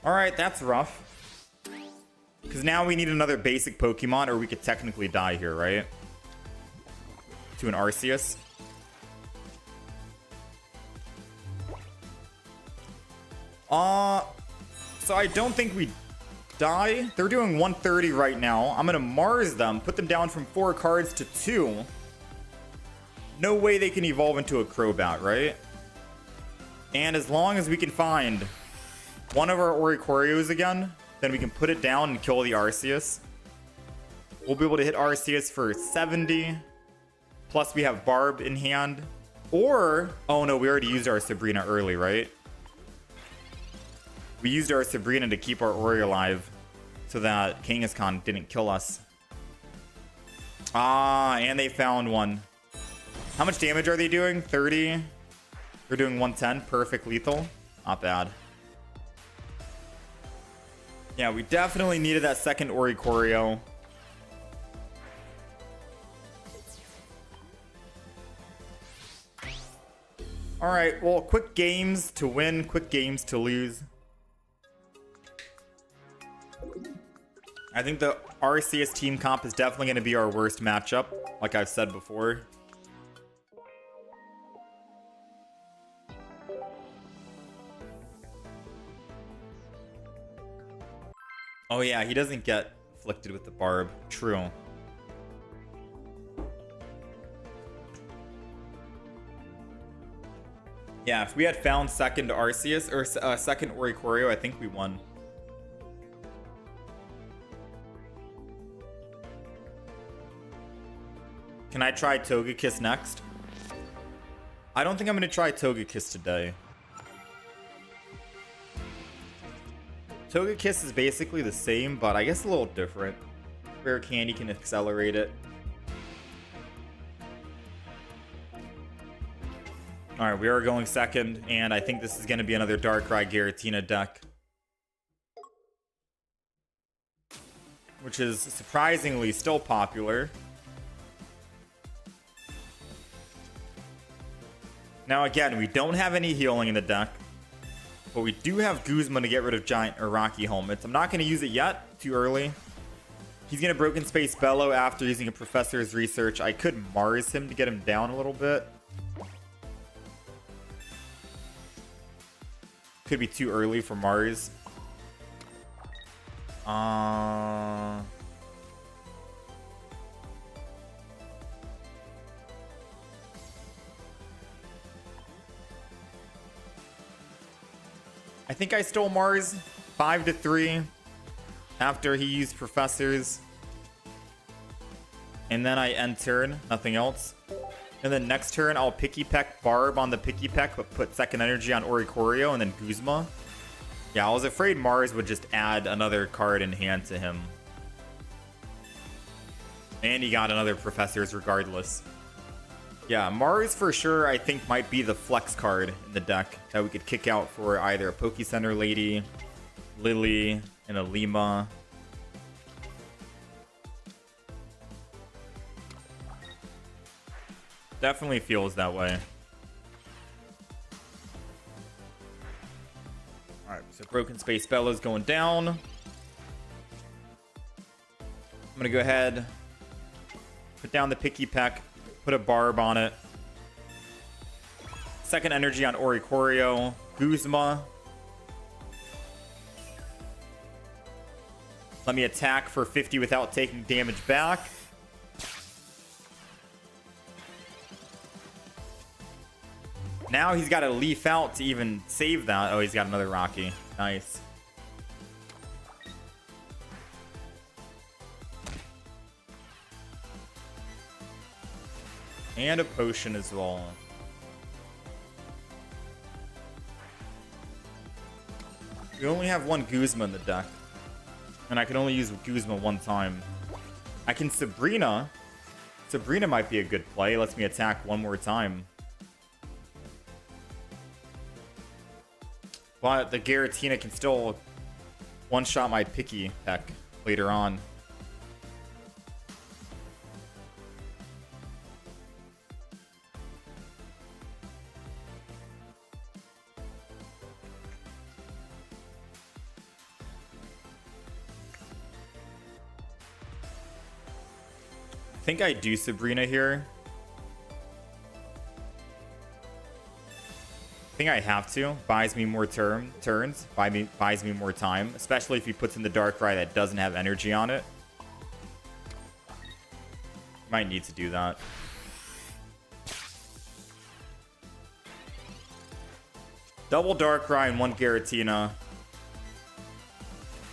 Alright, that's rough. Because now we need another basic Pokemon, or we could technically die here, right? To an Arceus. So I don't think we die. They're doing 130 right now. I'm going to Mars them, put them down from 4 cards to 2. No way they can evolve into a Crobat, right? And as long as we can find one of our Oricorios again, then we can put it down and kill the Arceus. We'll be able to hit Arceus for 70. Plus we have Barb in hand. Or, oh no, we already used our Sabrina early, right? We used our Sabrina to keep our Ori alive so that Kangaskhan didn't kill us. Ah, and they found one. How much damage are they doing? 30? They're doing 110. Perfect lethal. Not bad. Yeah, we definitely needed that second Oricorio. All right, well, quick games to win, quick games to lose. I think the Arceus team comp is definitely going to be our worst matchup, like I've said before. Oh yeah, he doesn't get afflicted with the barb. True. Yeah, if we had found second Arceus, or second Oricorio, I think we won. Can I try Togekiss next? I don't think I'm going to try Togekiss today. Togekiss is basically the same, but I guess a little different. Rare Candy can accelerate it. Alright, we are going second, and I think this is going to be another Darkrai Giratina deck. Which is surprisingly still popular. Now again, we don't have any healing in the deck, but we do have Guzma to get rid of Giant or Rocky Helmets. I'm not going to use it yet, too early. He's going to Broken Space Bellow after using a Professor's Research. I could Mars him to get him down a little bit. Could be too early for Mars. I think I stole Mars 5-3 after he used Professors. And then I end turn, nothing else. And then next turn, I'll Picky Peck Barb on the Picky Peck, but put second energy on Oricorio and then Guzma. Yeah, I was afraid Mars would just add another card in hand to him. And he got another Professors regardless. Yeah, Mars for sure I think might be the flex card in the deck that we could kick out for either a Poke Center Lady, Lily, and a Lima. Definitely feels that way. Alright, so Broken Space Bella's going down. I'm gonna go ahead, put down the Picky Peck, put a Barb on it. Second energy on Oricorio, Guzma. Let me attack for 50 without taking damage back. Now he's got to leaf out to even save that. Oh, he's got another Rocky. Nice. And a potion as well. We only have one Guzma in the deck. And I can only use Guzma one time. I can Sabrina. Sabrina might be a good play. Lets me attack one more time. But the Giratina can still one-shot my Picky Peck later on. I think I do Sabrina here. I think I have to. Buys me more turns. Buys me more time. Especially if he puts in the Darkrai that doesn't have energy on it. Might need to do that. Double Darkrai and one Giratina.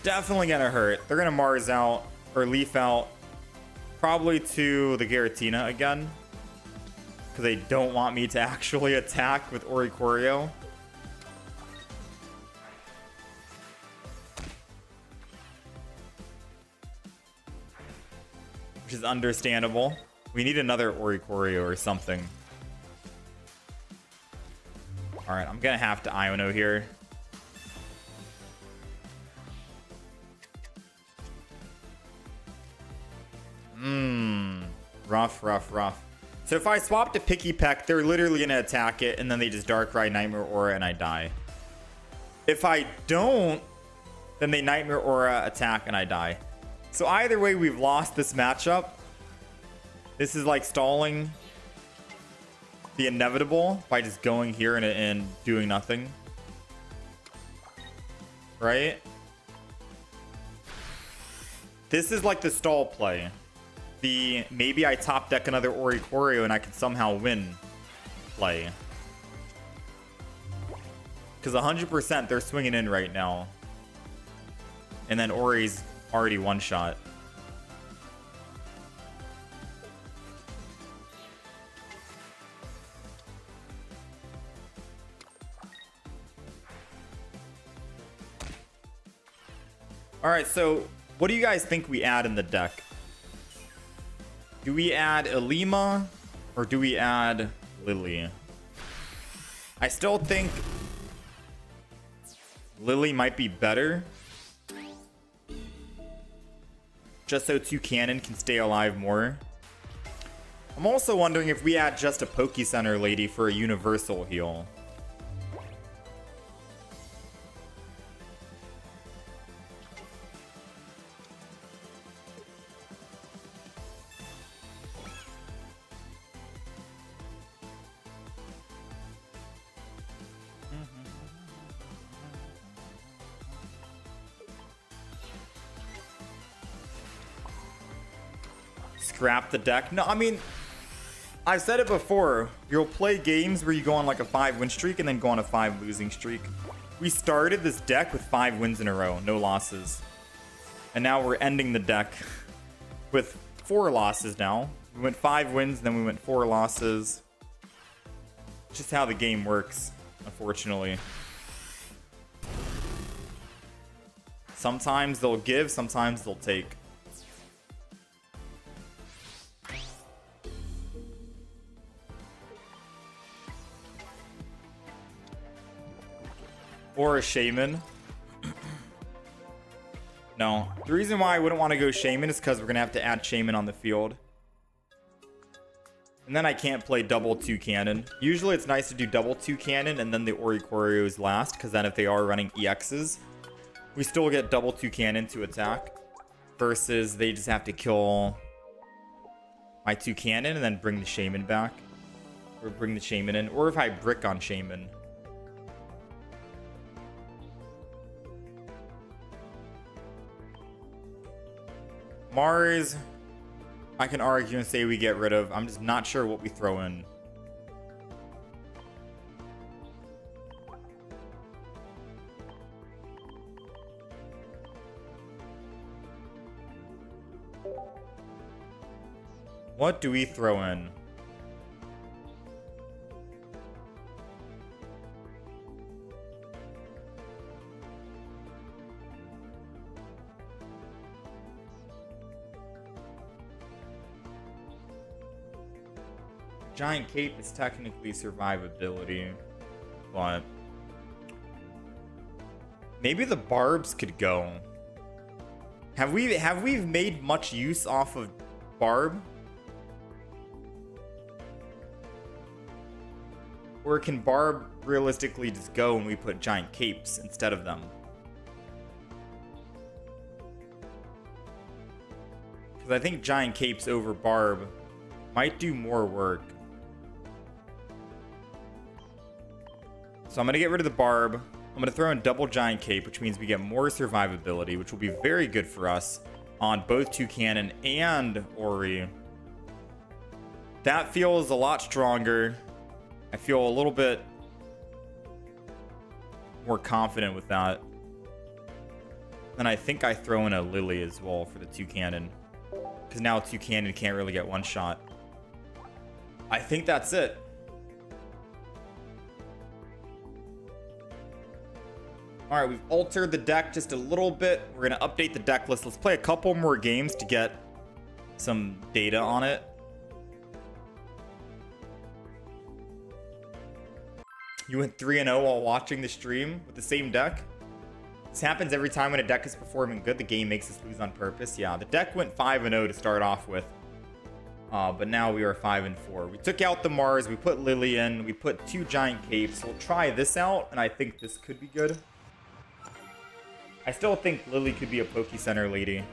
Definitely gonna hurt. They're gonna Mars out or Leaf out. Probably to the Giratina again. Because they don't want me to actually attack with Oricorio. Which is understandable. We need another Oricorio or something. Alright, I'm gonna have to Iono here. Rough. So if I swap to Picky Peck, they're literally going to attack it, and then they just Darkrai, Nightmare Aura, and I die. If I don't, then they Nightmare Aura, attack, and I die. So either way, we've lost this matchup. This is like stalling the inevitable by just going here and doing nothing. Right? This is like the stall play. The maybe I top deck another Oricorio and I can somehow win play. Because 100% they're swinging in right now. And then Ori's already one shot. Alright, so what do you guys think we add in the deck? Do we add Elima or do we add Lily? I still think Lily might be better. Just so Toucannon can stay alive more. I'm also wondering if we add just a Poke Center lady for a universal heal. Scrap the deck. No, I mean, I've said it before. You'll play games where you go on like a 5-win streak and then go on a 5-losing streak. We started this deck with 5 wins in a row, no losses. And now we're ending the deck with 4 losses now. We went 5 wins, then we went 4 losses. Just how the game works, unfortunately. Sometimes they'll give, sometimes they'll take. Or a Shaman. No. The reason why I wouldn't want to go Shaman is because we're going to have to add Shaman on the field. And then I can't play double Toucannon. Usually it's nice to do double Toucannon and then the Oricorios last, because then if they are running EXs, we still get double Toucannon to attack. Versus they just have to kill my Toucannon and then bring the Shaman back. Or bring the Shaman in. Or if I brick on Shaman. Mars, I can argue and say we get rid of. I'm just not sure what we throw in. What do we throw in? Giant Cape is technically survivability, but maybe the Barbs could go. Have we made much use off of Barb? Or can Barb realistically just go and we put Giant Capes instead of them? Because I think Giant Capes over Barb might do more work. So I'm going to get rid of the Barb. I'm going to throw in double Giant Cape, which means we get more survivability, which will be very good for us on both Toucannon and Ori. That feels a lot stronger. I feel a little bit more confident with that. And I think I throw in a Lily as well for the Toucannon. Because now Toucannon can't really get one shot. I think that's it. Alright, we've altered the deck just a little bit. We're going to update the deck list. Let's play a couple more games to get some data on it. You went 3-0 while watching the stream with the same deck? This happens every time when a deck is performing good. The game makes us lose on purpose. Yeah, the deck went 5-0 to start off with. But now we are 5-4. We took out the Mars, we put Lily in, we put 2 giant capes. We'll try this out, and I think this could be good. I still think Lily could be a Poke Center lady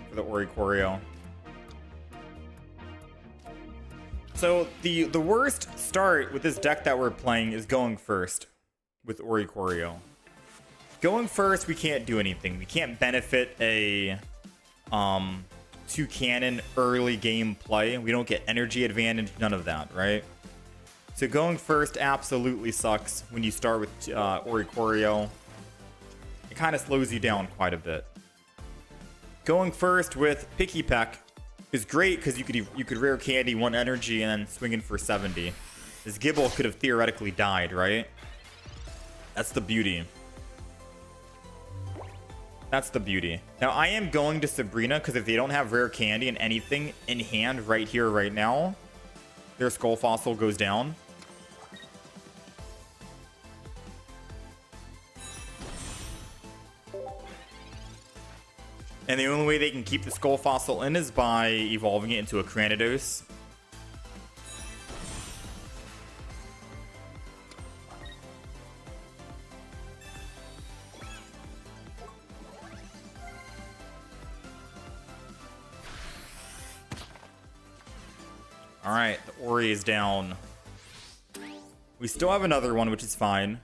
for the Oricorio. So the worst start with this deck that we're playing is going first with Oricorio. Going first, we can't do anything. We can't benefit a 2 cannon early game play. We don't get energy advantage, none of that, right? So going first absolutely sucks when you start with Oricorio. It kind of slows you down quite a bit. Going first with Picky Peck is great because you could rare candy 1 energy and then swing in for 70. This Gibble could have theoretically died, right? That's the beauty. That's the beauty. Now, I am going to Sabrina because if they don't have rare candy and anything in hand right here, right now, their Skull Fossil goes down. And the only way they can keep the Skull Fossil in is by evolving it into a Cranidos. Alright, the Ori is down. We still have another one, which is fine.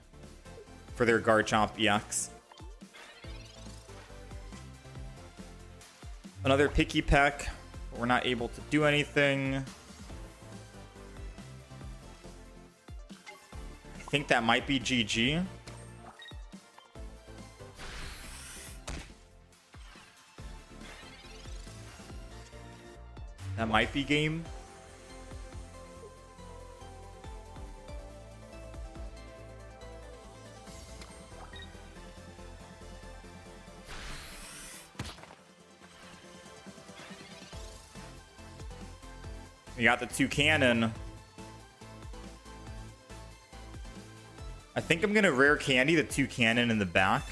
For their Garchomp EX. Another Picky Peck. But we're not able to do anything. I think that might be GG. That might be game. We got the 2 cannon. I think I'm gonna rare candy the 2 cannon in the back.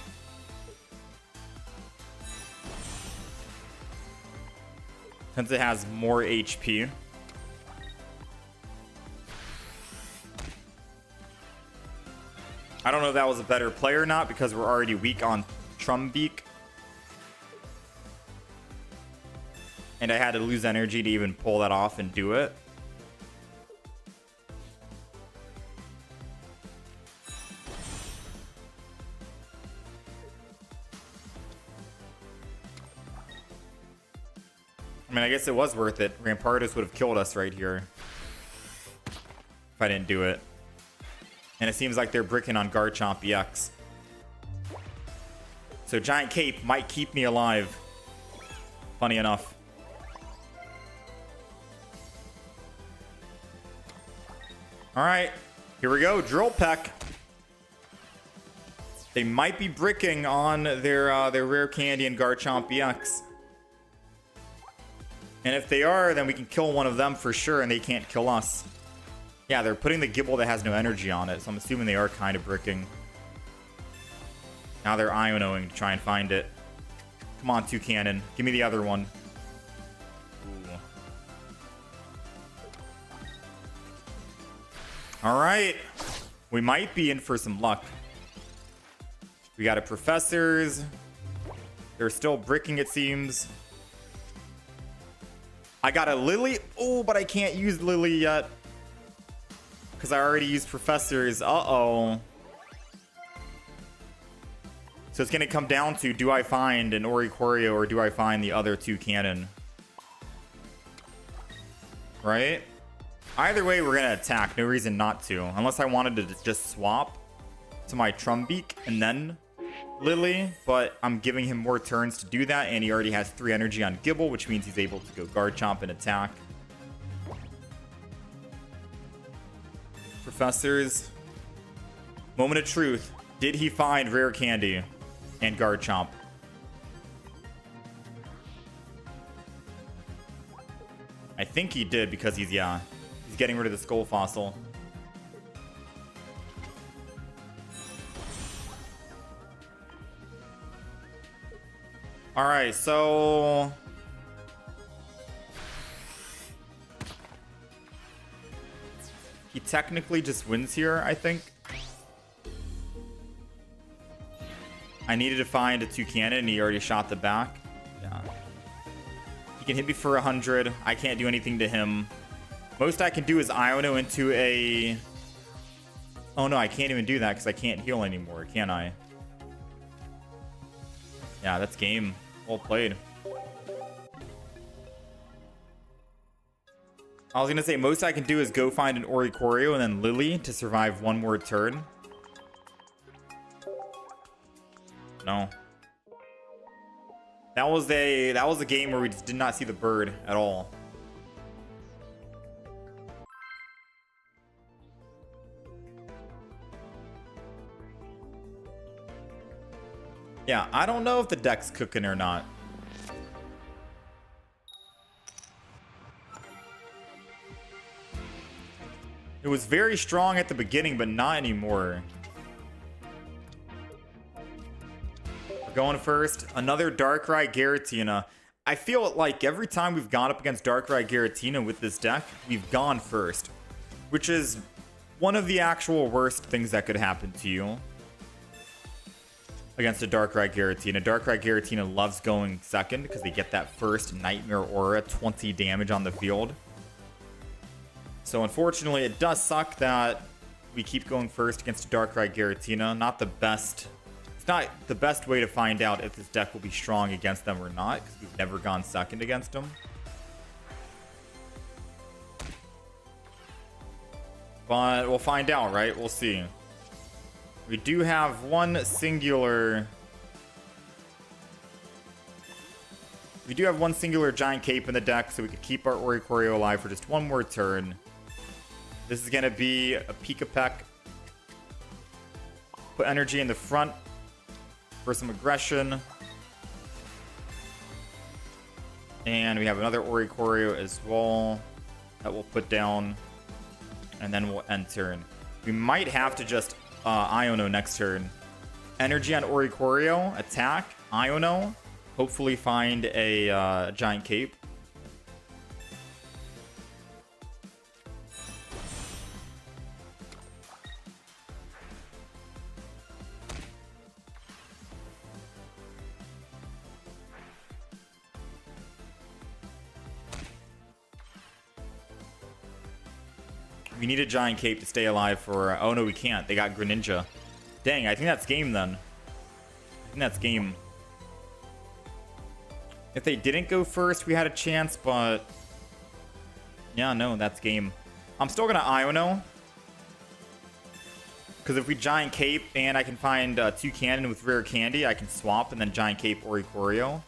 Since it has more HP. I don't know if that was a better play or not because we're already weak on Trumbeak. And I had to lose energy to even pull that off and do it. I mean, I guess it was worth it. Rampardos would have killed us right here if I didn't do it. And it seems like they're bricking on Garchomp EX. So Giant Cape might keep me alive. Funny enough. Alright, here we go. Drill Peck. They might be bricking on their rare candy and Garchomp EX. And if they are, then we can kill one of them for sure, and they can't kill us. Yeah, they're putting the Gibble that has no energy on it, so I'm assuming they are kind of bricking. Now they're Ionoing to try and find it. Come on, 2 cannon. Give me the other one. Alright. We might be in for some luck. We got a Professors. They're still bricking, it seems. I got a Lily. Oh, but I can't use Lily yet. Because I already used Professors. Uh-oh. So it's going to come down to, do I find an Oricorio or do I find the other 2 cannon? Right? Either way, we're going to attack. No reason not to. Unless I wanted to just swap to my Trumbeak and then Lily. But I'm giving him more turns to do that. And he already has 3 energy on Gibble, which means he's able to go Garchomp and attack. Professors. Moment of truth. Did he find rare candy and Garchomp? I think he did because he's getting rid of the Skull Fossil. Alright, so He technically just wins here, I think. I needed to find a 2-cannon, and he already shot the back. Yeah. He can hit me for 100. I can't do anything to him. Most I can do is Iono into a... Oh no, I can't even do that because I can't heal anymore, can I? Yeah, that's game. Well played. I was gonna say, most I can do is go find an Oricorio and then Lily to survive one more turn. No. That was a game where we just did not see the bird at all. Yeah, I don't know if the deck's cooking or not. It was very strong at the beginning, but not anymore. We're going first. Another Darkrai Giratina. I feel like every time we've gone up against Darkrai Giratina with this deck, we've gone first. Which is one of the actual worst things that could happen to you against a Darkrai Giratina. Darkrai Giratina loves going second because they get that first Nightmare Aura, 20 damage on the field. So unfortunately, it does suck that we keep going first against a Darkrai Giratina. Not the best. It's not the best way to find out if this deck will be strong against them or not, because we've never gone second against them. But we'll find out, right? We'll see. We do have one singular... We do have one singular Giant Cape in the deck, so we could keep our Oricorio alive for just one more turn. This is going to be a Pika Peck. Put energy in the front for some aggression. And we have another Oricorio as well that we'll put down. And then we'll end turn. We might have to just Iono next turn. Energy on Oricorio, attack, Iono, hopefully find a Giant Cape. We need a Giant Cape to stay alive for... Oh, no, we can't. They got Greninja. Dang, I think that's game, then. I think that's game. If they didn't go first, we had a chance, but... Yeah, no, that's game. I'm still going to Iono. Because if we Giant Cape and I can find 2-cannon with Rare Candy, I can swap and then Giant Cape Oricorio.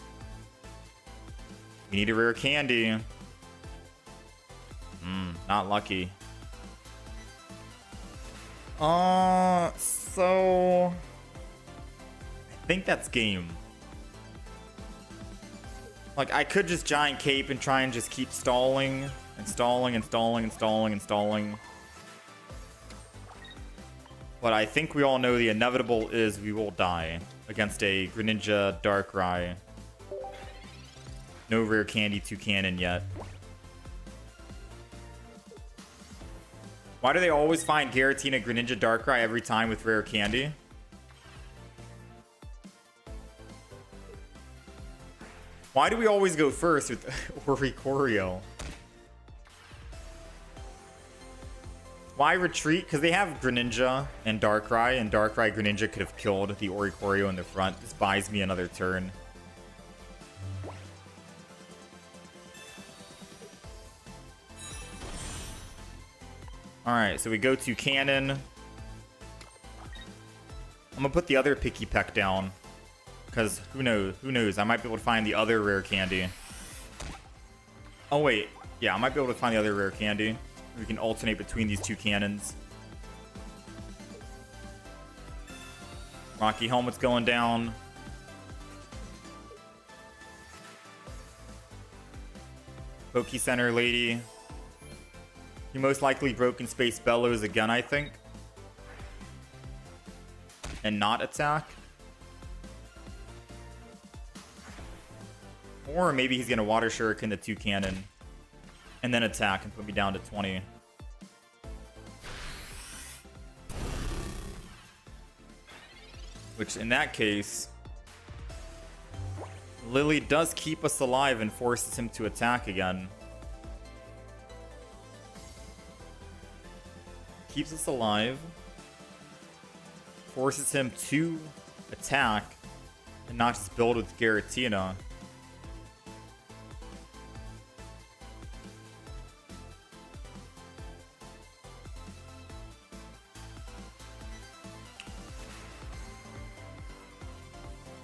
We need a Rare Candy. Not lucky. So I think that's game. Like, I could just Giant Cape and try and just keep stalling and stalling and stalling and stalling and stalling. But I think we all know the inevitable is we will die against a Greninja Darkrai. No Rare Candy 2-cannon yet. Why do they always find Giratina Greninja Darkrai every time with Rare Candy? Why do we always go first with Oricorio? Why retreat? Because they have Greninja and Darkrai Greninja could have killed the Oricorio in the front. This buys me another turn. Alright, so we go to Cannon. I'm gonna put the other Picky Peck down. Because who knows? I might be able to find the other Rare Candy. Oh wait, yeah, I might be able to find the other Rare Candy. We can alternate between these two cannons. Rocky Helmet's going down. Poke Center Lady. He most likely Broken Space Bellows again, I think. And not attack. Or maybe he's going to Water Shuriken the 2-cannon. And then attack and put me down to 20. Which in that case, Lily does keep us alive and forces him to attack again. Keeps us alive. Forces him to attack and not just build with Giratina.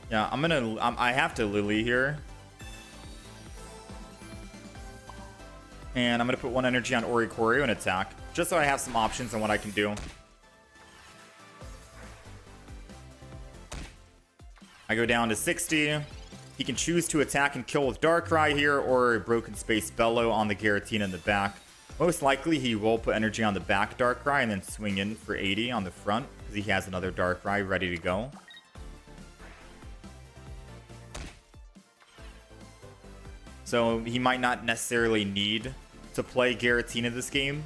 Yeah, I have to Lily here. And I'm gonna put 1 energy on Oricorio and attack, just so I have some options on what I can do. I go down to 60. He can choose to attack and kill with Darkrai here, or Broken Space Bellow on the Giratina in the back. Most likely he will put energy on the back Darkrai and then swing in for 80 on the front, because he has another Darkrai ready to go. So he might not necessarily need to play Giratina this game.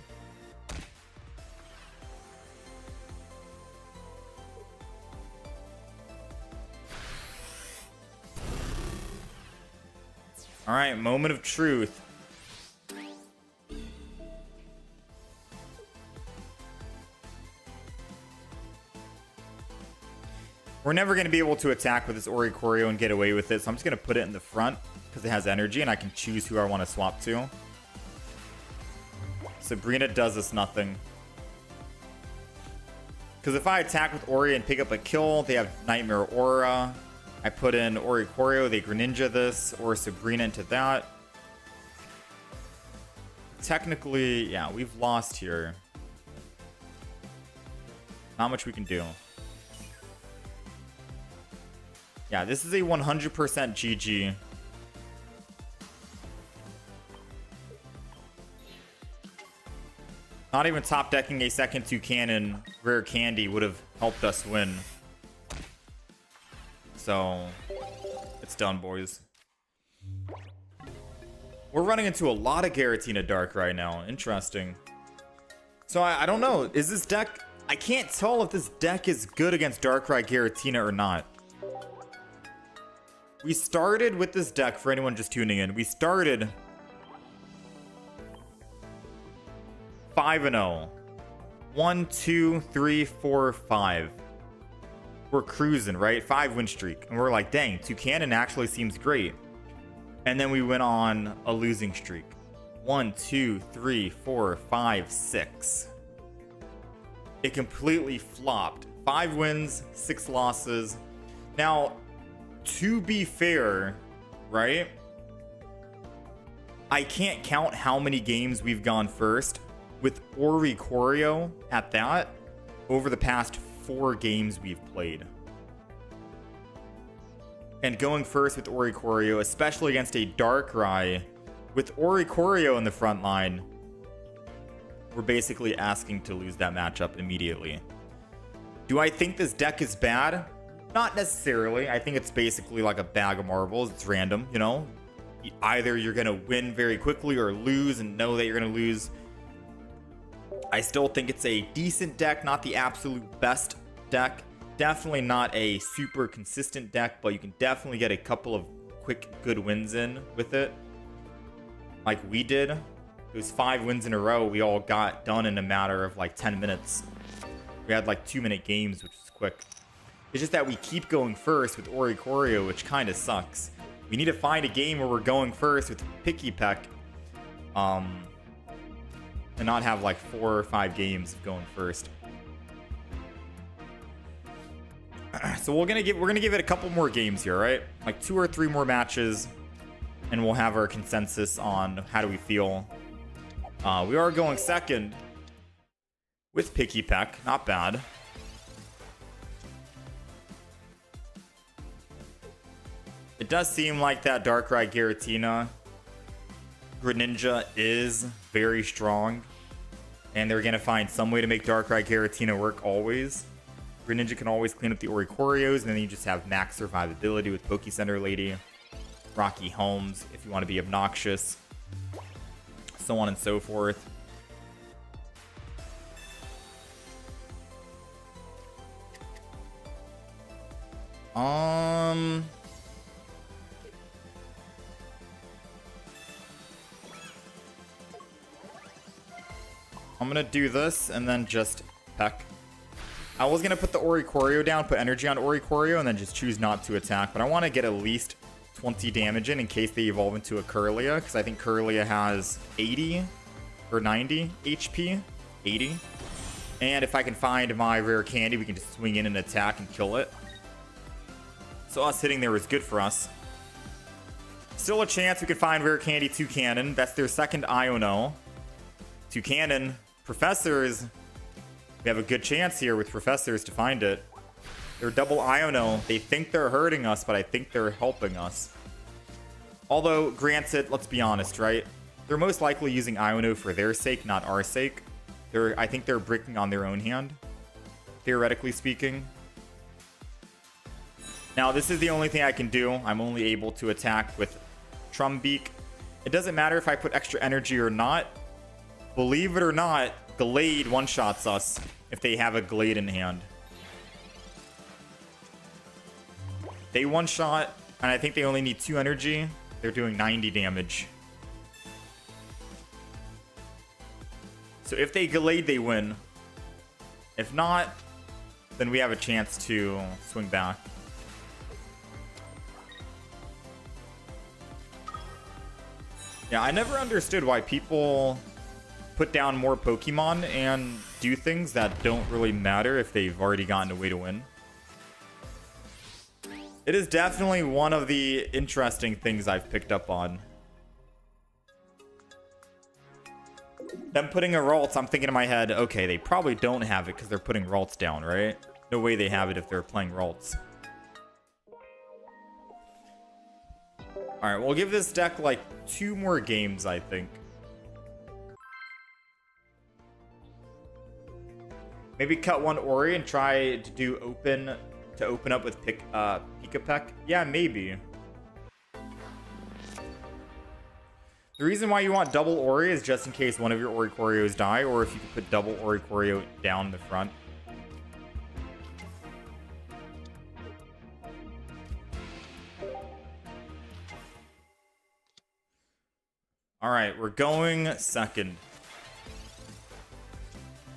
All right, moment of truth. We're never going to be able to attack with this Oricorio and get away with it, so I'm just going to put it in the front because it has energy and I can choose who I want to swap to. Sabrina does us nothing. Because if I attack with Ori and pick up a kill, they have Nightmare Aura. I put in Oricorio, they Greninja this, or Sabrina into that. Technically, yeah, we've lost here. Not much we can do. Yeah, this is a 100% GG. Not even top decking a second Toucannon Rare Candy would have helped us win. So, it's done, boys. We're running into a lot of Giratina Dark right now. Interesting. So, I don't know. Is this deck... I can't tell if this deck is good against Darkrai Giratina or not. We started with this deck, for anyone just tuning in. We started 5-0. 1, 2, 3, 4, 5. We're cruising, right? 5-win streak. And we're like, dang, Toucannon actually seems great. And then we went on a losing streak. 1, 2, 3, 4, 5, 6. It completely flopped. 5 wins, 6 losses. Now, to be fair, right? I can't count how many games we've gone first with Oricorio at that over the past 4 games we've played. And going first with Oricorio, especially against a Darkrai, with Oricorio in the front line, we're basically asking to lose that matchup immediately. Do I think this deck is bad? Not necessarily. I think it's basically like a bag of marbles. It's random, you know? Either you're going to win very quickly or lose and know that you're going to lose. I still think it's a decent deck, not the absolute best deck. Definitely not a super consistent deck, but you can definitely get a couple of quick, good wins in with it. Like we did. Those 5 wins in a row, we all got done in a matter of like 10 minutes. We had like 2-minute games, which is quick. It's just that we keep going first with Oricorio, which kind of sucks. We need to find a game where we're going first with Picky Peck. And not have like 4 or 5 games of going first. So we're gonna give it a couple more games here, right? Like 2 or 3 more matches, and we'll have our consensus on how do we feel. We are going second with Picky Peck. Not bad. It does seem like that Darkrai Giratina Greninja is very strong. And they're going to find some way to make Darkrai Giratina work always. Greninja can always clean up the Oricorios, and then you just have max survivability with Poke Center Lady, Rocky Holmes if you want to be obnoxious, so on and so forth. I'm gonna do this and then just peck. I was gonna put the Oricorio down, put energy on Oricorio, and then just choose not to attack. But I want to get at least 20 damage in case they evolve into a Kirlia, because I think Kirlia has 80 or 90 HP. 80. And if I can find my rare candy, we can just swing in and attack and kill it. So us hitting there is good for us. Still a chance we could find rare candy Toucanon. That's their second Iono. Toucanon. Professors. We have a good chance here with Professors to find it. They're double Iono. They think they're hurting us, but I think they're helping us. Although, granted, let's be honest, right? They're most likely using Iono for their sake, not our sake. I think they're bricking on their own hand, theoretically speaking. Now, this is the only thing I can do. I'm only able to attack with Trumbeak. It doesn't matter if I put extra energy or not. Believe it or not, Glade one-shots us if they have a Glade in hand. They one-shot, and I think they only need 2 energy. They're doing 90 damage. So if they Glade, they win. If not, then we have a chance to swing back. Yeah, I never understood why people put down more Pokemon and do things that don't really matter if they've already gotten a way to win. It is definitely one of the interesting things I've picked up on. Them putting a Ralts, I'm thinking in my head, okay, they probably don't have it because they're putting Ralts down, right? No way they have it if they're playing Ralts. Alright, we'll give this deck like 2 more games, I think. Maybe cut one Ori and try to do open up with Pika-Pek. Yeah, maybe. The reason why you want double Ori is just in case one of your Oricorios die, or if you could put double Oricorio down the front. All right, we're going second,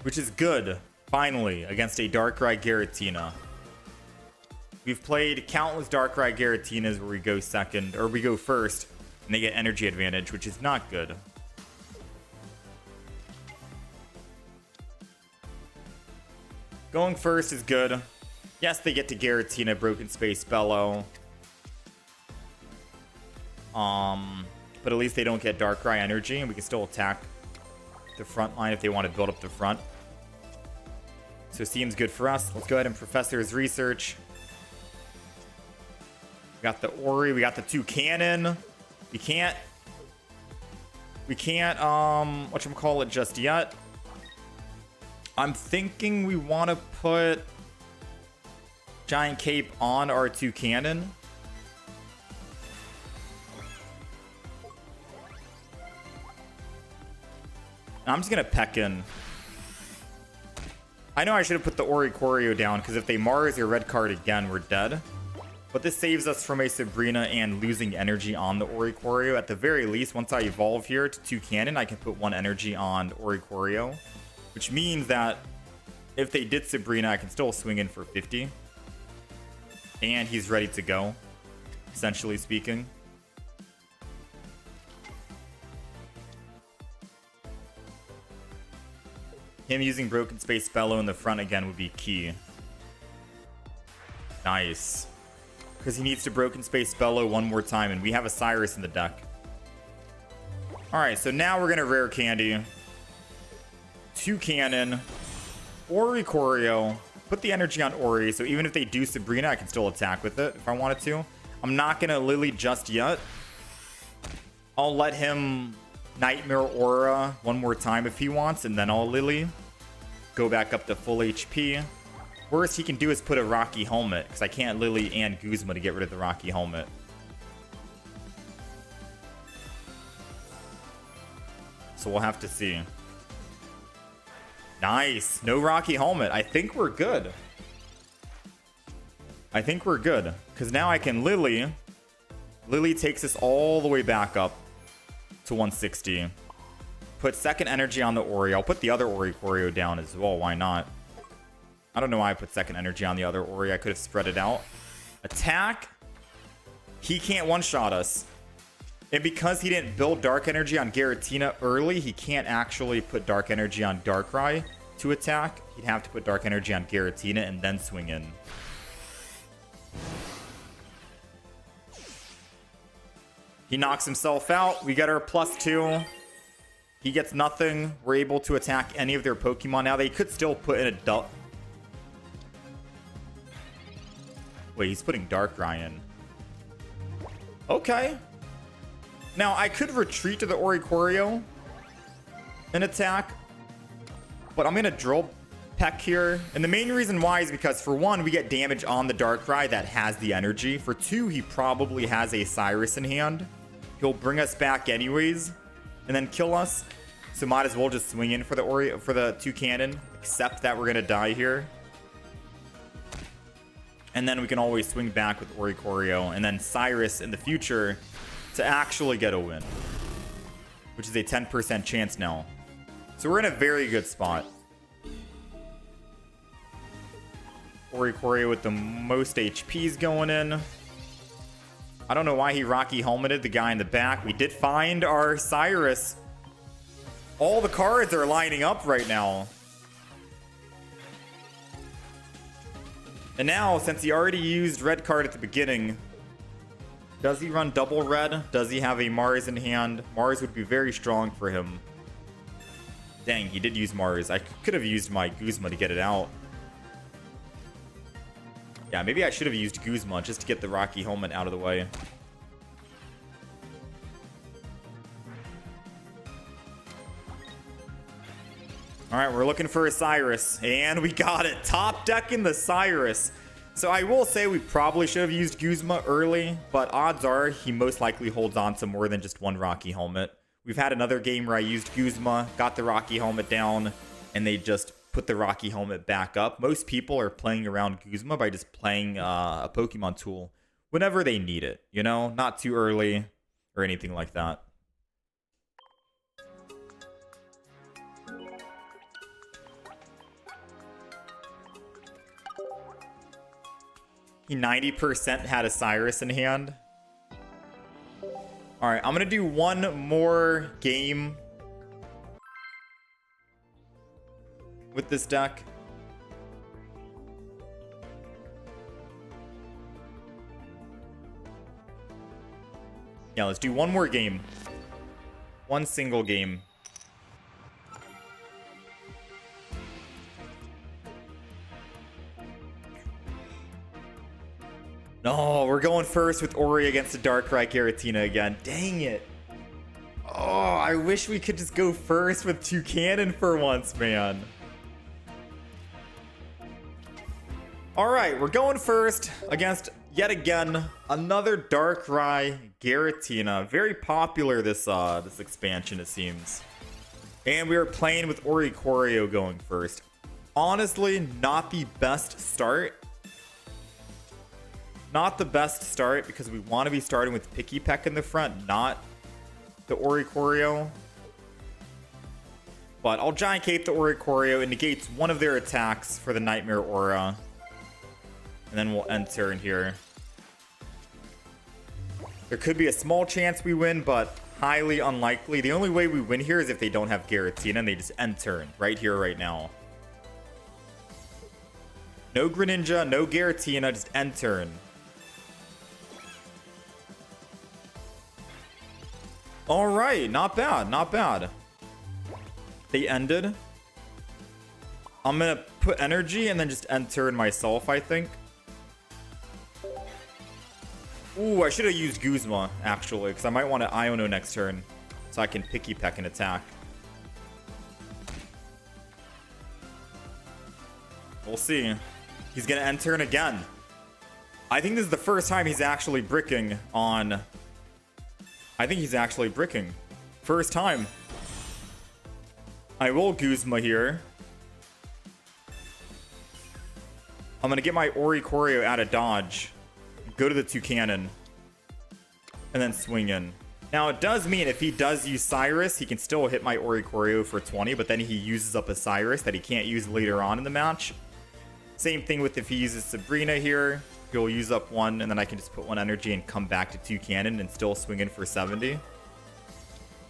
which is good, finally, against a Darkrai Giratina. We've played countless Darkrai Giratinas where we go second, or we go first, and they get energy advantage, which is not good. Going first is good. Yes, they get to Giratina, Broken Space, Bellow. But at least they don't get Darkrai energy, and we can still attack the front line if they want to build up the front. So it seems good for us. Let's go ahead and Professor's Research. We got the Ori, we got the Toucanon. We can't whatchamacallit just yet. I'm thinking we want to put Giant Cape on our Toucanon. I'm just gonna peck in. I know I should have put the Oricorio down, because if they Mars your red card again, we're dead. But this saves us from a Sabrina and losing energy on the Oricorio. At the very least, once I evolve here to Toucanon, I can put 1 energy on Oricorio. Which means that if they did Sabrina, I can still swing in for 50. And he's ready to go, essentially speaking. Him using Broken Space Bellow in the front again would be key. Nice. Because he needs to Broken Space Bellow 1 more time, and we have a Cyrus in the deck. Alright, so now we're going to Rare Candy. Toucanon. Oricorio. Put the energy on Ori, so even if they do Sabrina, I can still attack with it if I wanted to. I'm not going to Lily just yet. I'll let him Nightmare Aura 1 more time if he wants, and then I'll Lily. Go back up to full HP. Worst he can do is put a Rocky Helmet, because I can't Lily and Guzma to get rid of the Rocky Helmet. So we'll have to see. Nice. No Rocky Helmet. I think we're good. I think we're good. Because now I can Lily. Lily takes us all the way back up to 160. Put second energy on the Ori. I'll put the other Oricorio down as well. Why not? I don't know why I put second energy on the other Ori. I could have spread it out. Attack. He can't one-shot us. And because he didn't build Dark Energy on Giratina early, he can't actually put Dark Energy on Darkrai to attack. He'd have to put Dark Energy on Giratina and then swing in. He knocks himself out. We get our +2. He gets nothing. We're able to attack any of their Pokemon now. They could still put in a... Wait, he's putting Darkrai in. Okay. Now, I could retreat to the Oricorio and attack. But I'm going to Drill Peck here. And the main reason why is because, for one, we get damage on the Darkrai that has the energy. For two, he probably has a Cyrus in hand. He'll bring us back anyways and then kill us. So might as well just swing in for the Toucannon, except that we're going to die here. And then we can always swing back with Oricorio and then Cyrus in the future to actually get a win, which is a 10% chance now. So we're in a very good spot. Oricorio with the most HPs going in. I don't know why he Rocky Helmeted the guy in the back. We did find our Cyrus. All the cards are lining up right now. And now, since he already used red card at the beginning, does he run double red? Does he have a Mars in hand? Mars would be very strong for him. Dang, he did use Mars. I could have used my Guzma to get it out. Yeah, maybe I should have used Guzma just to get the Rocky Helmet out of the way. All right, we're looking for a Cyrus, and we got it. Top decking the Cyrus. So I will say we probably should have used Guzma early, but odds are he most likely holds on to more than just one Rocky Helmet. We've had another game where I used Guzma, got the Rocky Helmet down, and they just put the Rocky Helmet back up. Most people are playing around Guzma by just playing a Pokemon tool whenever they need it, you know? Not too early or anything like that. He 90% had a Cyrus in hand. All right, I'm going to do one more game with this deck. Yeah, let's do one more game. One single game. No, we're going first with Ori against the Darkrai Giratina again. Dang it. Oh, I wish we could just go first with Toucannon for once, man. All right, we're going first against, yet again, another Darkrai Giratina. Very popular this expansion, it seems. And we are playing with Oricorio going first. Honestly, not the best start. Not the best start because we want to be starting with Picky Peck in the front, not the Oricorio. But I'll Giant Cape the Oricorio. It negates one of their attacks for the Nightmare Aura. And then we'll end turn here. There could be a small chance we win, but highly unlikely. The only way we win here is if they don't have Giratina and they just end turn right here, right now. No Greninja, no Giratina, just end turn. All right, not bad, not bad. They ended. I'm going to put energy and then just end turn myself, I think. Ooh, I should have used Guzma, actually, because I might want to Iono next turn so I can Picky Peck and attack. We'll see. He's going to end turn again. I think this is the first time he's actually bricking on... I think he's actually bricking. First time. I will Guzma here. I'm gonna get my Oricorio out of dodge, go to the 2 cannon, and then swing in. Now it does mean if he does use Cyrus, he can still hit my Oricorio for 20, but then he uses up a Cyrus that he can't use later on in the match. Same thing with if he uses Sabrina here. He'll use up 1, and then I can just put 1 energy and come back to 2 cannon and still swing in for 70.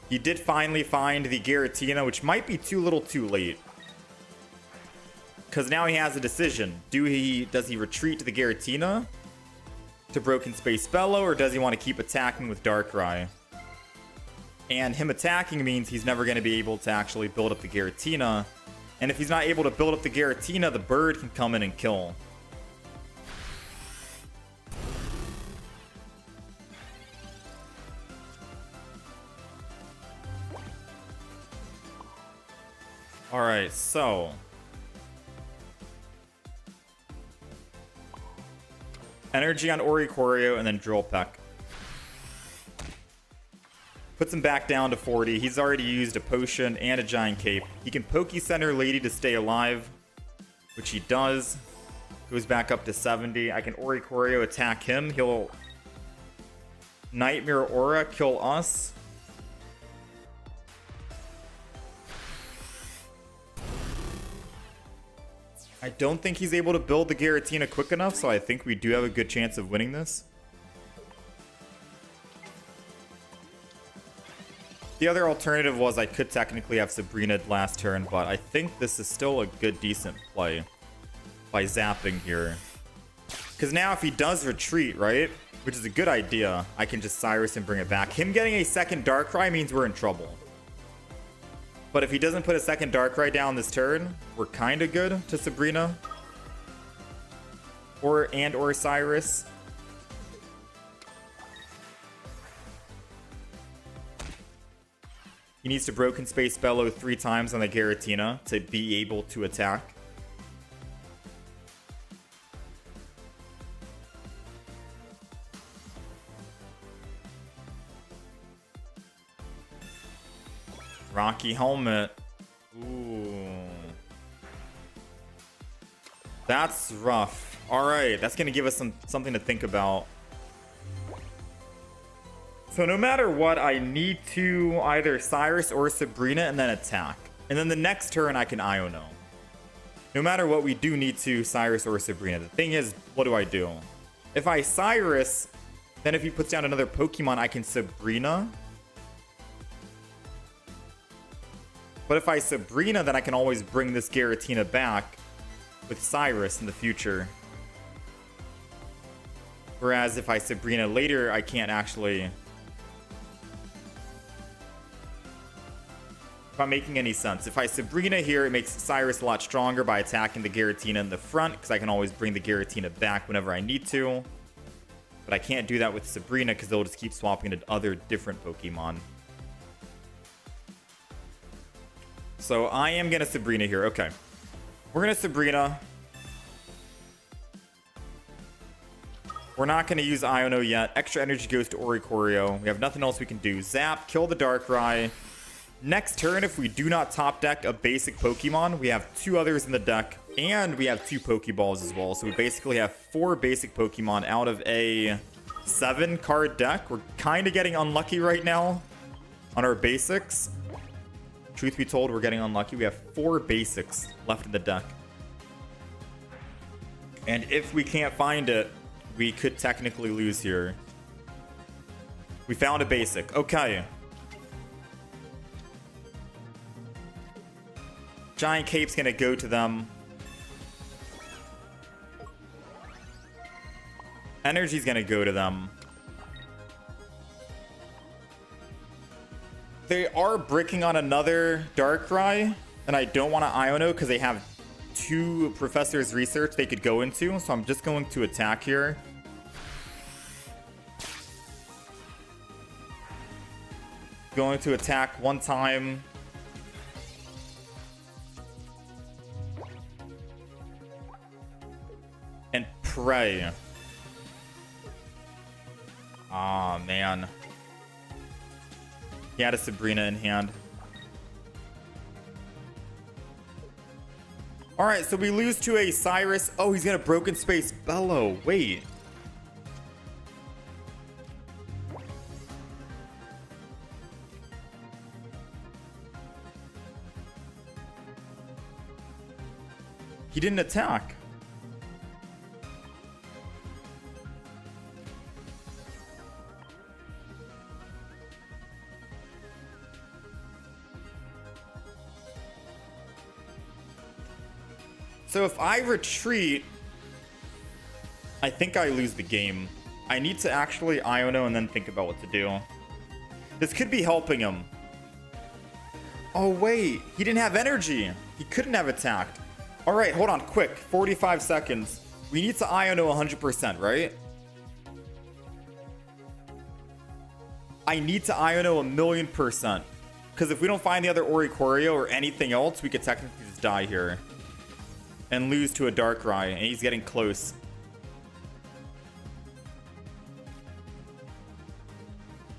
He did finally find the Giratina, which might be too little too late. Because now he has a decision. Does he retreat to the Giratina to Broken Space Bellow, or does he want to keep attacking with Darkrai? And him attacking means he's never going to be able to actually build up the Giratina. And if he's not able to build up the Giratina, the bird can come in and kill. Alright, so energy on Oricorio and then Drill Peck. Puts him back down to 40. He's already used a potion and a giant cape. He can Poke Center Lady to stay alive, which he does. Goes back up to 70. I can Oricorio attack him. He'll Nightmare Aura kill us. I don't think he's able to build the Giratina quick enough, so I think we do have a good chance of winning this. The other alternative was I could technically have Sabrina last turn, but I think this is still a good, decent play by zapping here. Because now if he does retreat, right, which is a good idea, I can just Cyrus and bring it back. Him getting a second Darkrai means we're in trouble. But if he doesn't put a second Darkrai down this turn, we're kind of good to Sabrina. Or Cyrus. He needs to Broken Space Bellow 3 times on the Giratina to be able to attack. Rocky Helmet. Ooh. That's rough. Alright, that's going to give us something to think about. So no matter what, I need to either Cyrus or Sabrina and then attack. And then the next turn I can Iono. No matter what, we do need to Cyrus or Sabrina. The thing is, what do I do? If I Cyrus, then if he puts down another Pokemon, I can Sabrina. But if I Sabrina, then I can always bring this Giratina back with Cyrus in the future. Whereas if I Sabrina later, I can't actually... If I'm making any sense. If I Sabrina here, it makes Cyrus a lot stronger by attacking the Giratina in the front, because I can always bring the Giratina back whenever I need to. But I can't do that with Sabrina, because they'll just keep swapping to other different Pokemon. So I am going to Sabrina here. Okay. We're going to Sabrina. We're not going to use Iono yet. Extra energy goes to Oricorio. We have nothing else we can do. Zap, kill the Darkrai. Next turn, if we do not top deck a basic Pokemon, we have 2 others in the deck, and we have 2 Pokeballs as well. So we basically have 4 basic Pokemon out of a 7-card deck. We're kind of getting unlucky right now on our basics. Truth be told, we're getting unlucky. We have 4 basics left in the deck. And if we can't find it, we could technically lose here. We found a basic. Okay. Giant Cape's gonna go to them. Energy's gonna go to them. They are bricking on another Darkrai, and I don't want to Iono because they have 2 Professor's Research they could go into, so I'm just going to attack here. Going to attack 1 time. And pray. Aw, man. He had a Sabrina in hand. All right, so we lose to a Cyrus. Oh, he's got a Broken Space Bellow. Wait. He didn't attack. So if I retreat, I think I lose the game. I need to actually Iono and then think about what to do. This could be helping him. Oh wait, he didn't have energy. He couldn't have attacked. All right, hold on, quick, 45 seconds. We need to Iono 100%, right? I need to Iono 1,000,000%. Because if we don't find the other Oricorio or anything else, we could technically just die here. And lose to a Darkrai, and he's getting close.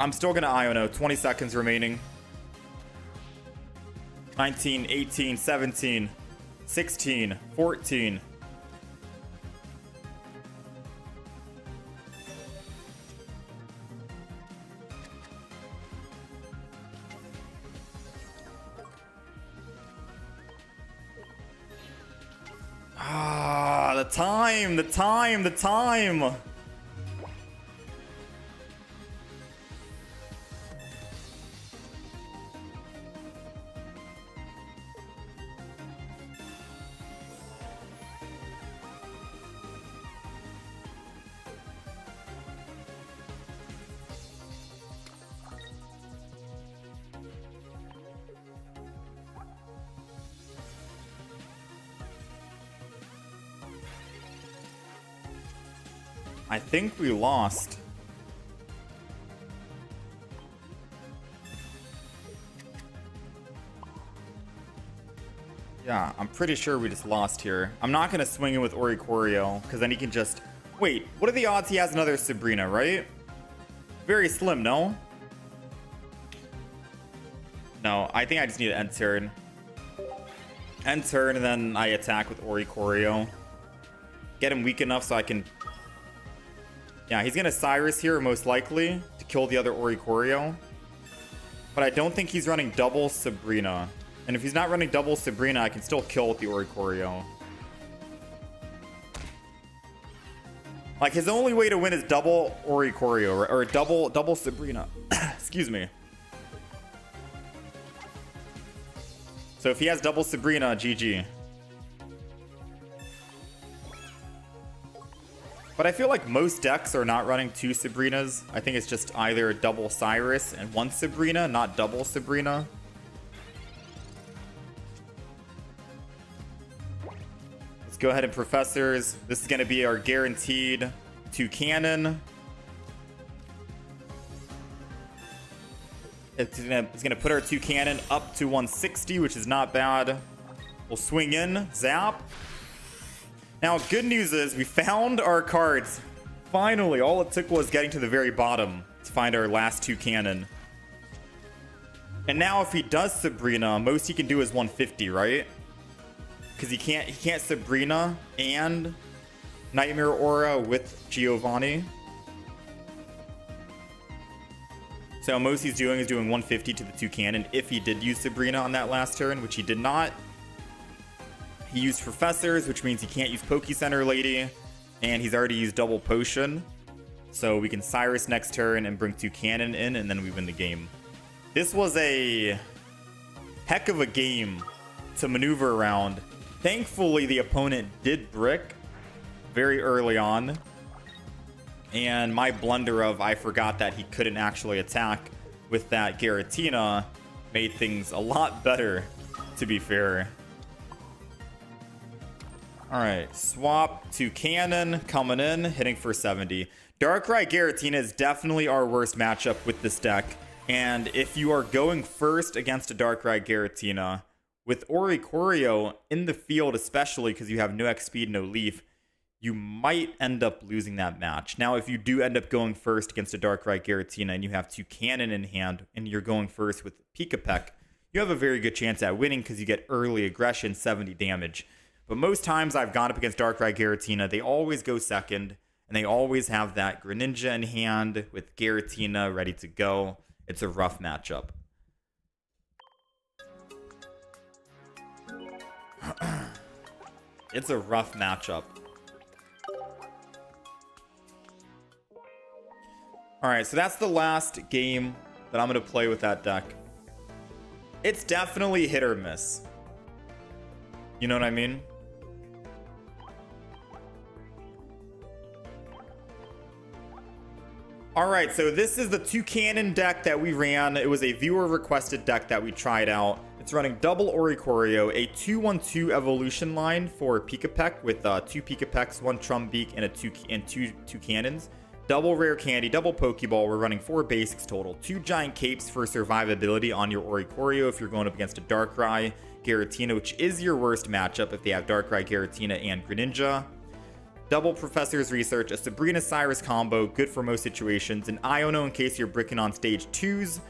I'm still gonna Iono, 20 seconds remaining. 19, 18, 17, 16, 14. Ah, the time. I think we lost. Yeah, I'm pretty sure we just lost here. I'm not going to swing in with Oricorio, because then he can just... Wait, what are the odds he has another Sabrina, right? Very slim, no? No, I think I just need to end turn. End turn, and then I attack with Oricorio. Get him weak enough so I can... Yeah, he's going to Cyrus here, most likely, to kill the other Oricorio. But I don't think he's running double Sabrina. And if he's not running double Sabrina, I can still kill with the Oricorio. Like, his only way to win is double Oricorio, or double Sabrina. Excuse me. So if he has double Sabrina, GG. But I feel like most decks are not running two Sabrinas. I think it's just either double Cyrus and one Sabrina, not double Sabrina. Let's go ahead and Professors. This is going to be our guaranteed 2 cannon. It's gonna put our 2 cannon up to 160, which is not bad. We'll swing in, zap. Now, good news is we found our cards. Finally, all it took was getting to the very bottom to find our last 2 cannon. And now if he does Sabrina, most he can do is 150, right? Because he can't Sabrina and Nightmare Aura with Giovanni. So most he's doing is doing 150 to the 2 cannon if he did use Sabrina on that last turn, which he did not. He used Professors, which means he can't use Poke Center Lady, and he's already used Double Potion. So we can Cyrus next turn and bring 2 cannon in, and then we win the game. This was a heck of a game to maneuver around. Thankfully, the opponent did brick very early on. And my blunder of I forgot that he couldn't actually attack with that Giratina made things a lot better, to be fair. Alright, swap to cannon, coming in, hitting for 70. Darkrai Giratina is definitely our worst matchup with this deck. And if you are going first against a Darkrai Giratina, with Oricorio in the field especially because you have no X speed, no leaf, you might end up losing that match. Now, if you do end up going first against a Darkrai Giratina and you have 2 cannon in hand and you're going first with Pika-Pek, you have a very good chance at winning because you get early aggression, 70 damage. But most times I've gone up against Darkrai Giratina, they always go second, and they always have that Greninja in hand with Giratina ready to go. It's a rough matchup. It's a rough matchup. Alright, so that's the last game that I'm going to play with that deck. It's definitely hit or miss. You know what I mean? Alright, so this is the 2-cannon deck that we ran. It was a viewer requested deck that we tried out. It's running double Oricorio, a 2-1-2 evolution line for Pikapek with 2 Pikapeks, 1 Trumbeak, and two cannons. Double Rare Candy, double Pokeball. We're running 4 basics total. 2 Giant Capes for survivability on your Oricorio if you're going up against a Darkrai Giratina, which is your worst matchup if they have Darkrai Giratina and Greninja. Double Professor's Research, a Sabrina Cyrus combo, good for most situations. An Iono in case you're bricking on stage 2s.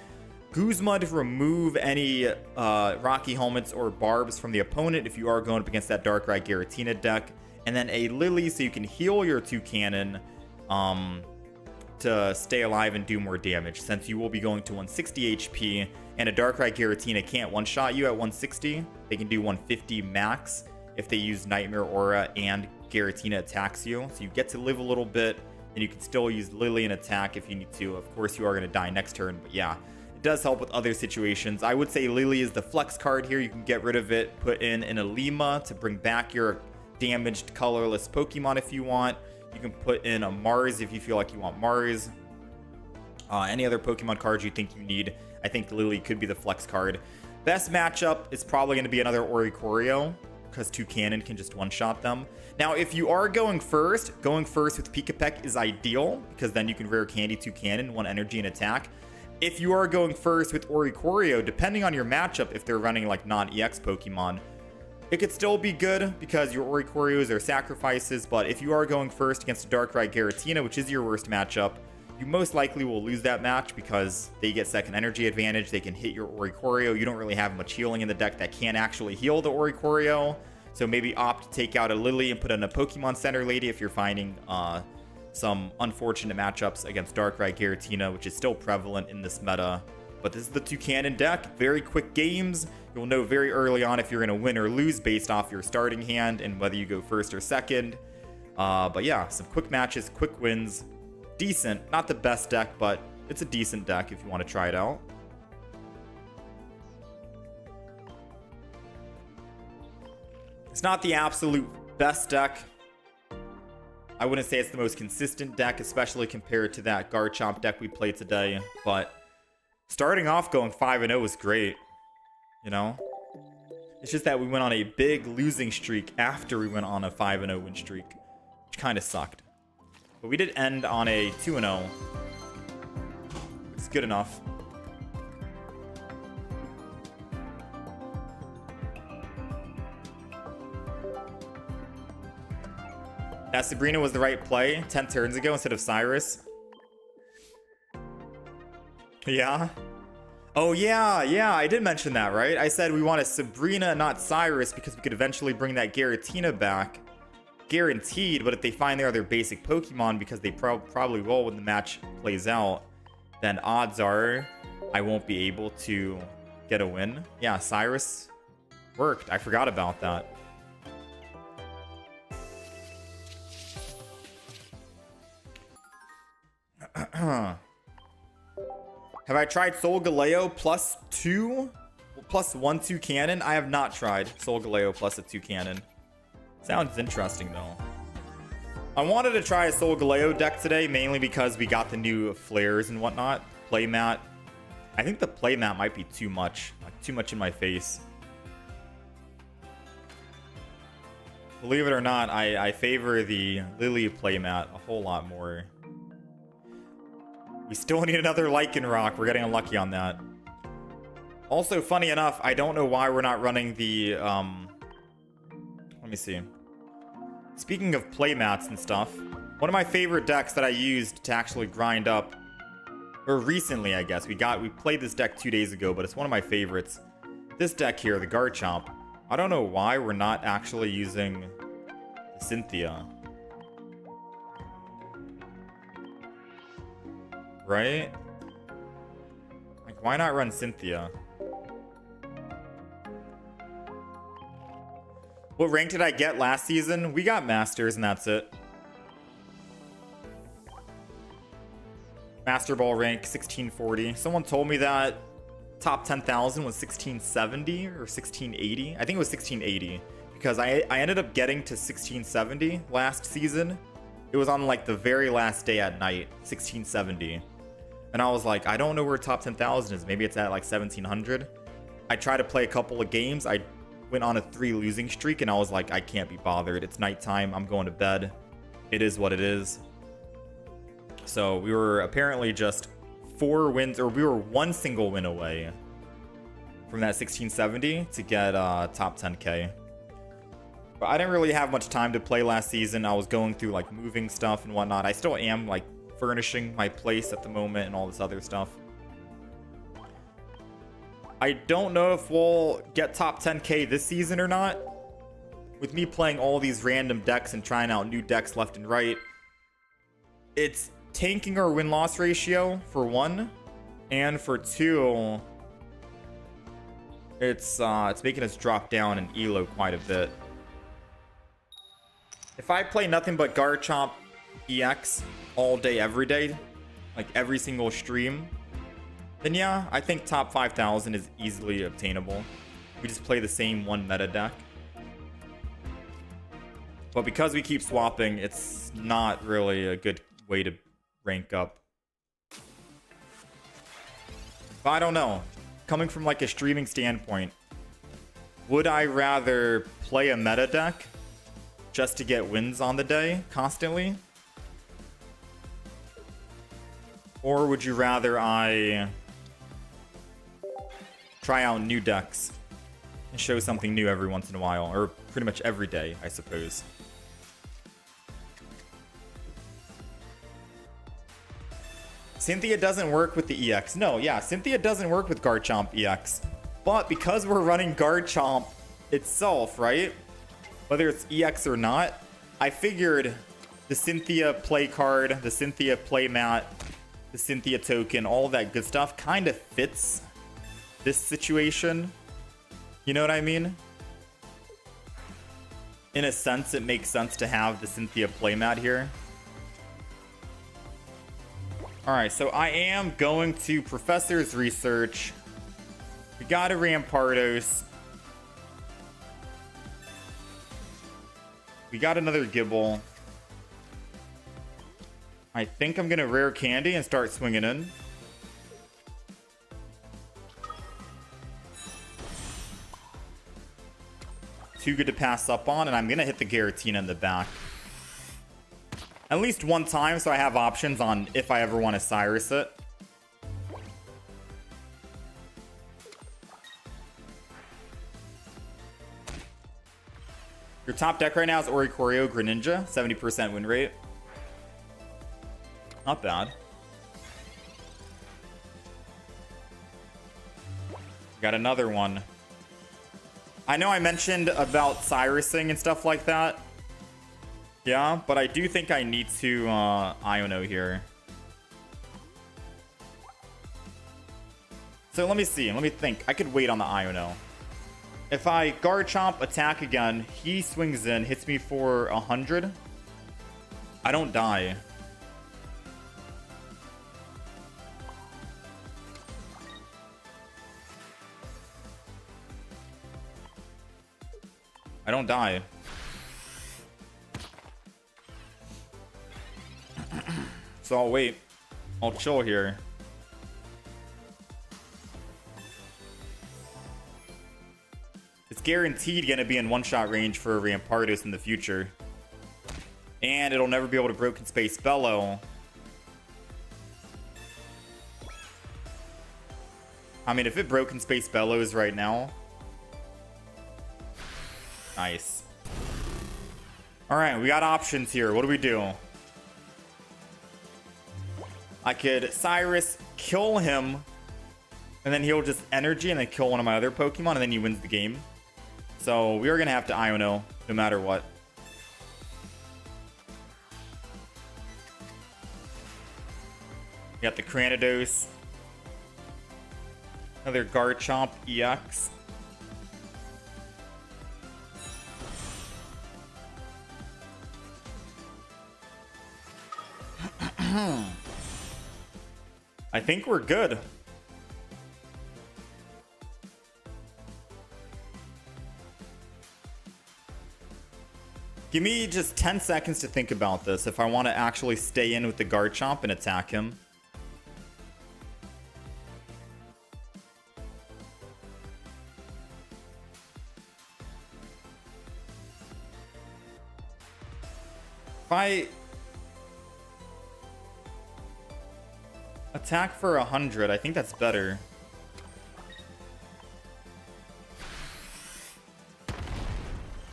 Guzma to remove any Rocky Helmets or Barbs from the opponent if you are going up against that Darkrai Giratina deck. And then a Lily so you can heal your 2-cannon to stay alive and do more damage, since you will be going to 160 HP, and a Darkrai Giratina can't one-shot you at 160. They can do 150 max if they use Nightmare Aura and Giratina attacks you. So you get to live a little bit, and you can still use Lily and attack if you need to. Of course, you are going to die next turn, but yeah, it does help with other situations. I would say Lily is the flex card here. You can get rid of it, put in an Alima to bring back your damaged colorless Pokemon if you want. You can put in a Mars if you feel like you want Mars. Any other Pokemon cards you think you need, I think Lily could be the flex card. Best matchup is probably going to be another Oricorio, because 2-cannon can just one-shot them. Now, if you are going first with Pikapek is ideal, because then you can Rare Candy 2-cannon, 1 energy and attack. If you are going first with Oricorio, depending on your matchup, if they're running like non-EX Pokemon, it could still be good because your Oricorios are sacrifices, but if you are going first against a Darkrai Giratina, which is your worst matchup, you most likely will lose that match because they get second energy advantage. They can hit your Oricorio. You don't really have much healing in the deck that can actually heal the Oricorio. So maybe opt to take out a Lily and put in a Pokemon Center Lady if you're finding some unfortunate matchups against Darkrai Giratina, which is still prevalent in this meta. But this is the 2-cannon deck. Very quick games. You'll know very early on if you're going to win or lose based off your starting hand and whether you go first or second. But yeah, some quick matches, quick wins. Decent. Not the best deck, but it's a decent deck if you want to try it out. It's not the absolute best deck. I wouldn't say it's the most consistent deck, especially compared to that Garchomp deck we played today. But starting off going 5-0 was great. You know? It's just that we went on a big losing streak after we went on a 5-0 win streak, which kind of sucked. But we did end on a 2-0. It's good enough. That Sabrina was the right play 10 turns ago instead of Cyrus. Yeah. Oh, yeah, I did mention that, right? I said we want a Sabrina, not Cyrus, because we could eventually bring that Giratina back. Guaranteed, but if they find their other basic Pokemon, because they probably will when the match plays out, then odds are I won't be able to get a win. Yeah, Cyrus worked. I forgot about that. Have I tried Solgaleo plus 1/2 cannon? I have not tried Solgaleo plus a 2 cannon. Sounds interesting though. I wanted to try a Solgaleo deck today, mainly because we got the new flares and whatnot. Playmat. I think the playmat might be too much. Like too much in my face. Believe it or not, I favor the Lily playmat a whole lot more. We still need another Lycanroc. We're getting unlucky on that. Also, funny enough, I don't know why we're not running the, let me see. Speaking of playmats and stuff, one of my favorite decks that I used to actually grind up, or recently, I guess, we played this deck 2 days ago, but it's one of my favorites. This deck here, the Garchomp. I don't know why we're not actually using Cynthia. Right? Like, why not run Cynthia? What rank did I get last season? We got Masters and that's it. Master Ball rank 1640. Someone told me that top 10,000 was 1670 or 1680. I think it was 1680 because I ended up getting to 1670 last season. It was on like the very last day at night, 1670. And I was like, I don't know where top 10,000 is. Maybe it's at like 1700. I tried to play a couple of games. I went on a 3 losing streak and I was like, I can't be bothered. It's nighttime. I'm going to bed. It is what it is. So we were apparently just 4 wins, or we were 1 single win away from that 1670 to get top 10k. But I didn't really have much time to play last season. I was going through like moving stuff and whatnot. I still am like furnishing my place at the moment and all this other stuff. I don't know if we'll get top 10k this season or not. With me playing all these random decks and trying out new decks left and right, it's tanking our win-loss ratio for 1, and for 2, it's making us drop down in elo quite a bit. If I play nothing but Garchomp EX all day every day, like every single stream, then yeah, I think top 5,000 is easily obtainable. We just play the same 1 meta deck. But because we keep swapping, it's not really a good way to rank up. But I don't know. Coming from like a streaming standpoint, would I rather play a meta deck just to get wins on the day constantly? Or would you rather I try out new decks and show something new every once in a while, or pretty much every day, I suppose? Cynthia doesn't work with the EX. No, yeah, Cynthia doesn't work with Garchomp EX. But because we're running Garchomp itself, right? Whether it's EX or not, I figured the Cynthia play card, the Cynthia play mat, the Cynthia token, all that good stuff kind of fits this situation. You know what I mean? In a sense, it makes sense to have the Cynthia playmat here. Alright, so I am going to Professor's Research. We got a Rampardos. We got another Gibble. I think I'm going to Rare Candy and start swinging in. Too good to pass up on, and I'm going to hit the Giratina in the back. At least one time, so I have options on if I ever want to Cyrus it. Your top deck right now is Oricorio Greninja, 70% win rate. Not bad. Got another one. I know I mentioned about Cyrusing and stuff like that. Yeah, but I do think I need to Iono here. So let me see. Let me think. I could wait on the Iono. If I Garchomp attack again, he swings in, hits me for 100. I don't die. I don't die. So I'll wait. I'll chill here. It's guaranteed going to be in one-shot range for Rampardos in the future. And it'll never be able to Broken Space Bellow. I mean, if it Broken Space Bellows right now... Nice. Alright, we got options here. What do we do? I could Cyrus, kill him, and then he'll just energy and then kill one of my other Pokemon, and then he wins the game. So we are going to have to Iono no matter what. We got the Cranidos. Another Garchomp EX. I think we're good. Give me just 10 seconds to think about this if I want to actually stay in with the Garchomp and attack him. If I attack for 100, I think that's better.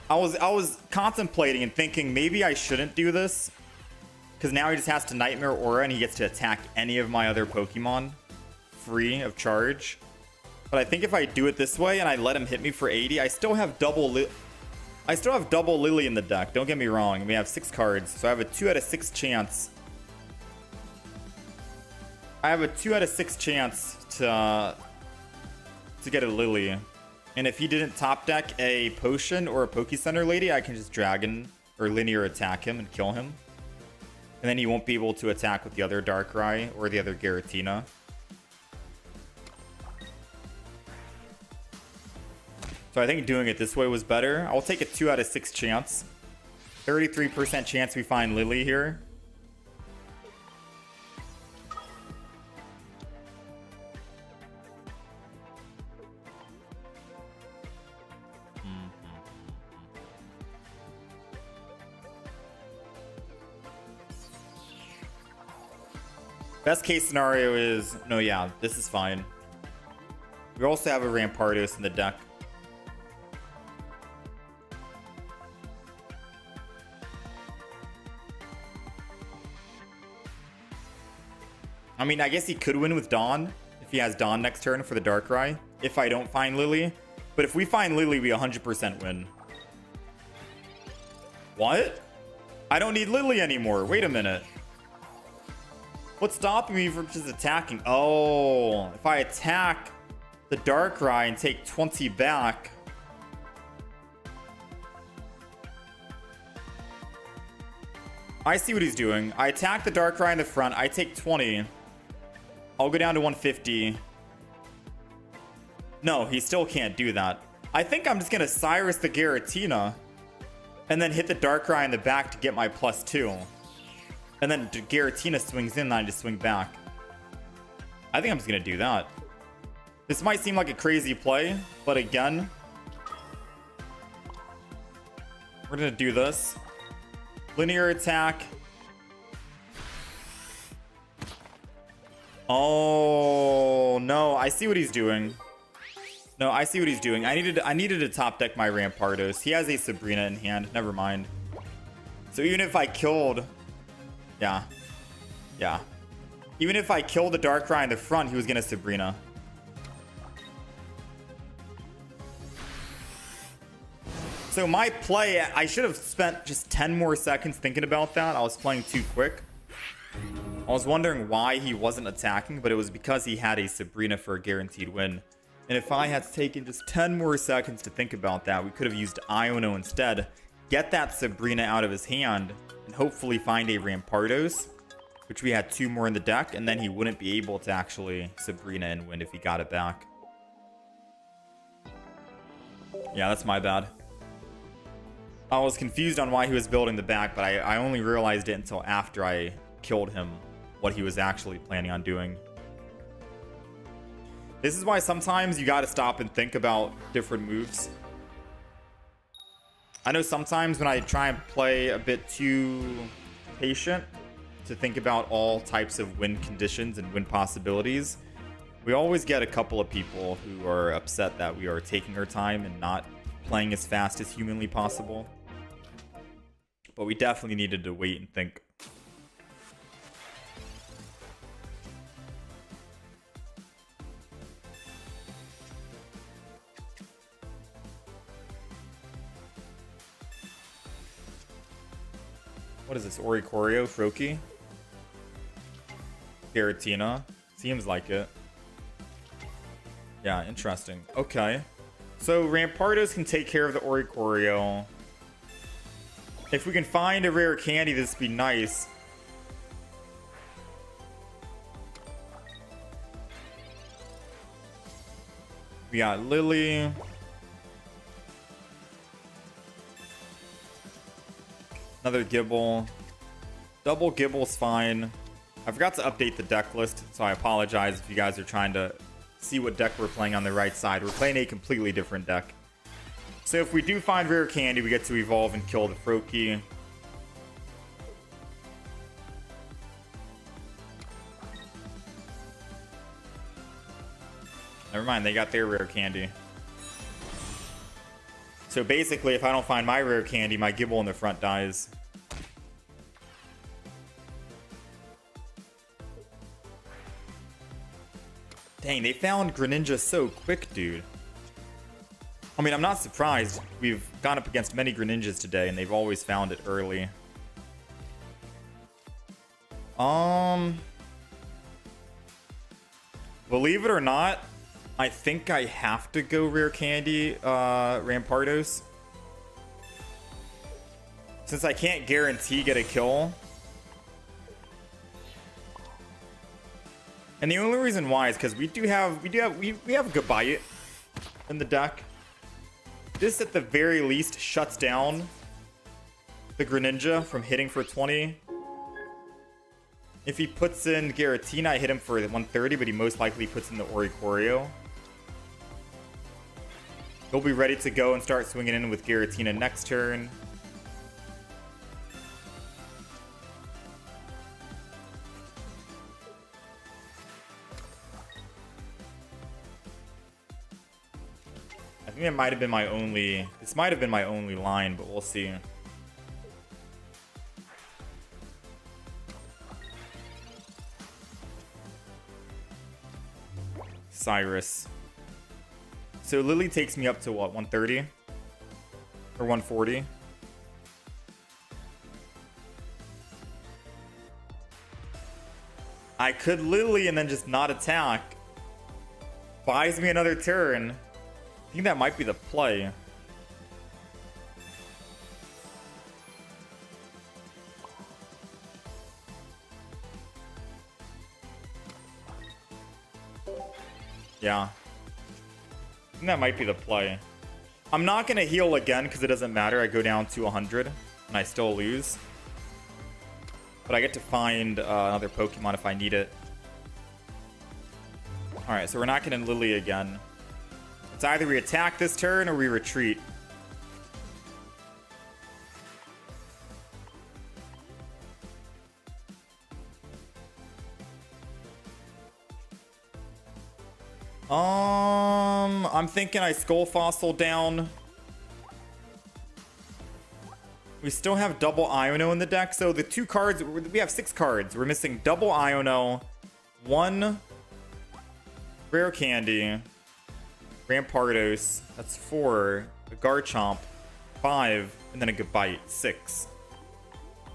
I was contemplating and thinking maybe I shouldn't do this, because now he just has to Nightmare Aura and he gets to attack any of my other Pokemon free of charge. But I think if I do it this way and I let him hit me for 80, I still have double Lily in the deck. Don't get me wrong. We have 6 cards, so I have a 2 out of 6 chance. I have a 2 out of 6 chance to get a Lily. And if he didn't top deck a Potion or a Pokecenter Lady, I can just Dragon or Linear attack him and kill him. And then he won't be able to attack with the other Darkrai or the other Giratina. So I think doing it this way was better. I'll take a 2 out of 6 chance. 33% chance we find Lily here. Best case scenario is, no, yeah, this is fine. We also have a Rampardos in the deck. I mean, I guess he could win with Dawn if he has Dawn next turn for the Darkrai, if I don't find Lily. But if we find Lily, we 100% win. What? I don't need Lily anymore. Wait a minute. What's stopping me from just attacking? Oh, if I attack the Darkrai and take 20 back. I see what he's doing. I attack the Darkrai in the front. I take 20. I'll go down to 150. No, he still can't do that. I think I'm just going to Cyrus the Giratina and then hit the Darkrai in the back to get my +2. And then Giratina swings in and I just swing back. I think I'm just going to do that. This might seem like a crazy play, but again, we're going to do this. Linear attack. Oh, no. I see what he's doing. No, I see what he's doing. I needed to top deck my Rampardos. He has a Sabrina in hand. Never mind. So even if I killed... Yeah. Yeah. Even if I killed the Darkrai in the front, he was going to Sabrina. So my play, I should have spent just 10 more seconds thinking about that. I was playing too quick. I was wondering why he wasn't attacking, but it was because he had a Sabrina for a guaranteed win. And if I had taken just 10 more seconds to think about that, we could have used Iono instead. Get that Sabrina out of his hand and hopefully find a Rampardos, which we had 2 more in the deck, and then he wouldn't be able to actually Sabrina and win if he got it back. Yeah, that's my bad. I was confused on why he was building the back, but I only realized it until after I killed him, what he was actually planning on doing. This is why sometimes you gotta stop and think about different moves. I know sometimes when I try and play a bit too patient to think about all types of win conditions and win possibilities, we always get a couple of people who are upset that we are taking our time and not playing as fast as humanly possible. But we definitely needed to wait and think. What is this? Oricorio, Froakie, Giratina. Seems like it. Yeah, interesting. Okay. So Rampardos can take care of the Oricorio. If we can find a rare candy, this would be nice. We got Lily. Another Gibble. Double Gibble's fine. I forgot to update the deck list, so I apologize if you guys are trying to see what deck we're playing on the right side. We're playing a completely different deck. So if we do find rare candy, we get to evolve and kill the Froakie. Never mind, they got their rare candy. So basically, if I don't find my rare candy, my Gibble in the front dies. Dang, they found Greninja so quick, dude. I mean, I'm not surprised. We've gone up against many Greninjas today, and they've always found it early. Believe it or not, I think I have to go rare candy, Rampardos. Since I can't guarantee get a kill. And the only reason why is because we have Gabite in the deck. This at the very least shuts down the Greninja from hitting for 20. If he puts in Giratina, I hit him for 130, but he most likely puts in the Oricorio. He'll be ready to go and start swinging in with Giratina next turn. I think it might have been my only... This might have been my only line, but we'll see. Cyrus. So Lily takes me up to what, 130? Or 140? I could Lily and then just not attack. Buys me another turn. I think that might be the play. Yeah. I think that might be the play. I'm not going to heal again because it doesn't matter. I go down to 100 and I still lose. But I get to find another Pokemon if I need it. Alright, so we're not going to Lily again. It's either we attack this turn or we retreat. I'm thinking I Skull Fossil down. We still have double Iono in the deck, so the two cards, we have 6 cards. We're missing double Iono, 1 rare candy, Rampardos, that's 4, a Garchomp, 5, and then a Gabite, 6.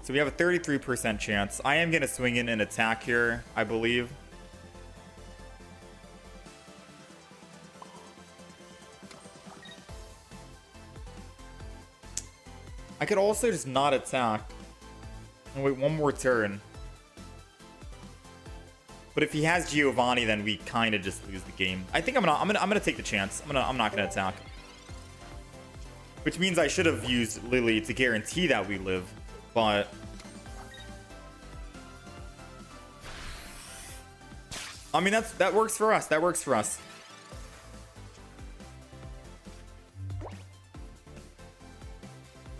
So we have a 33% chance. I am going to swing in and attack here, I believe. I could also just not attack and wait one more turn. But if he has Giovanni, then we kind of just lose the game. I think I'm gonna take the chance. I'm not gonna attack. Which means I should have used Lily to guarantee that we live, but I mean that works for us. That works for us.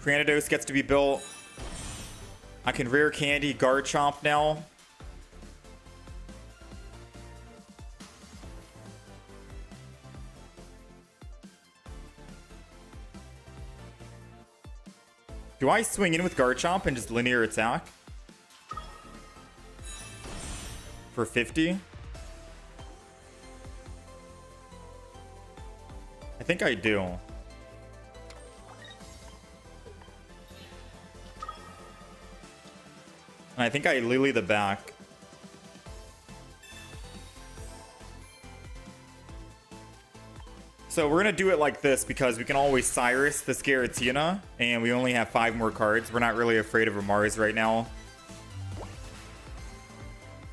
Granados gets to be built. I can rare candy Garchomp now. Do I swing in with Garchomp and just linear attack? For 50? I think I do. And I think I Lily the back. So we're going to do it like this because we can always Cyrus this Giratina, and we only have 5 more cards. We're not really afraid of a Mars right now.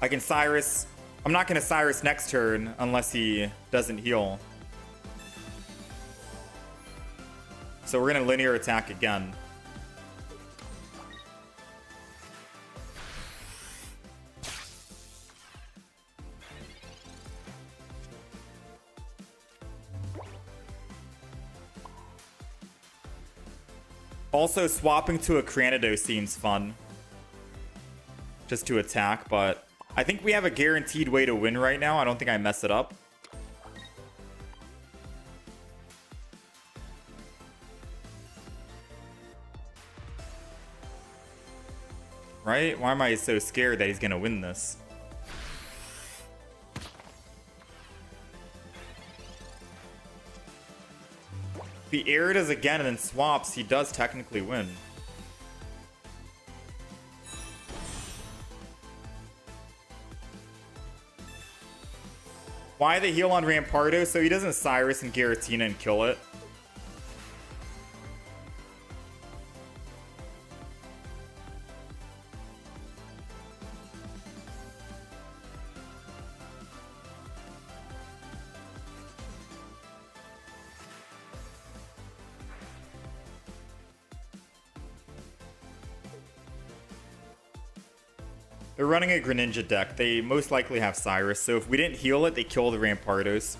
I can Cyrus. I'm not going to Cyrus next turn unless he doesn't heal. So we're going to linear attack again. Also, swapping to a Cranidos seems fun. Just to attack, but I think we have a guaranteed way to win right now. I don't think I mess it up. Right? Why am I so scared that he's gonna win this? If he air does again and then swaps, he does technically win. Why the heal on Rampardo? So he doesn't Cyrus and Giratina and kill it. They're running a Greninja deck. They most likely have Cyrus, so if we didn't heal it, they kill the Rampardos.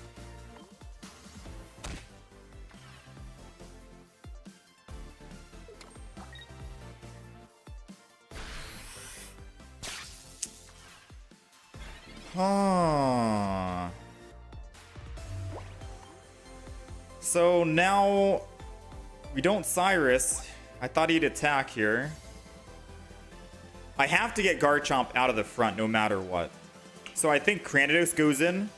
Huh. So now we don't Cyrus. I thought he'd attack here. I have to get Garchomp out of the front no matter what. So I think Cranidos goes in,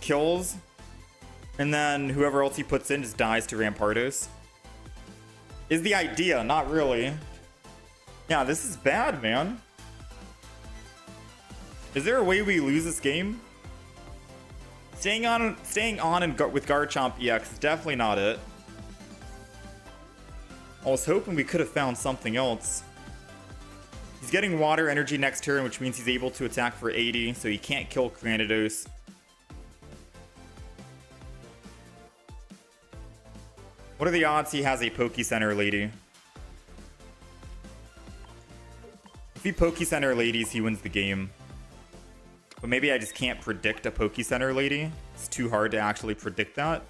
kills, and then whoever else he puts in just dies to Rampardos. Is the idea, not really. Yeah, this is bad, man. Is there a way we lose this game? Staying on with Garchomp EX is definitely not it. I was hoping we could have found something else. He's getting water energy next turn, which means he's able to attack for 80, so he can't kill Cranidos. What are the odds he has a Poke Center Lady? If he Poke Center Ladies, he wins the game. But maybe I just can't predict a Poke Center Lady. It's too hard to actually predict that.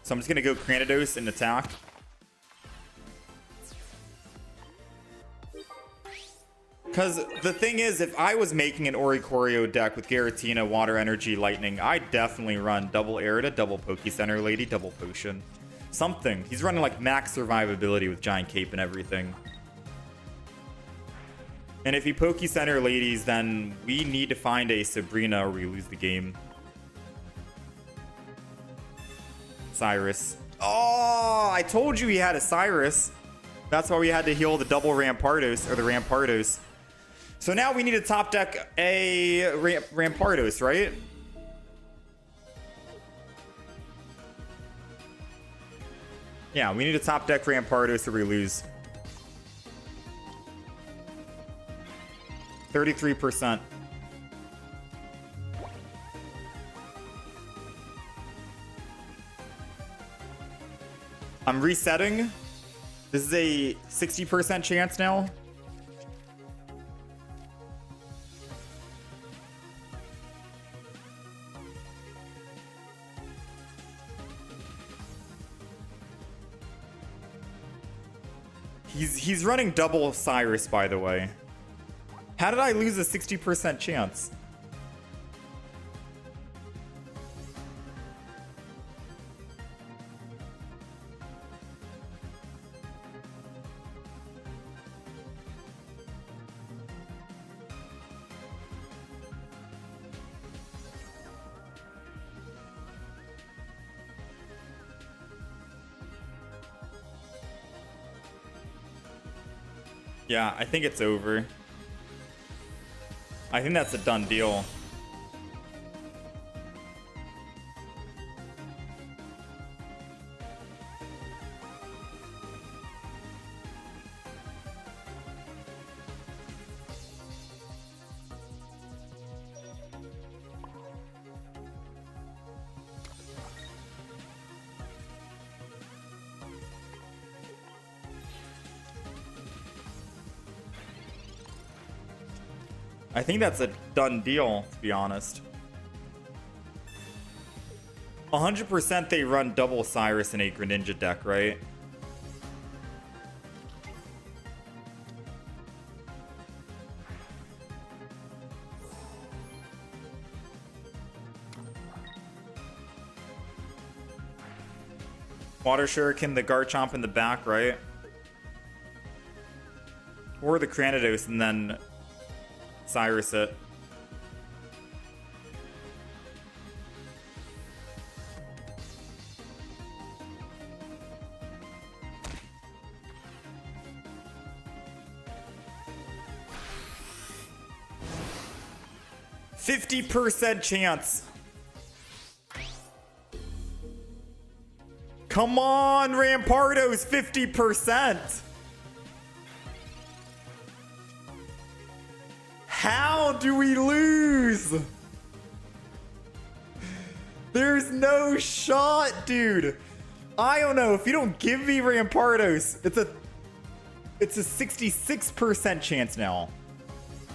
So I'm just going to go Cranidos and attack. Because the thing is, if I was making an Oricorio deck with Giratina, Water Energy, Lightning, I'd definitely run double Airida, double Poke Center Lady, double Potion. Something. He's running like max survivability with Giant Cape and everything. And if he Poke Center Ladies, then we need to find a Sabrina or we lose the game. Cyrus. Oh, I told you he had a Cyrus. That's why we had to heal the double Rampardos, or the Rampardos. So now we need to top deck a Rampardos, right? Yeah, we need to top deck Rampardos or we lose. 33%. I'm resetting. This is a 60% chance now. He's running double Cyrus, by the way. How did I lose a 60% chance? Yeah, I think it's over. I think that's a done deal. I think that's a done deal, to be honest. 100% they run double Cyrus in a Greninja deck, right? Water Shuriken, the Garchomp in the back, right? Or the Cranidos and then Cyrus it. %50 chance. Come on, Rampardos, 50%. How do we lose? There's no shot, dude. I don't know. If you don't give me Rampardos, it's a 66% chance now.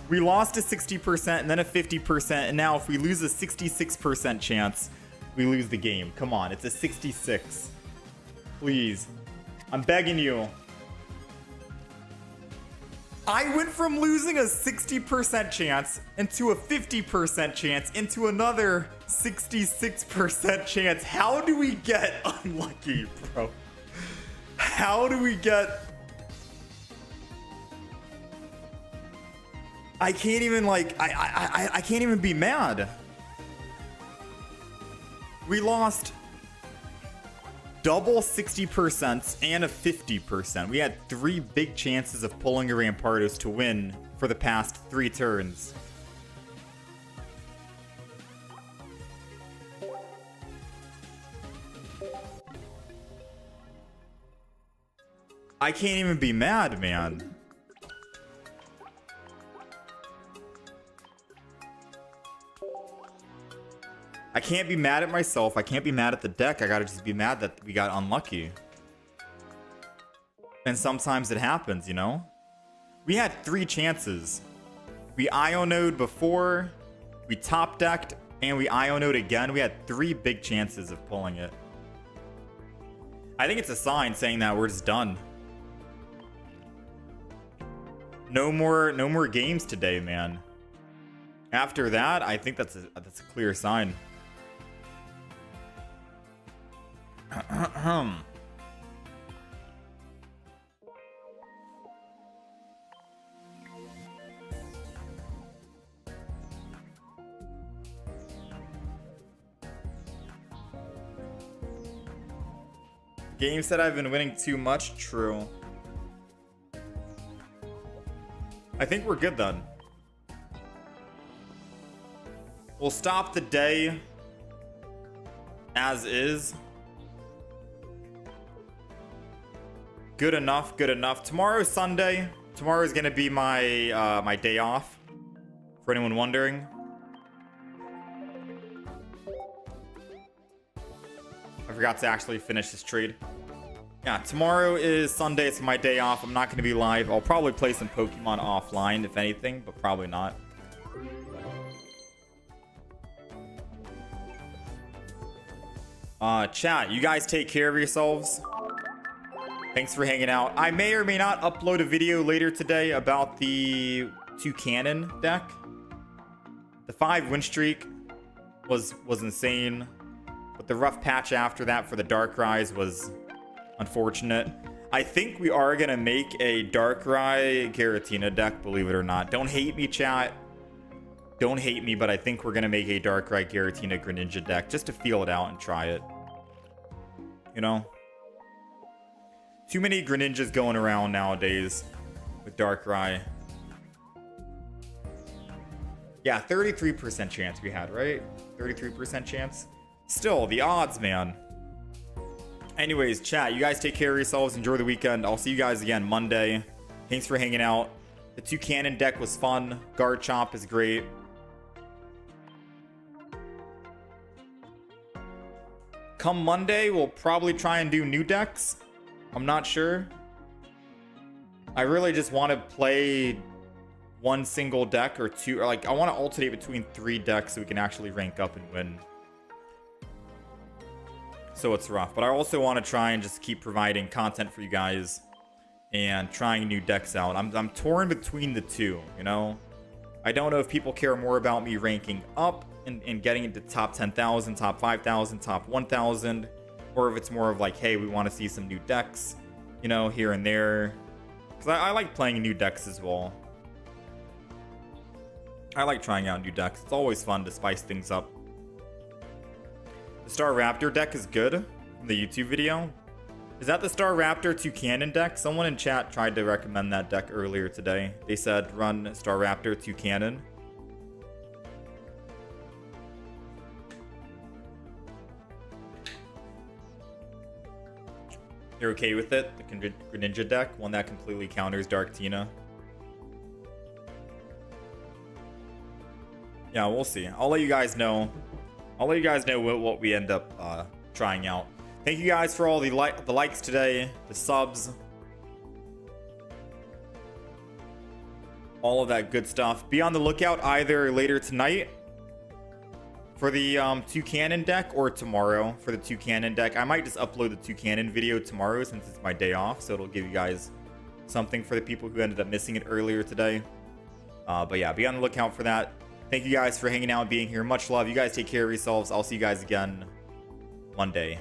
We lost a 60% and then a 50%, and now if we lose a 66% chance, we lose the game. Come on, it's a 66. Please. I'm begging you. I went from losing a 60% chance into a 50% chance into another 66% chance. How do we get unlucky, bro? How do we get... I can't even like, I can't even be mad. We lost double 60% and a 50%. We had 3 big chances of pulling a Rampardos to win for the past 3 turns. I can't even be mad, man. I can't be mad at myself. I can't be mad at the deck. I gotta just be mad that we got unlucky. And sometimes it happens, you know? We had 3 chances. We Iono'd before, we top decked, and we Iono'd again. We had 3 big chances of pulling it. I think it's a sign saying that we're just done. No more games today, man. After that, I think that's a clear sign. Game said I've been winning too much. True. I think we're good then. We'll stop the day as is. Good enough, good enough. Tomorrow's Sunday. Tomorrow is gonna be my my day off. For anyone wondering. I forgot to actually finish this trade. Yeah, tomorrow is Sunday. It's my day off. I'm not gonna be live. I'll probably play some Pokemon offline, if anything, but probably not. Chat, you guys take care of yourselves. Thanks for hanging out. I may or may not upload a video later today about the 2 cannon deck. The 5 win streak was insane, but the rough patch after that for the Darkrai was unfortunate. I think we are gonna make a Darkrai Giratina deck, believe it or not. Don't hate me, chat. Don't hate me, but I think we're gonna make a Darkrai Giratina Greninja deck just to feel it out and try it. You know? Too many Greninjas going around nowadays with Darkrai. Yeah, 33% chance we had, right? 33% chance. Still, the odds, man. Anyways, chat, you guys take care of yourselves. Enjoy the weekend. I'll see you guys again Monday. Thanks for hanging out. The 2 cannon deck was fun. Garchomp is great. Come Monday, we'll probably try and do new decks. I'm not sure. I really just want to play one single deck or two, or like I want to alternate between 3 decks so we can actually rank up and win. So it's rough, but I also want to try and just keep providing content for you guys and trying new decks out. I'm torn between the two, you know. I don't know if people care more about me ranking up and getting into top 10,000, top 5,000, top 1,000, or if it's more of like, hey, we want to see some new decks, you know, here and there. Because I like playing new decks as well. I like trying out new decks. It's always fun to spice things up. The Star Raptor deck is good from the YouTube video. Is that the Star Raptor 2 cannon deck? Someone in chat tried to recommend that deck earlier today. They said run Star Raptor 2 cannon. You're okay with it? The Greninja deck, one that completely counters Dark Tina. Yeah, we'll see. I'll let you guys know. I'll let you guys know what we end up trying out. Thank you guys for all the likes today, the subs, all of that good stuff. Be on the lookout either later tonight for the 2 cannon deck or tomorrow for the 2 cannon deck. I might just upload the 2 cannon video tomorrow since it's my day off, so it'll give you guys something for the people who ended up missing it earlier today. But yeah, be on the lookout for that. Thank you guys for hanging out and being here. Much love. You guys take care of yourselves. I'll see you guys again Monday.